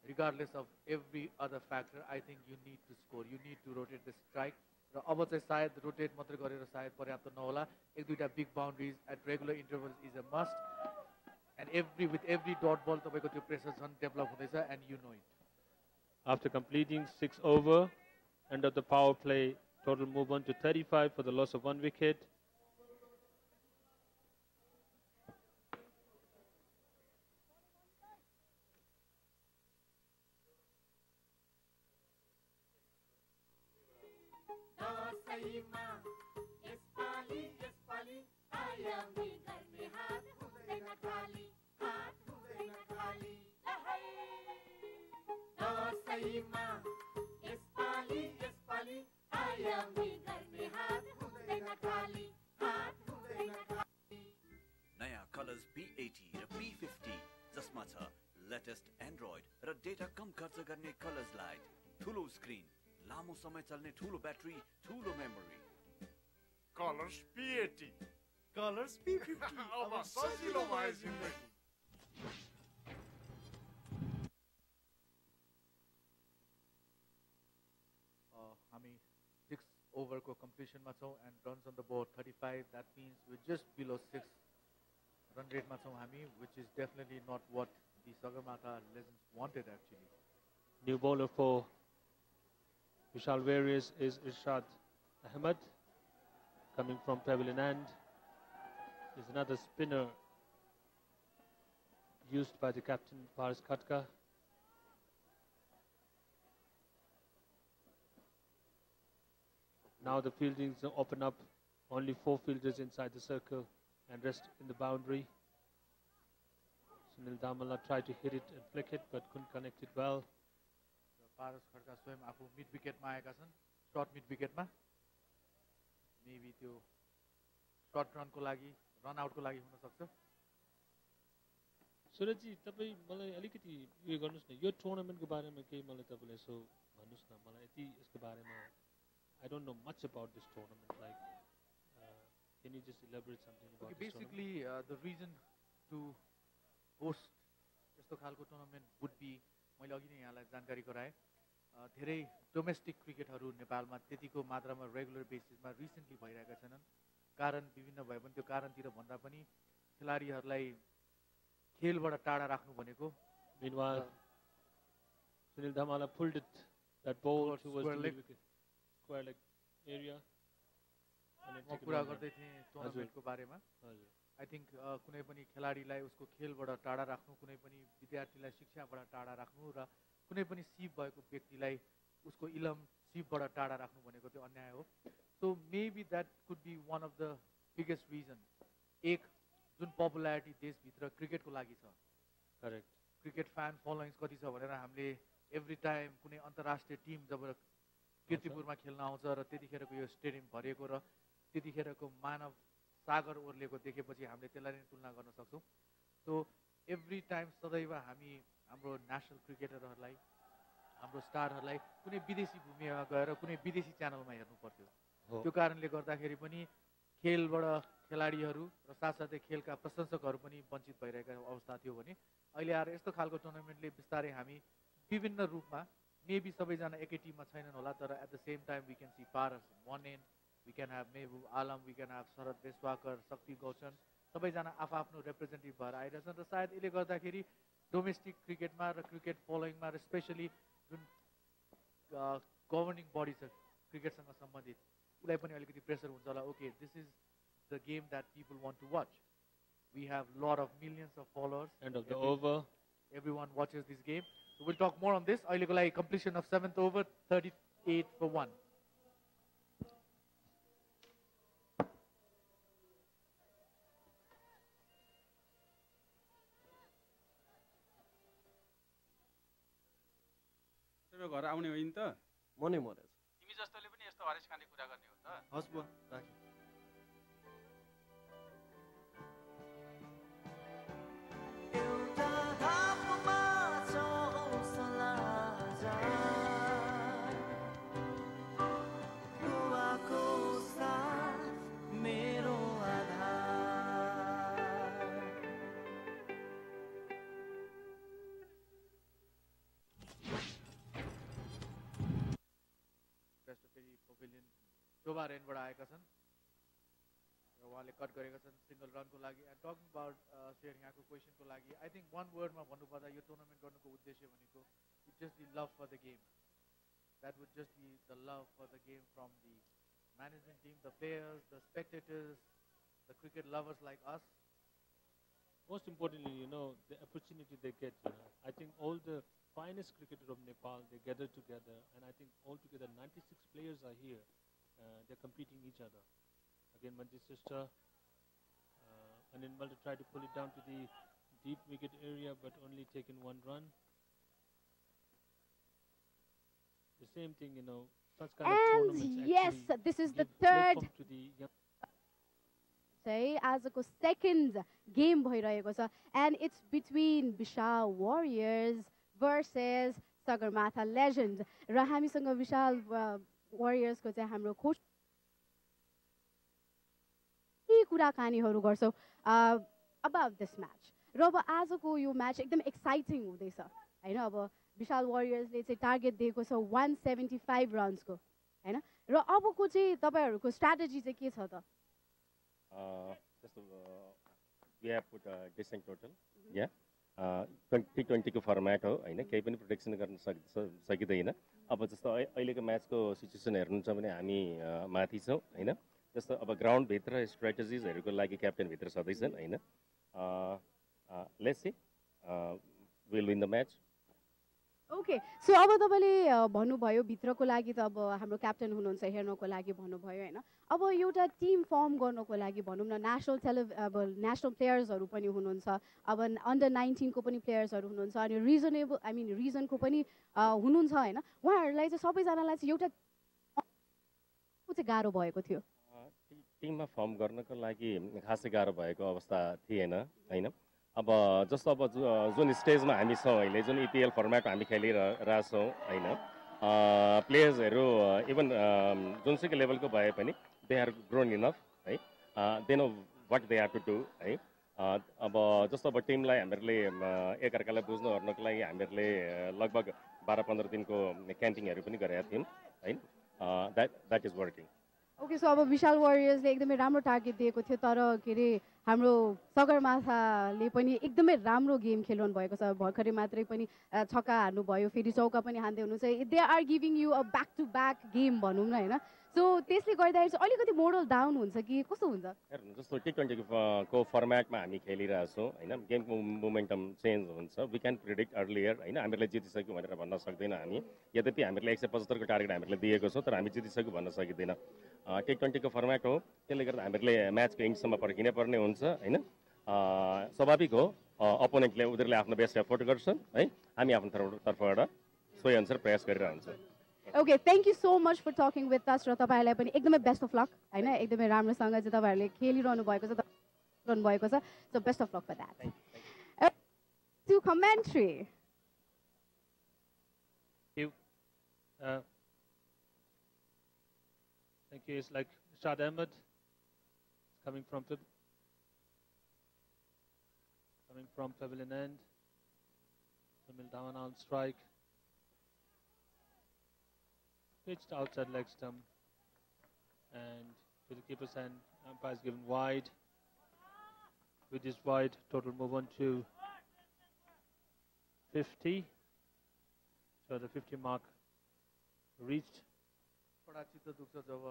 regardless of every other factor, I think you need to score. You need to rotate the strike. र अब चाहिँ सायद रोटेट मात्र गरेर सायद पर्याप्त नहोला. 1-2 big boundaries at regular intervals is a must. And with every dot ball तपाईको त्यो प्रेसर झन् डेभलप हुँदैछ, and you know it. After completing 6 over, end of the power play, total movement to 35 for the loss of 1 wicket. नयाँ colours P80 र P50 जसमा छ latest Android र data कम खर्च गर्ने कलर्स लाइट, ठुलो स्क्रिन, लामो समय चल्ने ठुलो ब्याट्री, ठुलो memory. Colours P80, colours P50 अब सजिलो भयो जिन्दगी. हामी 6 over को completion मा छौं and runs on the board 35. That means we're just below 6 run rate मा छौं हामी, which is definitely not what the Sagarmatha legends wanted actually. New bowler for Vishal Warriors is Irshad Ahmed, coming from Pavilion End. Is another spinner used by the captain Paras Khatka. Now the fieldings open up, only 4 fielders inside the circle and rest in the boundary. Sunil Dhamala tried to hit it and flick it but couldn't connect it well. Paras Khatka स्वयं आफू mid wicket मा आएका छन्, short mid wicket मा. Maybe त्यो shirt रनको लागि run आउटको लागि हुन सक्छ सुरजी तपाईँ मलाई अलिकति उयो गर्नुहोस् न यो टुर्नामेन्टको बारेमा केही मलाई तपाईँले यसो भन्नुहोस् न मलाई यति यसको बारेमा I don't know much about this tournament. Like, can you just elaborate something about this basically, the reason to host यस्तो खालको टुर्नामेन्ट would be मैले अघि नै यहाँलाई जानकारी गराएँ धेरै डोमेस्टिक क्रिकेटहरू नेपालमा त्यतिको मात्रामा रेगुलर बेसिसमा रिसेन्टली भइरहेका छैनन् कारण विभिन्न भए पनि त्यो कारणतिर भन्दा पनि खेलाडीहरूलाई खेलबाट टाढा राख्नु भनेको Meanwhile, Sunil Dhamala pulled it that ball towards the wicket. Square leg area. म कुरा गर्दै थिएँ टुर्नामेन्टको बारेमा आई थिङ्क कुनै पनि खेलाडीलाई उसको खेलबाट टाढा राख्नु कुनै पनि विद्यार्थीलाई शिक्षाबाट टाढा राख्नु र कुनै पनि सिप भएको व्यक्तिलाई उसको इलम सिपबाट टाढा राख्नु भनेको त्यो अन्याय हो so maybe that could be one of the biggest reason एक जुन पपुलारिटी देशभित्र क्रिकेटको लागि छ करेक्ट क्रिकेट फ्यान फलोइङ्स कति छ भनेर हामीले एभ्री टाइम कुनै अन्तर्राष्ट्रिय टिम जब कीर्तिपुरमा खेल्न आउँछ र त्यतिखेरको यो स्टेडियम भरिएको र त्यतिखेरको मानव सागर ओर्लेको देखेपछि हामीले त्यसलाई नै तुलना गर्न सक्छौँ सो एभ्री टाइम सदैव हामी हाम्रो नेसनल क्रिकेटरहरूलाई हाम्रो स्टारहरूलाई कुनै विदेशी भूमिमा गएर कुनै विदेशी च्यानलमा हेर्नु पर्थ्यो त्यो कारणले गर्दाखेरि पनि खेलबाट खेलाडीहरू र साथसाथै खेलका प्रशंसकहरू पनि वञ्चित भइरहेका अवस्था थियो भने अहिले आएर यस्तो खालको टुर्नामेन्टले बिस्तारै हामी विभिन्न रूपमा मेबी सबैजना एकै टिममा छैनन् होला तर at the same time we can see Paras one and we can have Mehbub Alam we can have Sharad Vesawkar Shakti Gauchan सबैजना आफ्नो रिप्रेजेन्टेटिभ भएर आइरहेछन् र सायद यसले गर्दाखेरि डोमेस्टिक क्रिकेटमा र क्रिकेट फलोइङमा र स्पेसली जुन गभर्निङ बडी छ क्रिकेटसँग सम्बन्धित उसलाई पनि अलिकति प्रेसर हुन्छ होला okay this is the game that people want to watch we have lot of millions of followers end of the over everyone watches this game. So we'll talk more on this. अहिले को लागि completion of 7th over 38 for 1. तिम्रो घर आउने होइन त म नै मरेछ तिमी जस्तोले पनि यस्तो हरेस खाने कुरा गर्ने हो त हस् बुवा राखेँ शोभा रेनबाट आएका छन् र उहाँले कट गरेका छन् सिंगल रनको लागि एन्ड टकिङ अबाउट सेयर यहाँको क्वेसनको लागि आई थिङ्क वान वर्डमा भन्नुपर्दा यो टुर्नामेन्ट गर्नुको उद्देश्य भनेको इट जस्ट बी लभ for the game that would just be the लभ for the game from the management Tim the players the spectators the cricket lovers like us Most importantly, you know, the opportunity they get. I think all the finest cricketers of Nepal, they gather together, and I think altogether 96 players are here. They're competing each other. Again, Manchester, unable to try to pull it down to the deep wicket area, but only taken one run. The same thing, you know, such kind of tournaments. Yes, this is the third. To the young आजको second game भइरहेको छ and it's between Vishal warriors versus Sagarmatha legend र हामीसँग विशाल वारियर्सको चाहिँ हाम्रो coach के कुराकानीहरू गर्छौँ about this match र अब आजको यो म्याच एकदम एक्साइटिङ हुँदैछ होइन अब विशाल वारियर्सले चाहिँ टार्गेट दिएको छ 175 रन्सको होइन र अबको चाहिँ तपाईँहरूको स्ट्राटेजी चाहिँ के छ त just we have put a decent total yeah T20 को फर्मेट हो हैन केही पनि प्रोटेक्सन गर्न सकिदैन अब जस्तो अहिलेको म्याचको सिचुएसन हेर्नुहुन्छ भने हामी माथि छौं हैन जस्तो अब ग्राउन्ड भित्र स्ट्र्याटेजिजहरुको लागि क्याप्टेन भित्र सदैछन् हैन let's see will win the match okay so अब तपाईँले भन्नुभयो भित्रको लागि त अब हाम्रो क्याप्टेन हुनुहुन्छ हेर्नको लागि भन्नुभयो होइन अब एउटा टिम फर्म गर्नको लागि भनौँ न अब नेसनल प्लेयर्सहरू पनि हुनुहुन्छ अब अन्डर 19 को पनि प्लेयर्सहरू हुनुहुन्छ अनि रिजनको पनि हुनुहुन्छ होइन उहाँहरूलाई चाहिँ सबैजनालाई चाहिँ एउटा चाहिँ गाह्रो भएको थियो टिममा फर्म गर्नको लागि खासै गाह्रो भएको अवस्था थिएन होइन। अब जस्तो अब जुन स्टेजमा हामी छौँ अहिले, जुन इपिएल फर्मेट हामी खेलिरहेछौँ होइन, प्लेयर्सहरू इभन जुनसुकै लेभलको भए पनि दे आर ग्रोन इनफ है, they know what they have to do है। अब जस्तो अब टिमलाई हामीहरूले एकअर्कालाई बुझ्नु ओर्नुको लागि हामीहरूले लगभग 12-15 दिनको क्याम्पिङहरू पनि गरेका थियौँ है। That is working. Okay, so अब विशाल वारियर्सले एकदमै राम्रो टार्गेट दिएको थियो, तर के अरे हाम्रो सगरमाथाले पनि एकदमै राम्रो गेम खेलिरहनु भएको छ। भर्खरै मात्रै पनि छक्का हार्नुभयो, फेरि चौका पनि हान्दै हुनुहुन्छ। They are giving you a back to back game भनौँ न होइन। सो त्यसले गर्दाखेरि चाहिँ अलिकति मोडल डाउन हुन्छ कि कस्तो हुन्छ? हेर्नु, जस्तो T20 को फर्मेटमा हामी खेलिरहेछौँ होइन, गेमको मोमेन्टम चेन्ज हुन्छ। वी क्यान प्रिडिक्ट अर्लियर होइन, हामीहरूले जितिसक्यौँ भनेर भन्न सक्दैन हामी। यद्यपि हामीहरूले 175 को टार्गेट हामीहरूले दिएको छ, तर हामी जितिसक्यौँ भन्न सकिँदैन। T20 को फर्मेट हो, त्यसले गर्दा हामीहरूले म्याचको इन्डसम्म पर्खिनै पर्ने हुन्छ होइन। स्वाभाविक हो, अपोनेन्टले उनीहरूले आफ्नो बेस्ट एफोर्ट गर्छन् है, हामी आफ्नो तर्फबाट सोही अनुसार प्रयास गरिरहन्छौँ। Okay, thank you so much for talking with us, र तपाईँहरूलाई पनि एकदमै बेस्ट अफ लक होइन। एकदमै राम्रोसँग चाहिँ तपाईँहरूले खेलिरहनु भएको छ, so best of luck for that. To commentary Thank you. It's like Shad Ahmed coming from pavilion end. Sunil Dhawan on strike. Pitched outside leg stump, and to the keeper's hand, umpire is given wide. With this wide, total move on to 50. So the 50 mark reached. बडा चित्त दुख्छ जब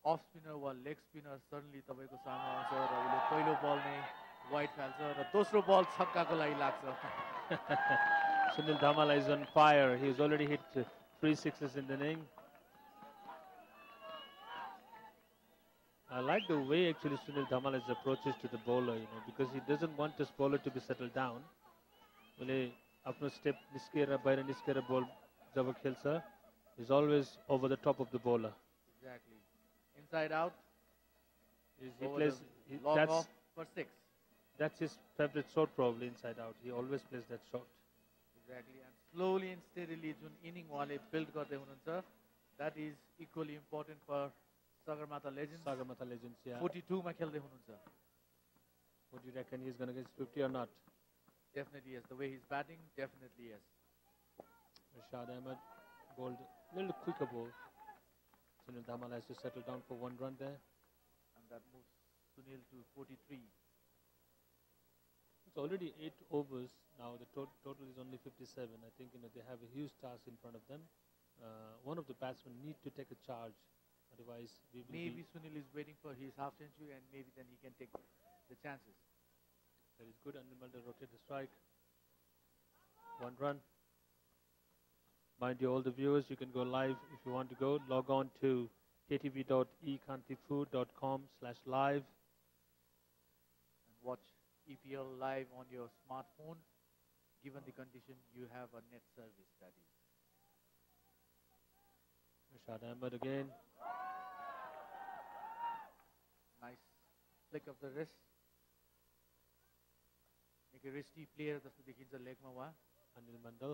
of spinner वा leg spinner suddenly तपाईँको सामु आउँछ र उसले पहिलो बल नै वाइड फाल्छ र दोस्रो बल छक्काको लागि लाग्छ। Sunil Dhamala is on fire. He's already hit 3 sixes in the inning. I like the way actually Sunil Dhamala's approaches to the bowler, because he doesn't want his bowler to be settled down. Ule apno step niskera baira niskera ball jab khelcha, is always over the top of the bowler. Exactly. Inside out. He plays long off for 6. That's his favorite shot, probably inside out. He always plays that shot. Exactly. And slowly and steadily jun inning wale build garde hununcha, that is equally important for Sagarmatha Legends. Sagarmatha Legends, yeah. 42 ma khelde hununcha. What do you reckon, he's going to get 50 or not? Definitely yes. The way he's batting, definitely yes. Rashad Ahmed bowled a little quicker ball. Sunil Dhamala has to settle down for 1 run there. And that moves Sunil to 43. It's already 8 overs now. The total is only 57. I think they have a huge task in front of them. One of the batsmen need to take a charge. Otherwise, maybe Sunil is waiting for his half century, and maybe then he can take the chances. That is good. Anil Mulder rotate the strike. 1 run. Mind you, all the viewers, you can go live if you want to go. Log on to ktv.ekantipur.com/live and watch EPL live on your smartphone, given the condition you have a net service, that is. Rashad Ahmed again. Nice flick of the wrist. Make a wristy player जस्तो देखिन्छ लेगमा वा. Anil Mandal.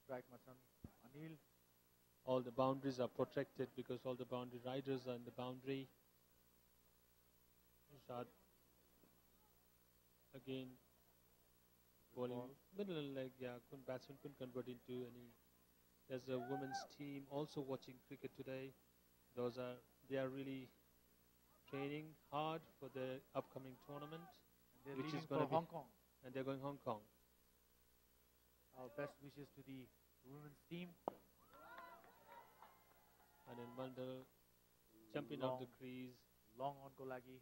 Strike Masan. Anil. All the boundaries are protected because all the boundary riders are in the boundary. Rashad again bowling middle leg, batsman couldn't convert into any. There's a women's team also watching cricket today. They are really training hard for the upcoming tournament, which is going to Hong Kong. And they're going Hong Kong. Our best wishes to the women's team. And then Mandal jumping off the crease. Long on ko lagi,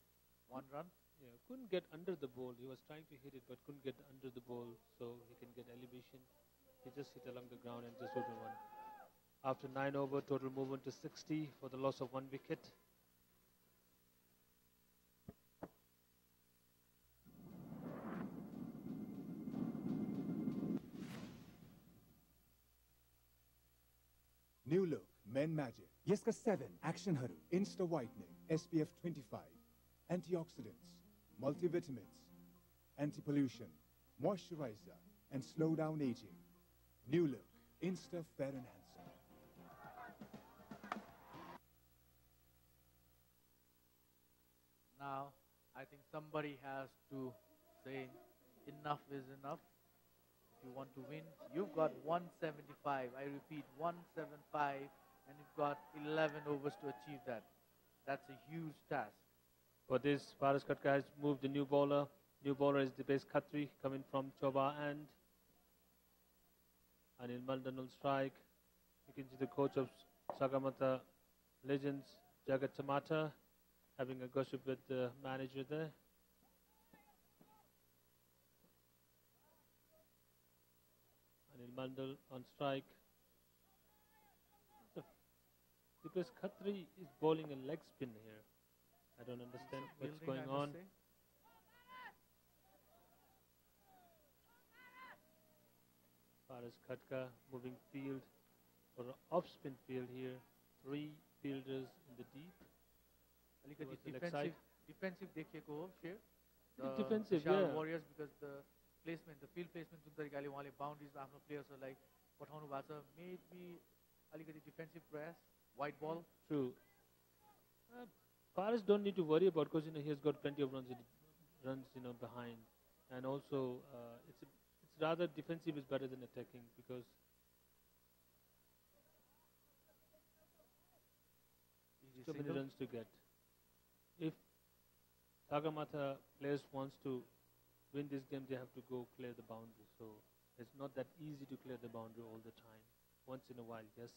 1 run. Yeah, couldn't get under the ball. He was trying to hit it, but couldn't get under the ball, so he can get elevation. He just hit along the ground and just over 1. After 9 over, total movement to 60 for the loss of 1 wicket. New look, Men Magic. यसका 7 एक्सनहरू Insta Whitening, SPF 25, antioxidants, multivitamins, anti-pollution, moisturizer, and slow down aging. New look, Insta Fair and Handsome. Now, I think somebody has to say enough is enough. If you want to win, you've got 175. I repeat, 175, and you've got 11 overs to achieve that. That's a huge task. For this, Paras Katka has moved the new bowler. New bowler is Dipesh Khatri coming from Choba and Anil Maldan on strike. You can see the coach of Sagarmatha Legends, Jagat Tamata, having a gossip with the manager there. Anil Mandal on strike. Because Khatri is bowling a leg spin here. I don't understand what's going on. Paras Khatka moving field for an off-spin field here. 3 fielders in the deep. Defensive देखिएको हो share. Defensive, Vishal yeah. Warriors, because the placement, the field placement जुन तरिकाले उहाँले boundaries आफ्नो प्लेयर्सहरूलाई पठाउनु भएको छ, maybe अलिकति defensive प्रयास, white ball. True. Paras don't need to worry about, because he has got plenty of runs behind, and also it's rather defensive is better than attacking, because too many runs to get. If Sagarmatha players wants to win this game, they have to go clear the boundary. So it's not that easy to clear the boundary all the time. Once in a while, yes.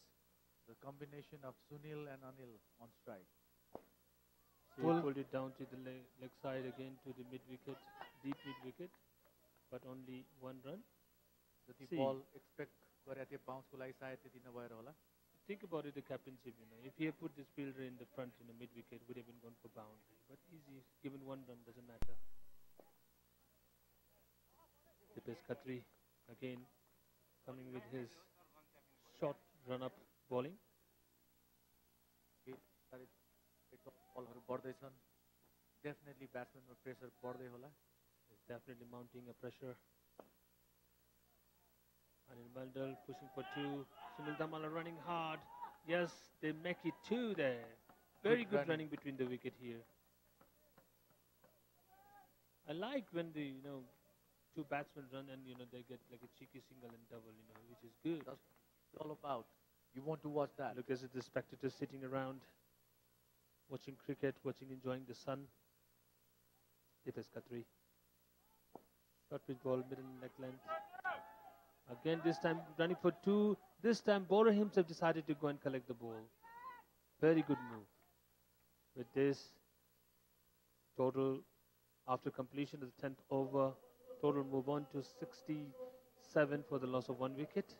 The combination of Sunil and Anil on strike. So he pulled it down to the leg side again to the mid-wicket, deep mid-wicket, but only 1 run. The ball expect गरे त्यो bounce को लागि सायद त्यति नभएर होला. Think about it, the captainship, if he had put this fielder in the front in the mid-wicket, would have been gone for boundary. But easy, given 1 run, doesn't matter. Dipesh Khatri again coming with his short run-up bowling. बलहरु बढ्दैछन्. Definitely batsman को pressure बढ्दै होला. He's definitely mounting a pressure. Anil Mandal pushing for 2. Sunil Damala running hard. Yes, they make it 2 there. Very good running between the wicket here. I like when the 2 batsmen run and they get like a cheeky single and double, which is good. That's all about. You want to watch that. Look at the spectators sitting around, watching cricket, enjoying the sun. Dipesh Khatri. Short pitch ball, middle leg length. Again, this time running for 2. This time, bowler himself decided to go and collect the ball. Very good move. With this, total after completion of the 10th over, total move on to 67 for the loss of 1 wicket.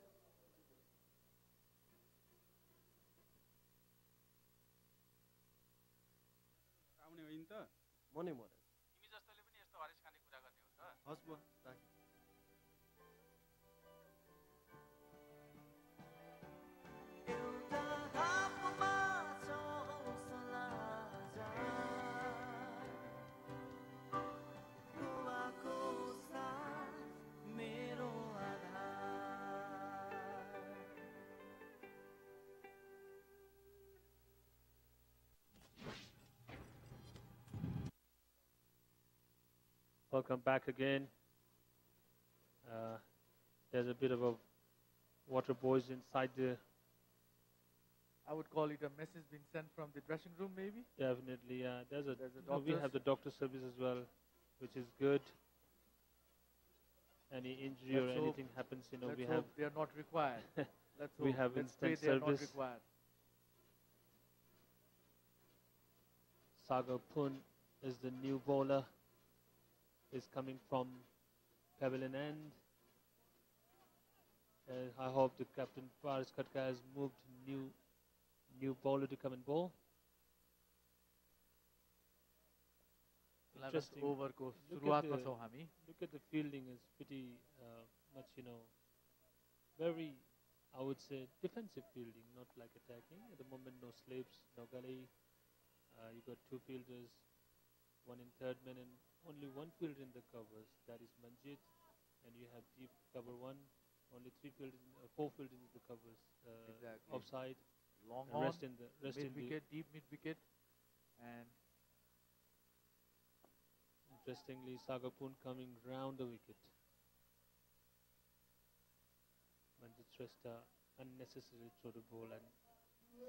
मनै मरे तिमी जस्तोले पनि यस्तो हरेस खाने कुरा गर्ने हो त? हस् बुवा राखेँ. Welcome back again. There's a bit of a water boys inside the. I would call it a message being sent from the dressing room, maybe. Definitely, yeah. There's a we doctor's. have the doctor service as well, which is good. Any injury or anything happens, we have. They are not required. Let's we hope. have Let's instant pray they are service. not required. Sagar Pun is the new bowler. Is coming from Pavilion End. I hope the captain Paras Khatka has moved new bowler to come and bowl. Interesting. Over को सुरुवातमा छौं हामी. Look at the fielding is pretty much very I would say defensive fielding, not like attacking. At the moment, no slips, no gully. You got two fielders, one in third man, and only one fielder in the covers. That is Manjit, and you have deep cover one. Only four fielders in the covers. Exactly. Offside. Long and on, rest in the mid wicket, deep mid wicket, and interestingly, Sagarpun coming round the wicket. Manjit Shrestha unnecessarily throw the ball, and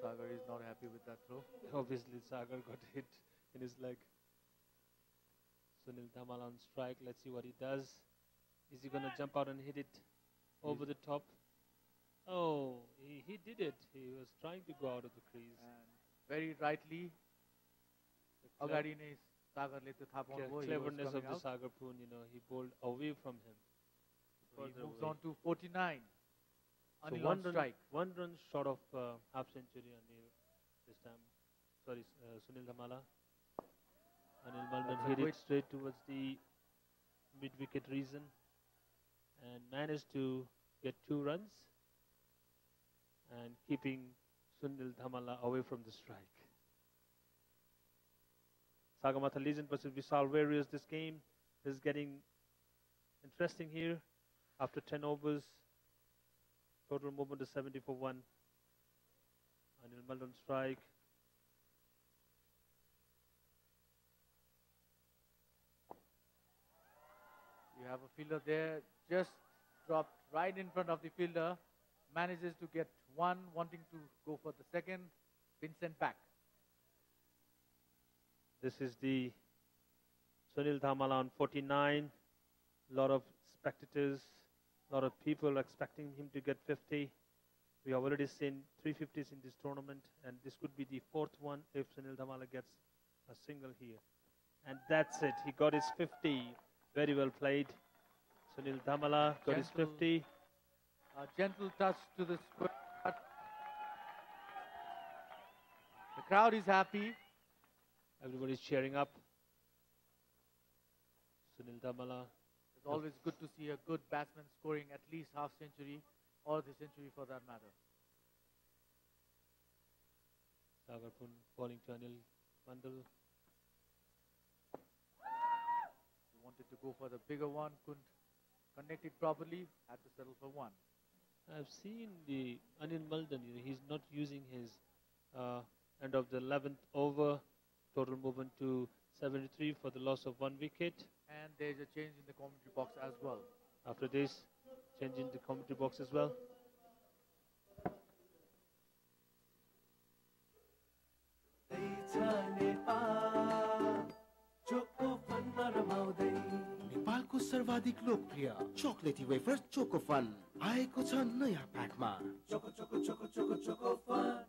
Sagar is not happy with that throw. Obviously, Sagar got hit in his leg. Sunil Dhamala on strike. Let's see what he does. Is he going to jump out and hit it over the top? Oh, he did it. He was trying to go out of the crease. And very rightly, Agadi ne Sagar le to thap on go. Cleverness of the Sagarpun, he bowled away from him. He moves on to 49. So Anil on strike. One run short of half century, Anil this time. Sorry, Sunil Dhamala. Anil Maldan hit it straight towards the mid-wicket region and managed to get 2 runs and keeping Sunil Dhamala away from the strike. Sagarmatha Legend versus Vishal Warriors. This game is getting interesting here. After 10 overs, total movement is 70 for 1. Anil Maldan strike. You have a fielder there, just dropped right in front of the fielder, manages to get 1, wanting to go for the second, been sent back. This is the Sunil Dhamala on 49. A lot of spectators, a lot of people expecting him to get 50. We have already seen 350s in this tournament, and this could be the 4th one if Sunil Dhamala gets a single here. And that's it. He got his 50. Very well played. Sunil Dhamala got his 50. A gentle touch to the square. The crowd is happy. Everybody's cheering up. Sunil Dhamala. It's always good to see a good batsman scoring at least half century or the century for that matter. Sagarpun falling to Anil Mandal. Wanted to go for the bigger one, couldn't connect it properly, had to settle for 1. I've seen the Anil Maldan, he's not using his end of the 11th over, total movement to 73 for the loss of 1 wicket. And there's a change in the commentary box as well. After this, change in the commentary box as well. नेपालको सर्वाधिक लोकप्रिय चोकलेटी wafer choco fun आएको छ नयाँ प्याकमा। Choco choco choco choco choco fun.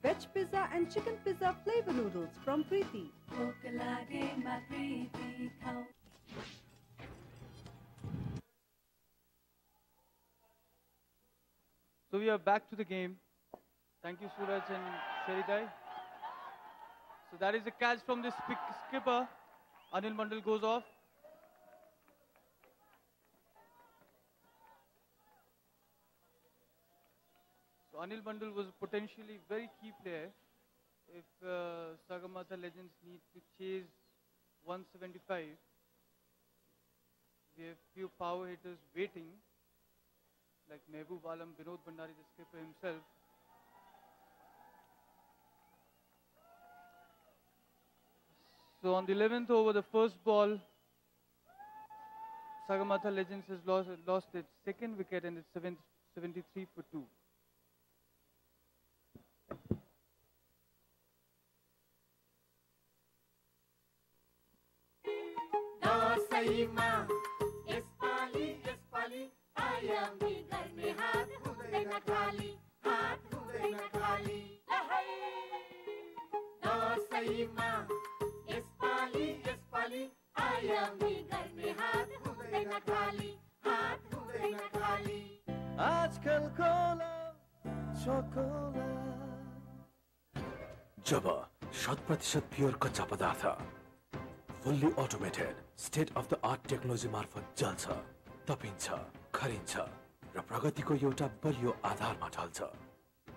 Veg pizza and chicken pizza flavor noodles from Preeti. So we are back to the game. Thank you, Suraj and Seridai. So that is a catch from the skipper. Anil Mandal goes off. So Anil Mandal was potentially very key player. If Sagarmatha Legends need to chase 175, we have few power hitters waiting, like Mehboob Alam, Binod Bhandari, the skipper himself. So on the 11th over, the first ball, Sagarmatha Legends has lost its second wicket and it's 73 for 2. दसैँमा यसपालि आयामी गर्ने हात हुँदैन खाली दसैँमा यसपालि आयामी गर्ने हात हुँदैन खाली आजकलको chocolate. जब 100% प्योर कच्चा पदार्थ fully automated state of the art technology मार्फत जल्छ, तपिन्छ, खरिन्छ र प्रगतिको एउटा बलियो आधारमा ढल्छ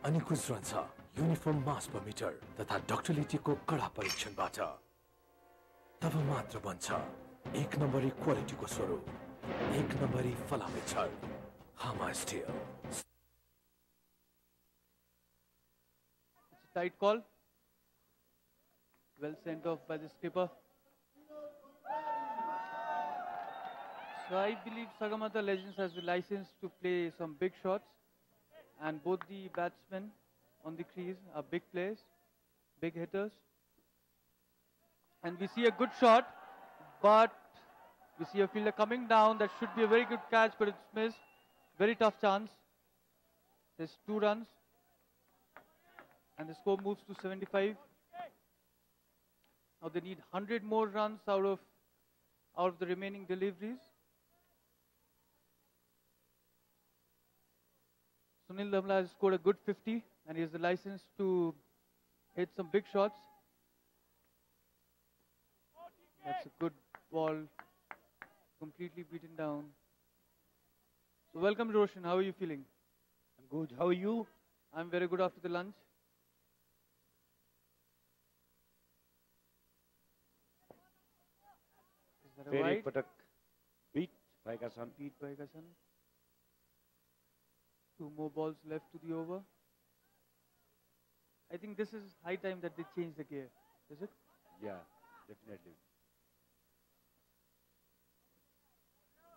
अनि खुस रहन्छ युनिफर्म मास पर मिटर तथा डक्टिलिटीको कडा परीक्षणबाट। तब मात्र बन्छ एक नम्बरी क्वालिटीको स्वरूप, एक नम्बरी फलामे छल हामा still. Tight call. Well sent off by the skipper. So I believe Sagarmatha Legends has the license to play some big shots, and both the batsmen on the crease are big players, big hitters. And we see a good shot, but we see a fielder coming down. That should be a very good catch, but it's missed. Very tough chance. There's 2 runs. And the score moves to 75. Now they need 100 more runs out of the remaining deliveries. Sunil Damla has scored a good 50 and he has the license to hit some big shots. That's a good ball, completely beaten down. So welcome Roshan, how are you feeling? I'm good, how are you? I'm very good after the lunch. Very patak beat bhayeka छन्. Beat bhayeka छन्. 2 more balls left to the over. I think this is high time that they change the gear, is it? Yeah, definitely.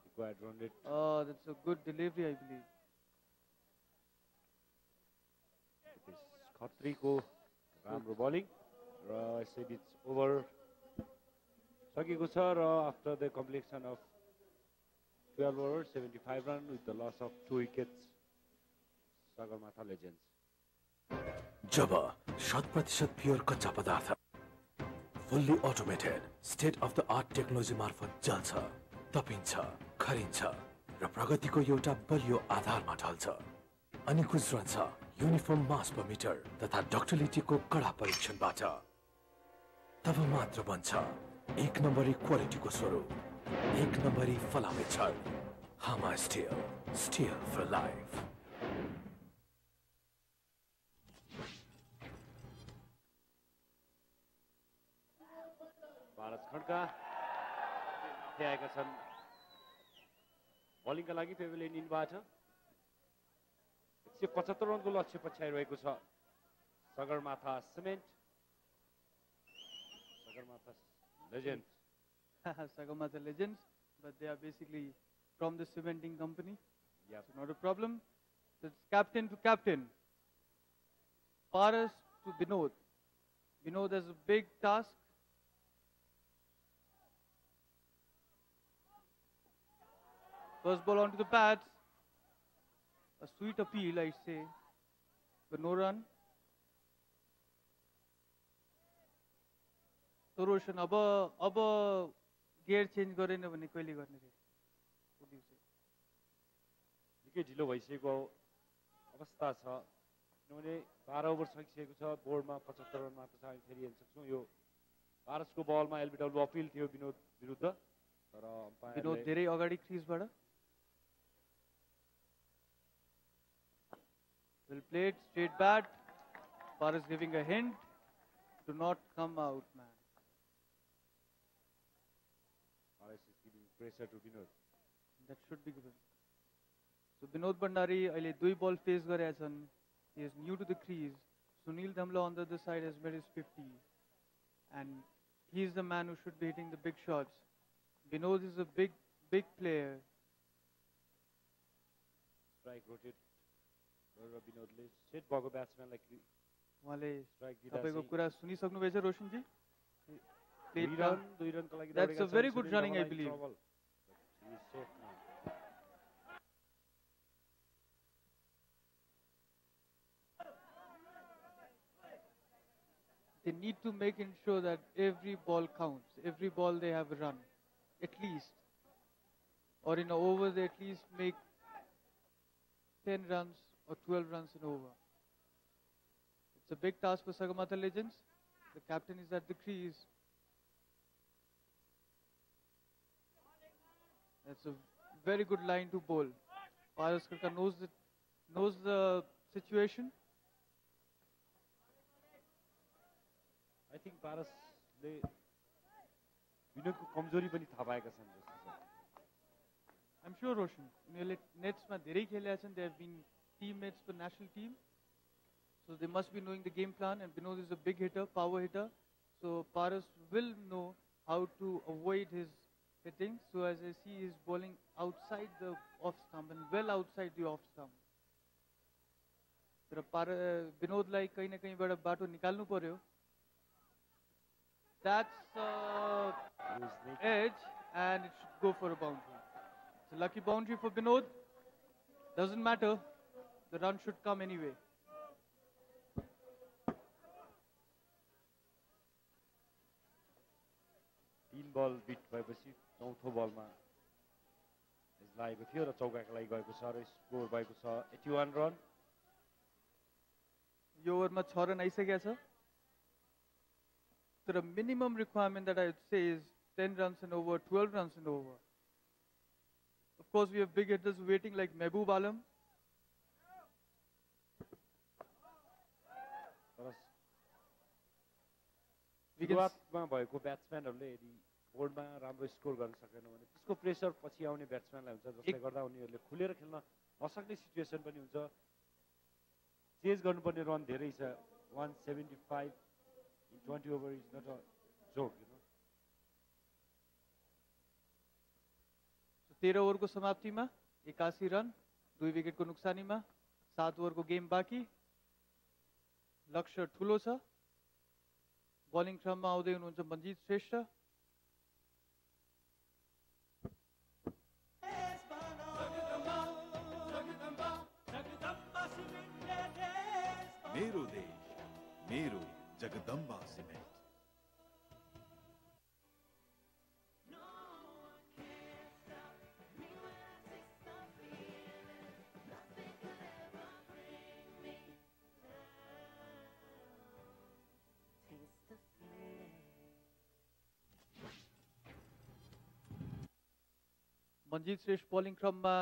Required run rate. Oh, that's a good delivery, I believe. It is Khatriko राम्रो bowling. I said it's over. सकेको छ र after the completion of 12 overs, 75 runs with the loss of 2 wickets, Sagarmatha Legends. जब 100% pure कच्चा पदार्थ fully automated state of the art technology मार्फत जल्छ, तपिन्छ, खरिन्छ र प्रगतिको एउटा बलियो आधारमा ढल्छ अनि खुस रहन्छ युनिफर्म मास पर मिटर तथा डक्टिलिटीको कडा परीक्षणबाट। तब मात्र बन्छ एक नम्बरी क्वालिटीको स्वरूप, एक नम्बरी फलामे छल हामा स्टिल, स्टिल फर लाइफ। भारत खड्का आएका छन् बलिङका लागि पेभिलियन इनबाट 175 रनको लक्ष्य पछ्याइरहेको छ Sagarmatha cement, Sagarmatha Legends. Sagarmatha Legends, but they are basically from the cementing company. Yep. So not a problem. So it's captain to captain. Paras to Binod. Binod has a big task. First ball onto the pads. A sweet appeal, I say, but no run. So Roshan, अब gear change गरेन भने कहिले गर्ने रे? What do you say? निकै ढिलो भइसकेको अवस्था छ किनभने 12 ओभर सकिसकेको छ, बोर्डमा 75 रन मात्र छ। हामी फेरि हेर्न सक्छौँ यो पारसको बलमा एलबिडब्ल्यू अपिल थियो विनोद विरुद्ध, तर अम्पायरले विनोद धेरै अगाडि क्रिजबाट well played, straight bat. Paras giving a hint, do not come out, man. Paras is giving pressure to Vinod. That should be given. So Vinod Bhandari अहिले 2 ball face गरेका छन्. He is new to the crease. Sunil Damla on the other side has made his 50, and he is the man who should be hitting the big shots. Vinod is a big player. Strike rotate. विनोदले set भएको ब्याट्सम्यानलाई उहाँले strike तपाईको कुरा सुनिसक्नु भएछ रोशन जी? 2 रनको लागि That's a very good running, I believe. He is safe now. They need to make ensure that every ball counts. Every ball they have a run, at least. Or in an over they at least make 10 runs or 12 runs in over. It's a big task for Sagarmatha Legends. The captain is at the crease. That's a very good line to bowl. Paras Karka knows the situation. I think Parasले विनोदको कमजोरी पनि थाहा पाएका छन् जस्तो छ. I'm sure, Roshan. उनीहरूले नेट्समा धेरै खेलेका छन्. They have been teammates for national team. So they must be knowing the game plan, and Vinod is a big hitter, power hitter. So Paras will know how to avoid his hitting. So as I see, he's bowling outside the off stump and well outside the off stump. तर विनोदलाई कहीं ना कहीं बाट बाटो निकाल्नु पर्यो. That's edge, and it should go for a boundary. It's a lucky boundary for Vinod. Doesn't matter. The run should come anyway. 3 बल bit भएपछि चौथो बलमा लागेको थियो र चौकाका लागि गएको छ र स्कोर भएको छ 81 रन. यो ओभरमा 6 रन आइसकेका छ. So the minimum requirement that I would say is 10 runs and over, 12 runs and over. Of course, we have big hitters waiting like Mehboob Alam. सुरुवातमा भएको ब्याट्सम्यानहरूले यदि बोर्डमा राम्रो स्कोर गर्न सकेन भने त्यसको प्रेसर पछि आउने ब्याट्सम्यानलाई हुन्छ, जसले गर्दा उनीहरूले खुलेर खेल्न नसक्ने सिचुएसन पनि हुन्छ. चेज गर्नुपर्ने रन धेरै छ. 175 in 20 over is not a joke, you know. So 13 ओभरको समाप्तिमा 81 रन, 2 विकेटको नुक्सानीमा 7 ओभरको गेम बाँकी. लक्ष्य ठुलो छ. बलिङ क्रममा आउँदै हुनुहुन्छ मन्जित श्रेष्ठ. मेरो देश मेरो जगदम्बा सिमेन्ट. मन्जित श्रेष्ठ बलिङ क्रममा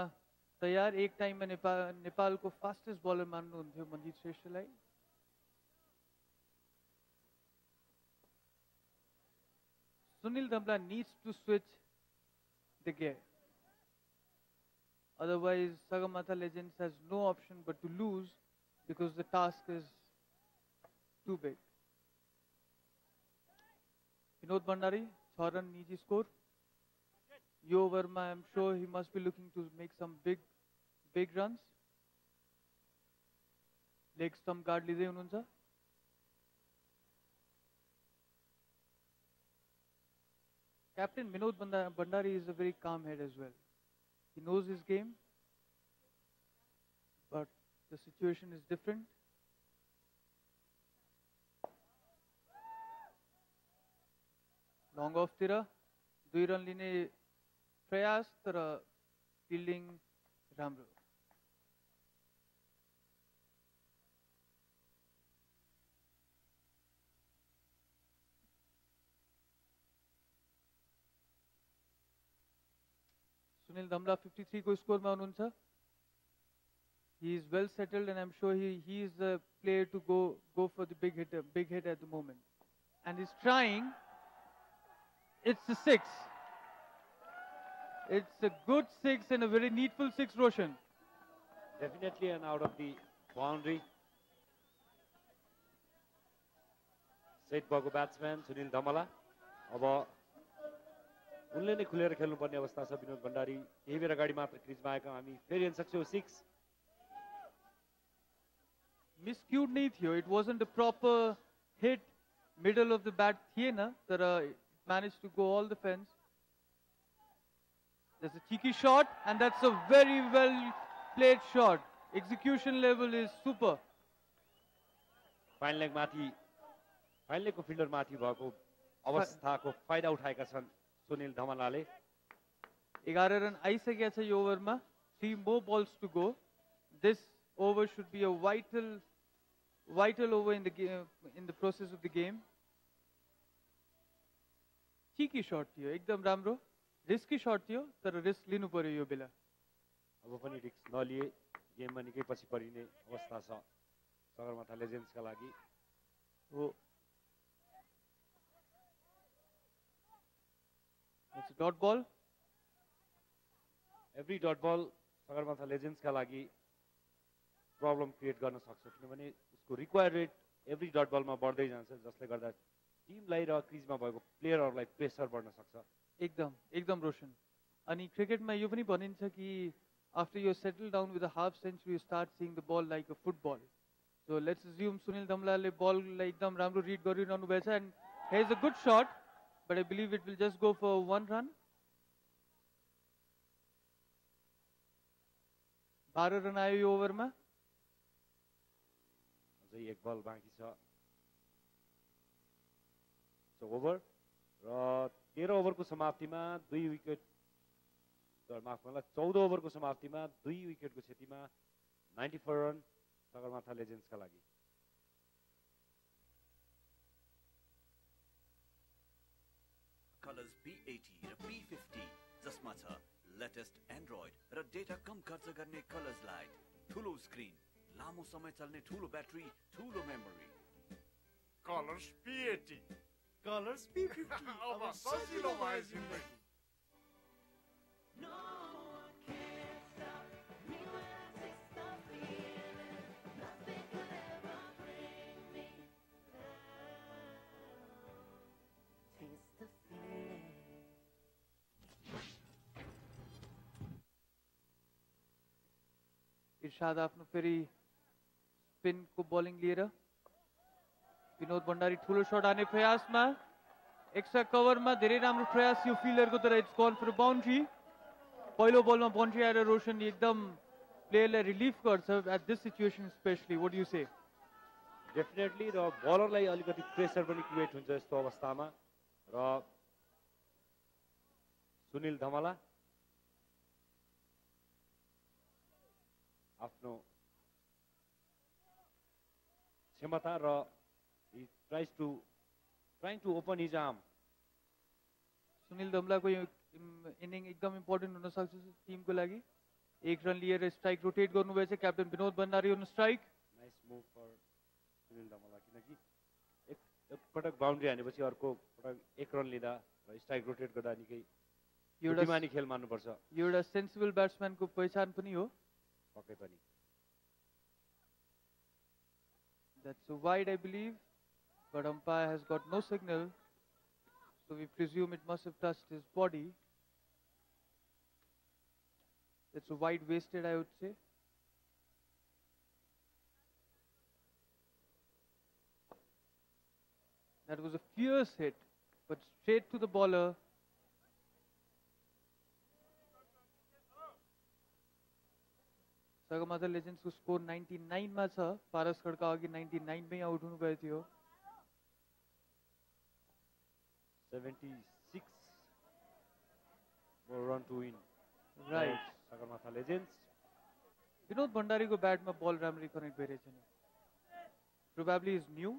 तयार. एक टाइममा नेपालको फास्टेस्ट बलर मान्नुहुन्थ्यो मन्जित श्रेष्ठलाई. Sunil Dhamla needs to switch the gear. Otherwise, Sagarmatha Legends has no option but to lose because the task is too big. Vinod Bhandari, 6 run needy score. Yo Verma, I'm sure he must be looking to make some big runs. Leg stump guard लिँदै हुनुहुन्छ. Captain Vinod Bhandari is a very calm head as well. He knows his game, but the situation is different. Long off तिर 2 run लिने प्रयास, तर fielding राम्रो. Sunil Dhamla 53 को score में हुनुहुन्छ. He is well settled, and I'm sure he is the player to go for the big hit at the moment, and he's trying. It's a 6. It's a good 6 and a very needful 6, Roshan. Definitely and out of the boundary. Set भएको batsman Sunil Dhamala. अब उनले नै खुलेर खेल्नुपर्ने अवस्था छ. विनोद भण्डारी केही बेर अगाडि मात्र क्रिजमा आएका. हामी फेरि हेर्न सक्छौँ 6. Miscued नहीं थियो. It wasn't a proper hit. Middle of the bat थिएन, तर it managed to go all the fence. There's a cheeky shot, and that's a very well played shot. Execution level is super. Fine leg माथि, fine लेगको fielder माथि भएको अवस्थाको फाइदा उठाएका छन् Sunil धमलाले. 11 run आइसकेका छ यो ओभरमा. 3 more balls to go. this over should be a vital over in the game, in the process of the game. ठिकै शट थियो एकदम राम्रो रिस्की शट थियो तर रिस्क लिनु पर्यो यो बेला अब पनि रिस्क नलिए गेममा निकै पछि परिने अवस्था छ सगरमाथा लेजेन्ड्सका लागि हो It's a dot ball. Every dot ball Sagarmatha लेजेन्ड्सका लागि प्रब्लम क्रिएट गर्न सक्छ किनभने उसको रिक्वायर्ड रेट एभ्री डट बलमा बढ्दै जान्छ जसले गर्दा टिमलाई र क्रिजमा भएको प्लेयरहरूलाई प्रेसर बढ्न सक्छ एकदम एकदम रोशन अनि क्रिकेटमा यो पनि भनिन्छ कि after you settle down with a half century you start seeing the ball like a football. So let's assume Sunil Damlale ball like एकदम राम्रो read गरिरहनु भएछ and here's a good shot but I believe it will just go for 1 run. 12 run आयो यो ओभरमा अझै एक बल बाँकी छ सो ओभर र 13 ओभरको समाप्तिमा 2 विकेट माफ गर्नुला 14 ओभरको समाप्तिमा 2 विकेटको क्षतिमा 94 रन सगरमाथा लेजेन्ड्सका लागि कलर्स P80 र P50 जसमा छ लेटेस्ट एन्ड्रोइड र डेटा कम खर्च गर्ने कलर्स लाइट ठुलो स्क्रिन लामो समय चल्ने ठुलो ब्याट्री ठुलो memory colours P80 colours P50 अब सजिलो भयो जिन्दगी इर्शाद आफ्नो फेरि स्पिनको बलिङ लिएर विनोद भण्डारी ठुलो शट हाने प्रयासमा एक्स्ट्रा कभरमा धेरै राम्रो प्रयास यो फिल्डरको तर इट्स गन फर बाउन्ड्री पहिलो बलमा बाउन्ड्री आएर रोशन एकदम प्लेयरलाई रिलिफ गर्छ at this situation specially what यु से डेफिनेटली र बलरलाई अलिकति प्रेसर पनि क्रिएट हुन्छ यस्तो अवस्थामा र सुनिल धमला आफ्नो क्षमता र he trying to open his arm Sunil धमलाको यो इनिङ एकदम इम्पोर्टेन्ट हुन सक्छ टिमको लागि एक रन लिएर स्ट्राइक रोटेट गर्नुभएछ captain Vinod Bhandari on strike nice move for Sunil Dhamla किनकि एक पटक बाउन्ड्री हानेपछि अर्को पटक एक रन लिँदा र स्ट्राइक रोटेट गर्दा निकै बुद्धिमानी खेल मान्नुपर्छ यो एउटा सेन्सिबल ब्याट्सम्यानको पहिचान पनि हो पक्कै पनि That's a wide, I believe, but umpire has got no signal, so we presume it must have touched his body. That's a wide wasted, I would say. That was a fierce hit, but straight to the bowler. Sagarmatha Legends को score 99 मा छ पारस खड्का अघि 99 मै out हुनु गएको थियो 76 more run to win right Sagarmatha Legends Vinod भण्डारीको ब्याटमा ball राम्ररी कनेक्ट भइरहेछ नि probably is new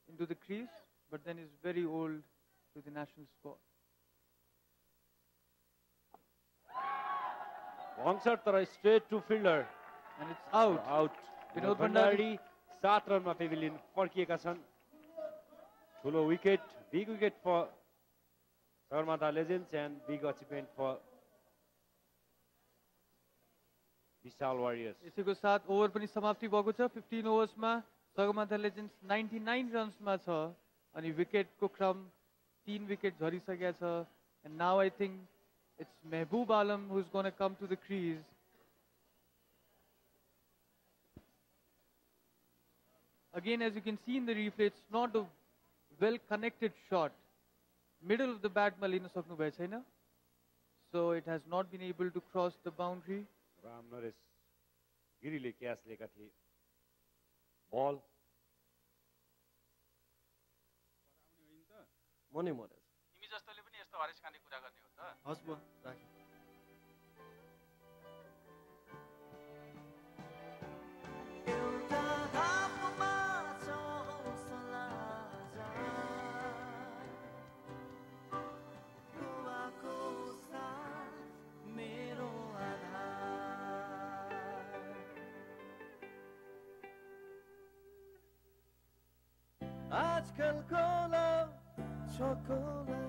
into the crease but then is very old to the national squad long shot तर straight to fielder and it's out Vinod Bhandari 7 रनमा pavilion फर्किएका छन् ठुलो wicket big wicket for Sagarmatha Legends and big achievement for Vishal Warriors यसैको साथ over पनि समाप्ति भएको छ 15 ओभर्समा Sagarmatha Legends 99 रन्समा छ अनि विकेटको क्रम 3 विकेट झरिसकेका छ and now I think it's Mehboob Alam who's going to come to the crease. Again, as you can see in the replay, it's not a well-connected shot. Middle of the bat malina saknu bhayo chaina. So it has not been able to cross the boundary. Ram Naresh गिरीले catch लिएका थिए बल मनै मरेछ तिमी जस्तोले पनि यस्तो हरेस खाने कुरा गर्ने हो त हस् बुवा राखेँ आजकलको love chocolate.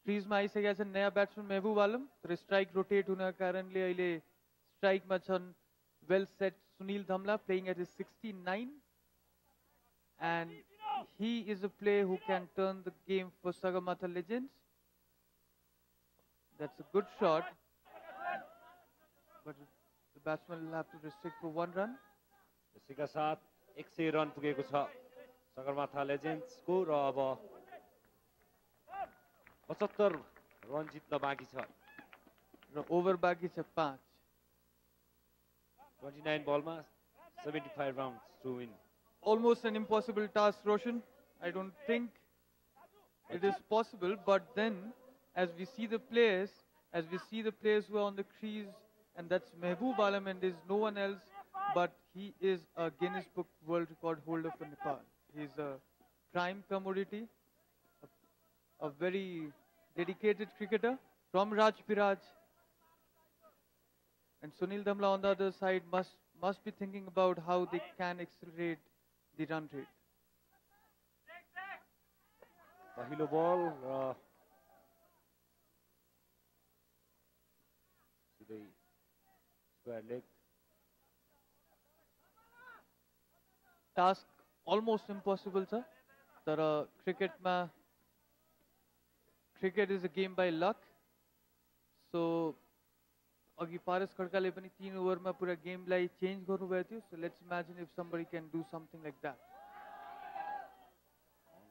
क्रिजमा आइसकेका छन् नयाँ ब्याट्सम्यान महबुब आलम तर स्ट्राइक रोटेट हुन कारणले अहिले स्ट्राइकमा छन् well set Sunil Dhamala playing at 69 and he is a player who can turn the game for Sagarmatha Legends. That's a good shot, but the batsman will have to restrict for 1 run. यसैका साथ 100 run पुगेको छ सगरमाथा लेजेन्ड्सको र अब 75 run जित्न बाँकी छ र over बाँकी छ 5. 29 बलमा 75 rounds to win. Almost an impossible task, Roshan. I don't think it is possible, but then as we see the players who are on the crease, and that's Mahbub Alam, and there's no one else, but he is a Guinness Book World Record holder for Nepal. He's a prime commodity, a very dedicated cricketer from Rajpiraj. And Sunil Damla on the other side must be thinking about how they can accelerate the run rate. पहिलो बल र सिधै square leg. Task almost impossible, sir. तर cricket is a game by luck. So अघि पारस खड्काले पनि 3 ओभरमा पुरा गेमलाई change गर्नुभएको थियो. So let's imagine if somebody can do something like that.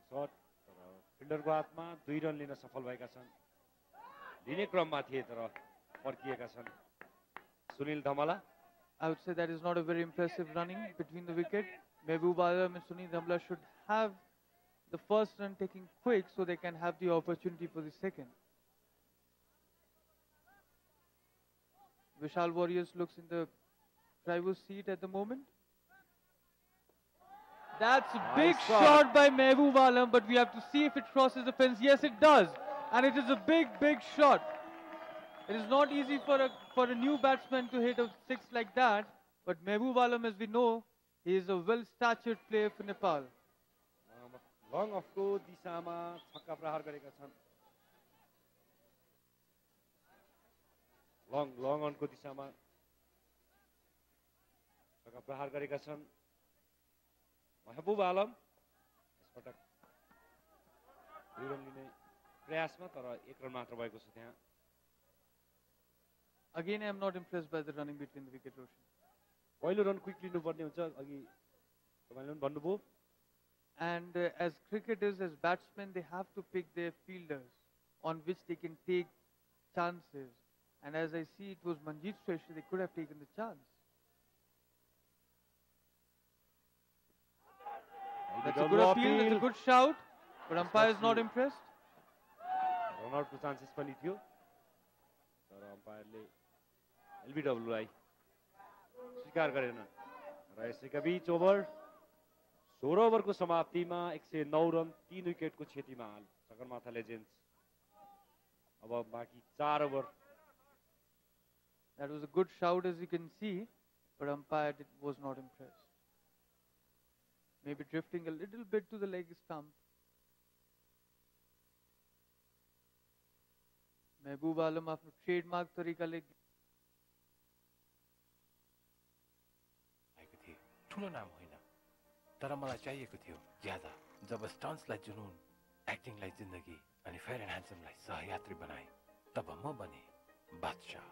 Shut तर फिल्डरको हातमा 2 रन लिन सफल भएका छन्. लिने क्रममा थिए तर फर्किएका छन् Sunil Dhamala. I would say that is not a very impressive running between the wicket. Mahbub Alam and Sunil Dhamla should have the first run taking quick so they can have the opportunity for the second. Vishal Warriors looks in the driver's seat at the moment. That's a big shot by Mahbub Alam, but we have to see if it crosses the fence. Yes, it does. And it is a big, big shot. It is not easy for a new batsman to hit a 6 like that, but Mahbub Alam, as we know, he is a well-statured player for Nepal. Long अफको दिशामा छक्का प्रहार गरेका छन्. Long अनको दिशामा छक्का प्रहार गरेका छन् महबुब आलम. यसपटक 2 रन लिने प्रयासमा तर 1 रन मात्र भएको छ त्यहाँ. Again, I am not impressed by the running between the wicket, Roshan. पहिलो रन क्विक लिनुपर्ने हुन्छ अघि तपाईले पनि भन्नुभयो. And as cricketers, as batsmen, they have to pick their fielders on which they can take chances. And as I see, it was Manjeet Shrestha, they could have taken the chance. That's a good appeal, that's a good shout, but umpire is not impressed. Run आउटको chances पनि थियो तर अम्पायरले एलबीडब्ल्यूलाई स्वीकार गरेन र यसैका बीच ओभर 16 ओभरको समाप्तिमा 109 रन 3 विकेटको क्षतिमा हाल सगरमाथा लेजेन्ड्स. अब बाँकी 4 over. That was a good shout, as you can see, but umpire was not impressed. Maybe drifting a little bit to the leg stump. Mahbub Alam आफ्नो trademark तरिकाले भएको थियो. ठुलो नाम होइन तर मलाई चाहिएको थियो ज्यादा. जब स्टन्ट्सलाई जुनून, एक्टिङलाई जिन्दगी अनि फेयर एन्ड ह्यान्डसमलाई सहयात्री बनाए तब म बने बादशाह.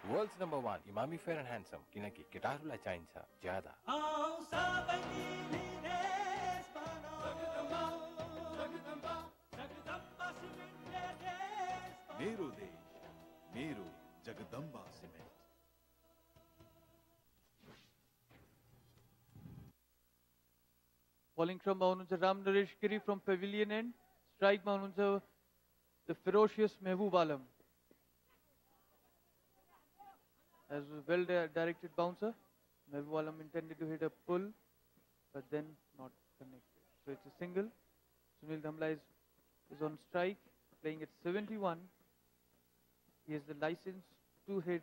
World's number 1 Emami fair and handsome किनकि केटाहरूलाई चाहिन्छ ज्यादा. मेरो देश मेरो जगदम्बा सिमेन्ट. Bowling क्रममा हुनुहुन्छ Ram Naresh Giri from pavilion end. Strike मा हुनुहुन्छ the ferocious Mahbub Alam. As a well-directed bouncer, Mahbub Alam intended to hit a pull, but then not connected. So it's a single. Sunil Dhamla is on strike, playing at 71. He has the license to hit.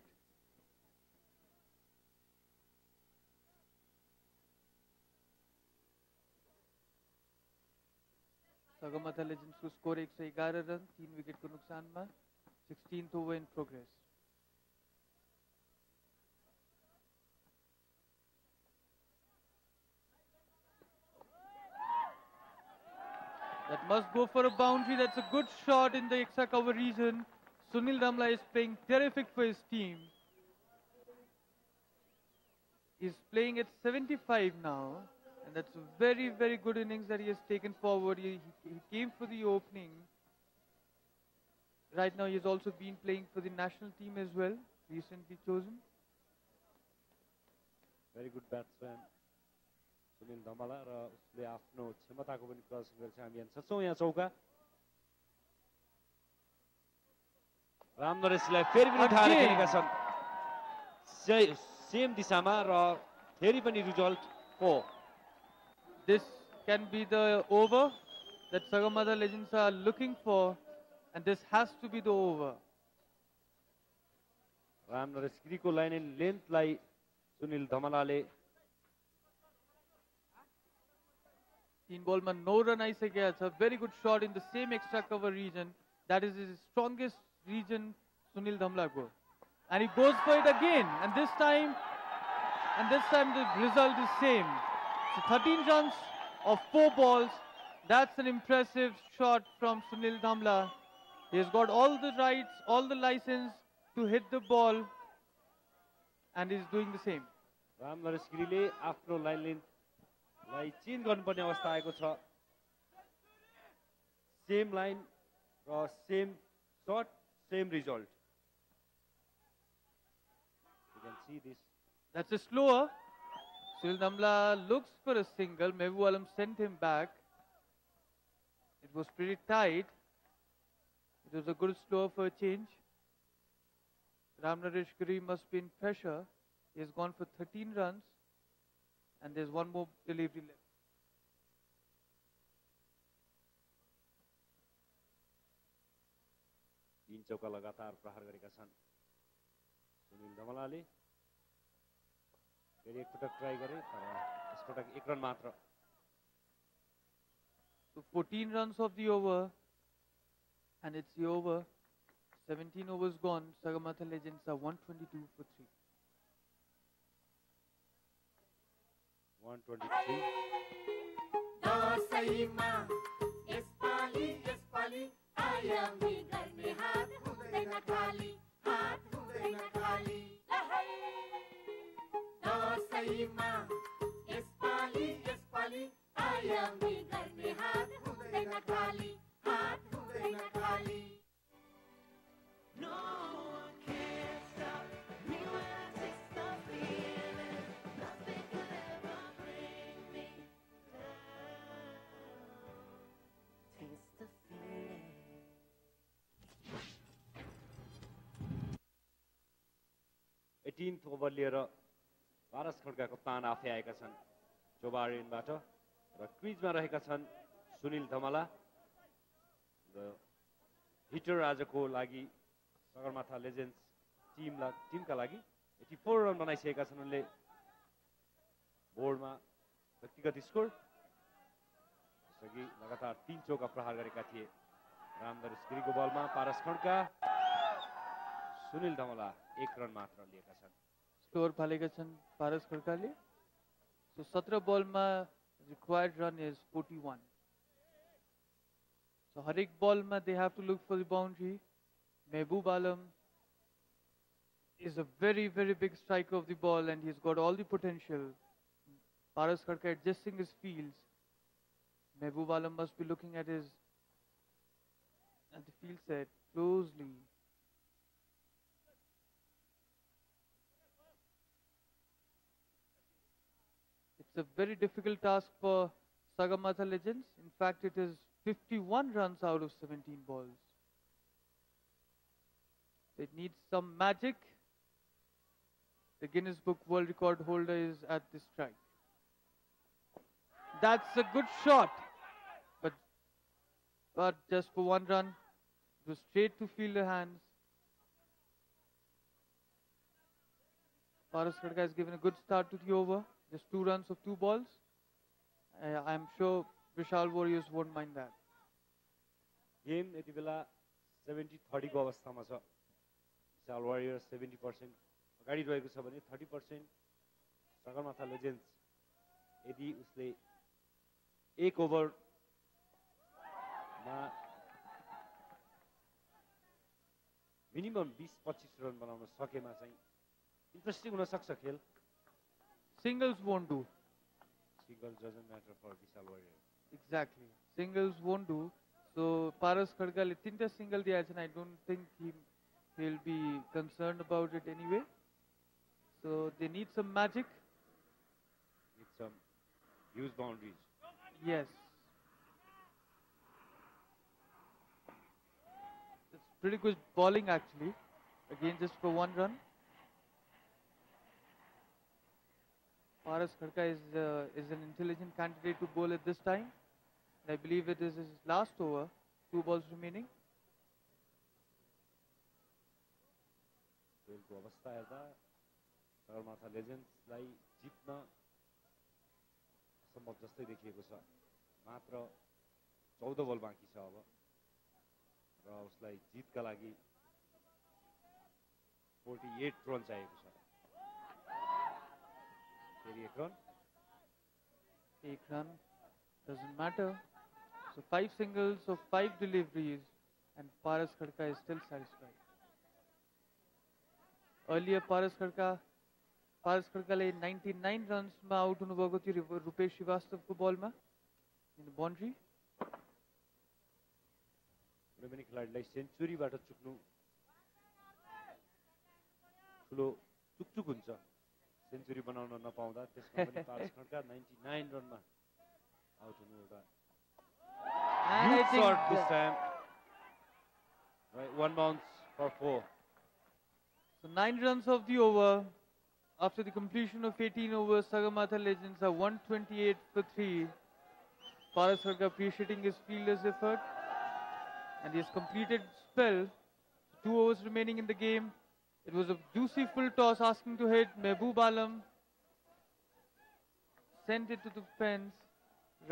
Sagarmatha Legends को score 111 run 3 wicket को नुकसान में 16th over in progress. That must go for a boundary. That's a good shot in the extra cover region. Sunil Damla is playing terrific for his team. He's playing at 75 now. And that's a very, very good innings that he has taken forward. He came for the opening. Right now he has also been playing for the national team as well. Recently chosen. Very good batsman. Sunil Dhamala र उसले आफ्नो क्षमताको पनि प्रदर्शन गर्छ हामी हेर्न सक्छौँ यहाँ चौका राम नरेशलाई फेरि पनि उठाएर खेलेका छन् सेम दिशामा र फेरि पनि result 4. This can be the over that Sagarmatha Legends are looking for, and this has to be the over. Ram Naresh गिरीको लाइन एन्ड लेन्थलाई सुनिल धमलाले 3 ball में no run आइसकेको छ. Very good shot in the same extra cover region. That is his strongest region, Sunil Dhamla ko. And he goes for it again. And this time the result is same. So 13 runs of 4 balls. That's an impressive shot from Sunil Dhamla. He has got all the rights, all the license to hit the ball, and he's doing the same. Ram Naresh गिरीले आफ्नो line लेन्थलाई change गर्नुपर्ने अवस्था आएको छ. Same line र same shot, same result. You can see this. That's a slower. Sunil Dhamla looks for a single. Mehboob Alam sent him back. It was pretty tight. It was a good slower for a change. Ram Naresh Giri must be in pressure. He has gone for 13 runs. And there's one more delivery left. तीन चौका लगातार प्रहार गरेका छन् सुनिल धमलाले. फेरि एकपटक try गरे तर यसपटक 1 रन मात्र. So 14 runs of the over, and it's the over. 17 overs gone. Sagarmatha Legends are 122 for 3. 123. दसैँमा यसपालि आयामी गर्ने हात हुँदैन खाली दसैँमा यसपालि आयामी गर्ने हात हुँदैन खाली No one can stop me when I taste the feeling. Nothing could ever bring me down. Taste the feeling. 18th over लिएर पारस खड्का कप्तान आफै आएका छन् जोबारेनबाट र क्रिजमा रहेका छन् सुनिल धमला. हिटर आजको लागि सगरमाथा लेजेन्ड्स टिमका लागि 84 रन बनाइसकेका छन् उनले. बोर्डमा व्यक्तिगत स्कोर त्यसअघि लगातार 3 चौका प्रहार गरेका थिए. राम नरेश गिरीको बलमा पारस खड्का, सुनिल धमला 1 रन मात्र लिएका छन्. स्कोर फालेका छन् पारस खड्काले. So 17 ball में required run is 41. So Harik ball में they have to look for the boundary. Mehboob Alam is a very, very big striker of the ball, and he's got all the potential. Paras Khadka adjusting his fields. Mehboob Alam must be looking at the field set closely. It's a very difficult task for Sagarmatha Legends. In fact, it is 51 runs out of 17 balls. It needs some magic. The Guinness Book World Record holder is at the strike. That's a good shot. But just for 1 run, it was straight to fielder hands. Paras Khadka has given a good start to the over. Just 2 runs of 2 balls. I'm sure Vishal Warriors won't mind that. Game यति बेला 70-30 को अवस्थामा छ विशाल warriors 70% अगाडि रहेको छ भने 30% Sagarmatha legends यदि उसले एक ओभरमा मिनिमम 20-25 रन बनाउन सकेमा चाहिँ इन्ट्रेस्टिङ हुन सक्छ खेल. Singles won't do. Singles doesn't matter for Vishal Warriors. Exactly. Singles won't do. So Paras Khadka le 3 single diya chha, and I don't think he'll be concerned about it anyway. So they need some magic. Need some huge boundaries. Yes. It's pretty good bowling actually. Again, just for 1 run. Paras Khadka is an intelligent candidate to bowl at this time. And I believe it is his last over. 2 balls remaining. खेलको अवस्था हेर्दा सगरमाथा लेजेन्ड्सलाई जित्न असम्भव जस्तै देखिएको छ. मात्र 14 बल बाँकी छ अब र उसलाई जितका लागि 48 रन चाहिएको छ. फेरि 1 run. 1 run doesn't matter. So 5 singles of 5 deliveries, and Paras Khadka is still satisfied. Earlier Paras Khadka ले 99 runs मा आउट हुनुभएको थियो रुपेश श्रीवास्तवको बलमा इन बाउन्ड्री. कुनै पनि खेलाडीलाई सेन्चुरीबाट चुक्नु ठुलो चुकचुक हुन्छ. सेन्चुरी बनाउन नपाउँदा. त्यसमा पनि पारस खड्का 99 रनमा आउट हुनु एउटा huge shot this time. Right, 1 bounce for 4. So 9 runs of the over. After the completion of 18 overs, Sagarmatha Legends are 128 for 3. Paras Khadka appreciating his fielder's effort, and he has completed spell. 2 overs remaining in the game. It was a juicy full toss asking to hit. Mehboob Alam sent it to the fence,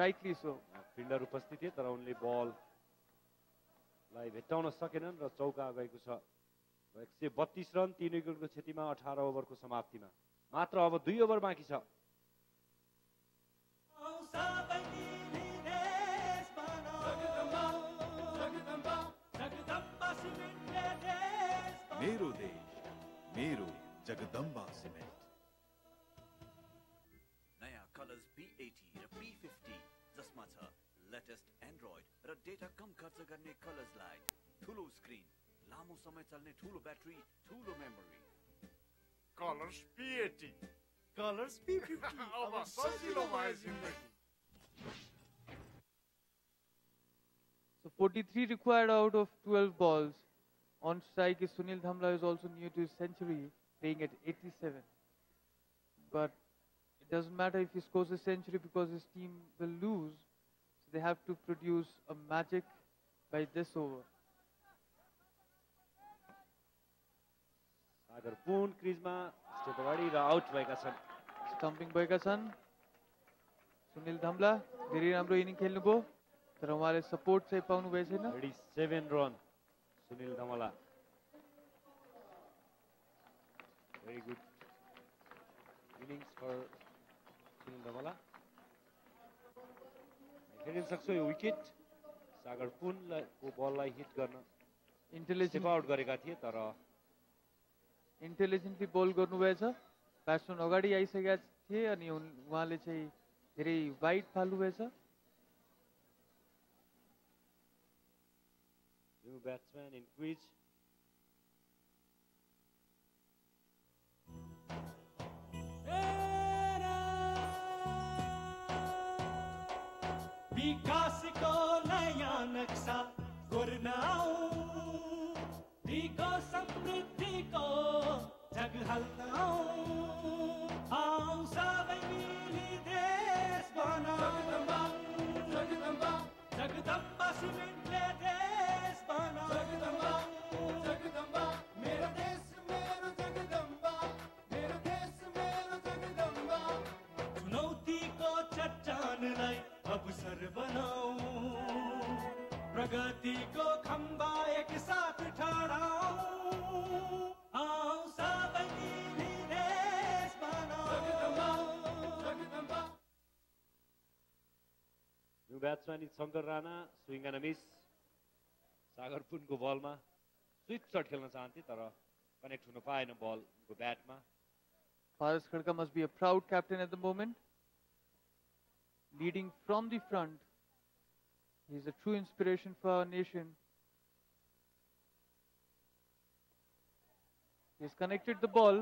rightly so. Fielder उपस्थित थिए तर उनले बललाई भेट्टाउन सकेनन् र चौका गएको छ. 132 run 3 विकेटको क्षतिमा 18 ओभरको समाप्तिमा. मात्र अब 2 ओभर बाँकी छ. मेरो देश मेरो जगदम्बा सिमेन्ट. नयाँ कलर्स P80 र P50 जसमा छ लेटेस्ट एन्ड्रोइड र डेटा कम खर्च गर्ने कलर्स लाइट. ठुलो स्क्रिन, लामो समय चल्ने ठुलो ब्याट्री, ठुलो memory. Colors P80. Colors P50. अब सजिलो भयो जिन्दगी. So 43 required out of 12 balls. On strike is Sunil Dhamla, who is also near to his century, playing at 87. But it doesn't matter if he scores a century because his team will lose. So they have to produce a magic by this over. सागर पुन क्रिजमा step अगाडि र out भएका छन्. स्टम्पिङ भएका छन्. सुनिल धम्ला धेरै राम्रो inning खेल्नुभयो तर उहाँले सपोर्ट चाहिँ पाउनु भएको छैन. 37 run Sunil Dhamla. Very good innings for Sunil Dhamla. खेलिन सक्छ यो विकेट. सागर पुनको बललाई हिट गर्न स्टेप आउट गरेका थिए तर इन्टेलिजेन्टली बल गर्नुभएछ. ब्याट्सम्यान अगाडि आइसकेका थिए अनि उहाँले चाहिँ धेरै वाइड फाल्नुभएछ. New batsman in crease. विकास को नया नक्शा गुरनाऊं, विकास समृद्धि को जग हल्लाऊं. आओ सबै मिली देश बनाऊं. जगदम्बा जगदम्बा सिमेन्टले देश बनाऊं. जगदम्बा जगदम्बा मेरो देश मेरो जगदम्बा मेरो देश जीवनलाई अवसर बनाऊ प्रगतिको खम्बा एक साथ ठहराऊ आऊ सबै मिली देश बनाऊ new batsman Shankar Rana swing and miss Sagar पुनको बलमा स्विप शट खेल्न चाहन्थे तर कनेक्ट हुन पाएन बलको ब्याटमा Paras Khadka must be a proud captain at the moment. Leading from the front. He's a true inspiration for our nation. He's connected the ball,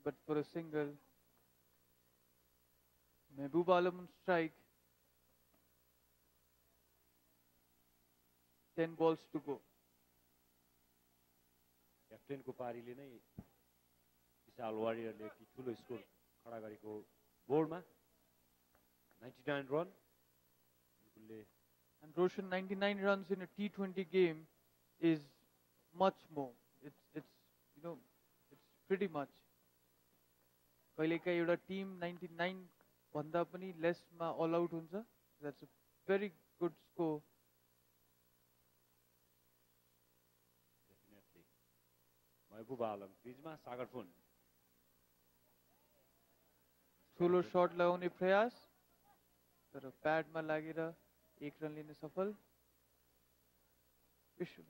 but for a single. Mehboob Alam on strike. 10 balls to go. क्याप्टेनको पारीले नै विशाल वारियरले यति ठुलो score खडा गरेको बोर्डमा 99 run And Roshan, 99 runs in a T20 game is much more. It's pretty much. कहिलेकाहीँ एउटा Tim 99 भन्दा पनि लेसमा all out हुन्छ. That's a very good score. Definitely. महबूब आलम क्रिजमा सागर पुन ठुलो शॉट लगाउने प्रयास तर प्याडमा लागेर एक रन लिन सफल.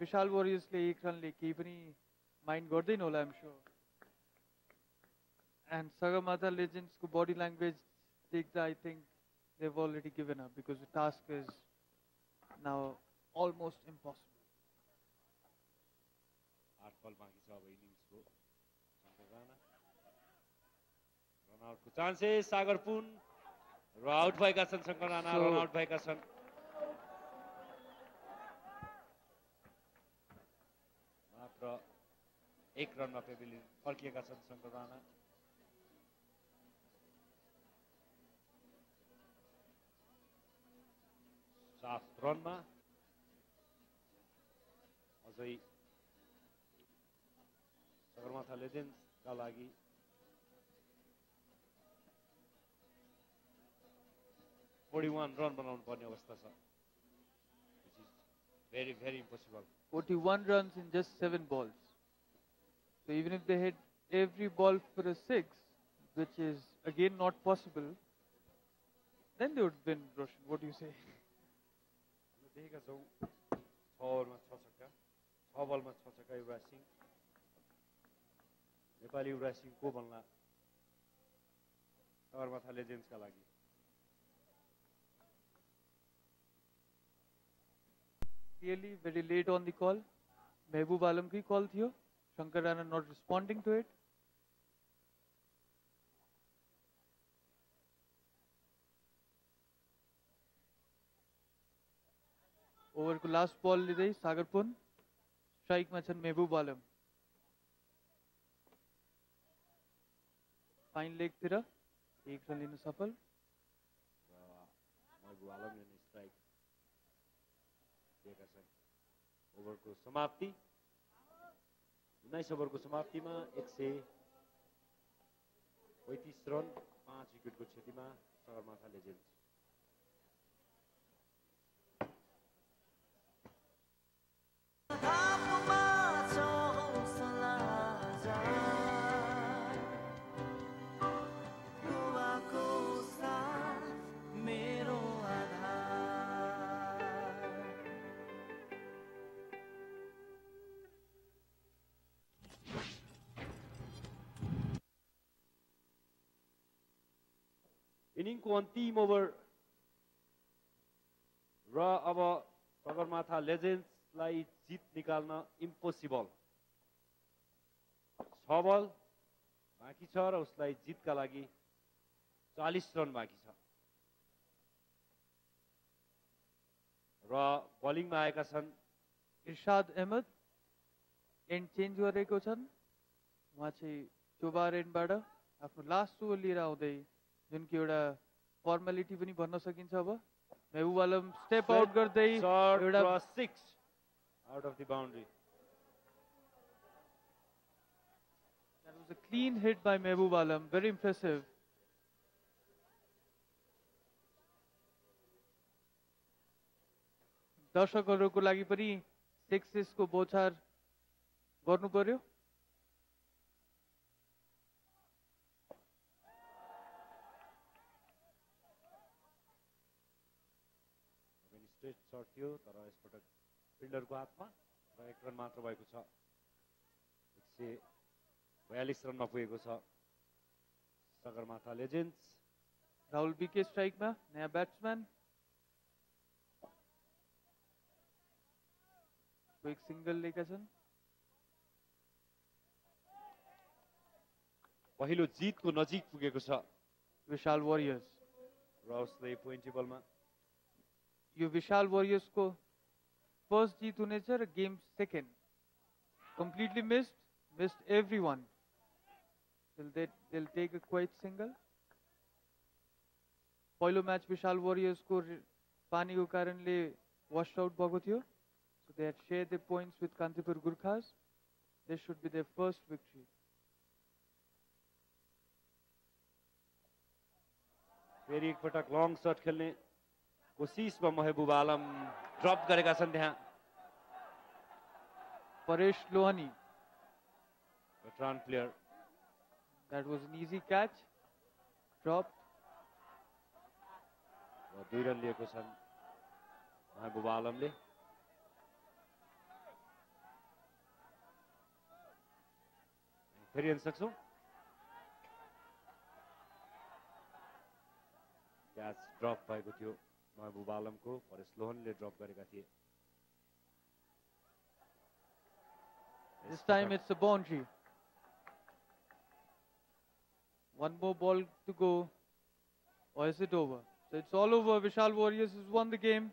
विशाल वॉरियर्सले एक रनले केही पनि माइन्ड गर्दैन होला आइम श्योर. एन्ड सगरमाथा लेजेन्ड्सको बडी ल्याङ्ग्वेज देख्दा I think they have already given up because the task is now almost impossible. 8 ball बाँकी छ अब इनिङ्सको शङ्कर राणा रन आउटको चान्सेस सागर पुन र आउट भएका छन् शङ्कर राणा रन आउट भएका छन्. मात्र एक रनमा पेभिलियन फर्किएका छन् शङ्कर राणा. सात रनमा अझै सगरमाथा लेजेन्ड्सका लागि 41 रन बनाउनु पर्ने अवस्था छ. Which is very, very impossible. 41 runs in just 7 balls. So even if they hit every ball for a 6, which is again not possible, then they would win, Roshan. What do you say? देखेका छौँ 6 ओभरमा 6 छक्का 6 बलमा 6 छक्का युवराज सिंह. नेपाली युवराज सिंह को भन्ला सगरमाथा लेजेन्ड्सका लागि. Clearly very late on the call. Mehboob Alam की call थियो. Shankar Rana not responding to it. Over को last ball लिँदै सागर पुन. Strike मा छन् Mehboob Alam. Fine leg तिर एक रन लिन सफल. महबूब आलमले नै स्ट्राइक दिएका छन्. ओभरको समाप्ति 19 ओभरको समाप्तिमा 135 रन 5 विकेटको क्षतिमा सगरमाथा लेजेन्ड्स. इनिङको अन्तिम ओभर र अब सगरमाथा लेजेन्ड्सलाई जित निकाल्न इम्पोसिबल. 6 बल बाँकी छ र उसलाई जितका लागि 40 रन बाँकी छ. र बलिङमा आएका छन् इर्शाद अहमद. एन्ड चेन्ज गरेको छन्. उहाँ चाहिँ चोबार एन्डबाट आफ्नो लास्ट ओभर लिएर आउँदै जुन कि एउटा फर्मालिटी पनि भन्न सकिन्छ. अब महबूब आलम स्टेप आउट गर्दै एउटा 6 out of the boundary. That was a clean hit by Mehboob Alam. Very impressive. दर्शकहरूको लागि पनि सक्सेसको बौछार गर्नु पर्यो. स्ट्रेट सर्ट थियो तर यसपटक फिल्डरको हातमा र 1 रन मात्र भएको छ. 142 रनमा पुगेको छ सगरमाथा लेजेन्ड्स. राहुल बीके स्ट्राइकमा, नयाँ ब्याट्सम्यान. क्विक सिंगल लिएका छन्. पहिलो जितको नजिक पुगेको छ विशाल वरियर्स र उसले पोइन्ट टेबलमा. यो विशाल वरियर्स को फर्स्ट जीत हुनेछ र game second. Completely missed everyone. They'll take a quiet single. पहिलो म्याच विशाल वरियर्स को पानीको कारणले वाश आउट भएको थियो. So they had shared their points with Kantipur Gurkhas. This should be their first victory. फेरि एकपटक लङ शट खेल्ने कोसिसमा महबुब आलम drop गरेका छन् त्यहाँ. Paresh Lohani, veteran player. That was an easy catch. Dropped. र 2 रन लिएको छन् महबुब आलमले. फेरि हेर्न सक्छौँ. क्याच ड्रप भएको थियो महबुब आलमको. परेश लोहनले ड्रप गरेका थिए. This time it's a boundary. One more ball to go, or is it over? So it's all over. Vishal Warriors has won the game.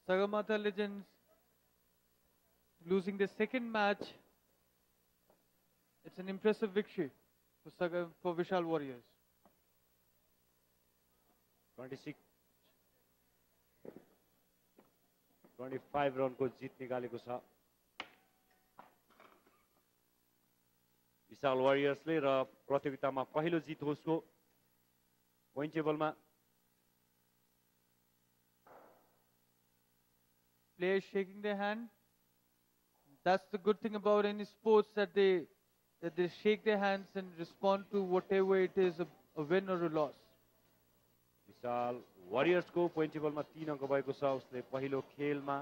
Sagarmatha Legends losing their second match. It's an impressive victory for Vishal Warriors. 25 रनको जित निकालेको छ विशाल वारियर्सले र प्रतियोगितामा पहिलो जित हो उसको. Point टेबलमा Players shaking their hand. That's the good thing about any sports, that they shake their hands and respond to whatever it is, a win or a loss. Vishal वारियर्सको पोइन्ट टेबलमा 3 अङ्क भएको छ. उसले पहिलो खेलमा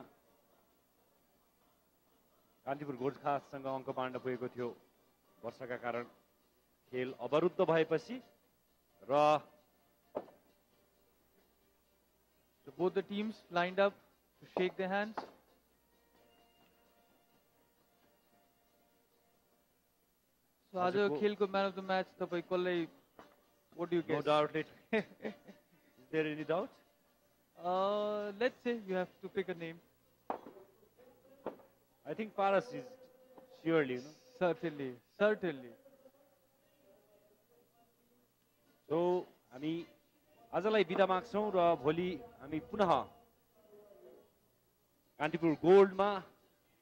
कान्तिपुर गोर्खासँग अङ्क बाँड्न पुगेको थियो. वर्षाका कारण खेल अवरुद्ध भएपछि र So both the teams lined up to shake their hands. So आज खेलको man of the match तपाईं कसलाई, what do you guess? No doubt it. Is there any doubt? Let's say you have to pick a name. I think Paras is surely, you know. Certainly. So हामी आजलाई बिदा माग्छौँ र भोलि हामी पुनः Kantipur गोल्डमा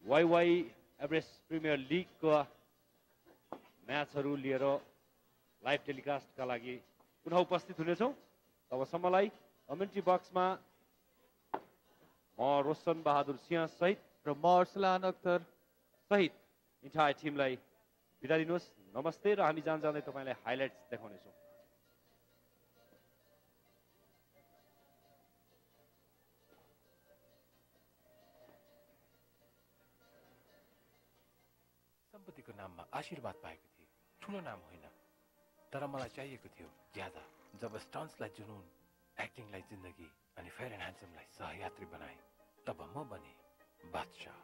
Wai Wai Everest premier लिगको म्याचहरू लिएर live टेलिकास्टका लागि पुनः उपस्थित हुनेछौँ. तबसम्मलाई कमेन्ट्री बक्समा म रोशन बहादुर सिंह सहित र म अर्सलान अख्तर सहित इन्टायर टिमलाई बिदा दिनुहोस्. नमस्ते. र हामी जाँदै तपाईँलाई हाइलाइट्स देखाउनेछौँ. सम्पत्तिको नाममा आशीर्वाद पाएको थिएँ. ठुलो नाम होइन, तर मलाई चाहिएको थियो ज्यादा. जब स्टन्ट्सलाई जुनून, एक्टिङलाई जिन्दगी अनि फेयर एन्ड ह्यान्डसमलाई सहयात्री बनाए, तब म बने बादशाह.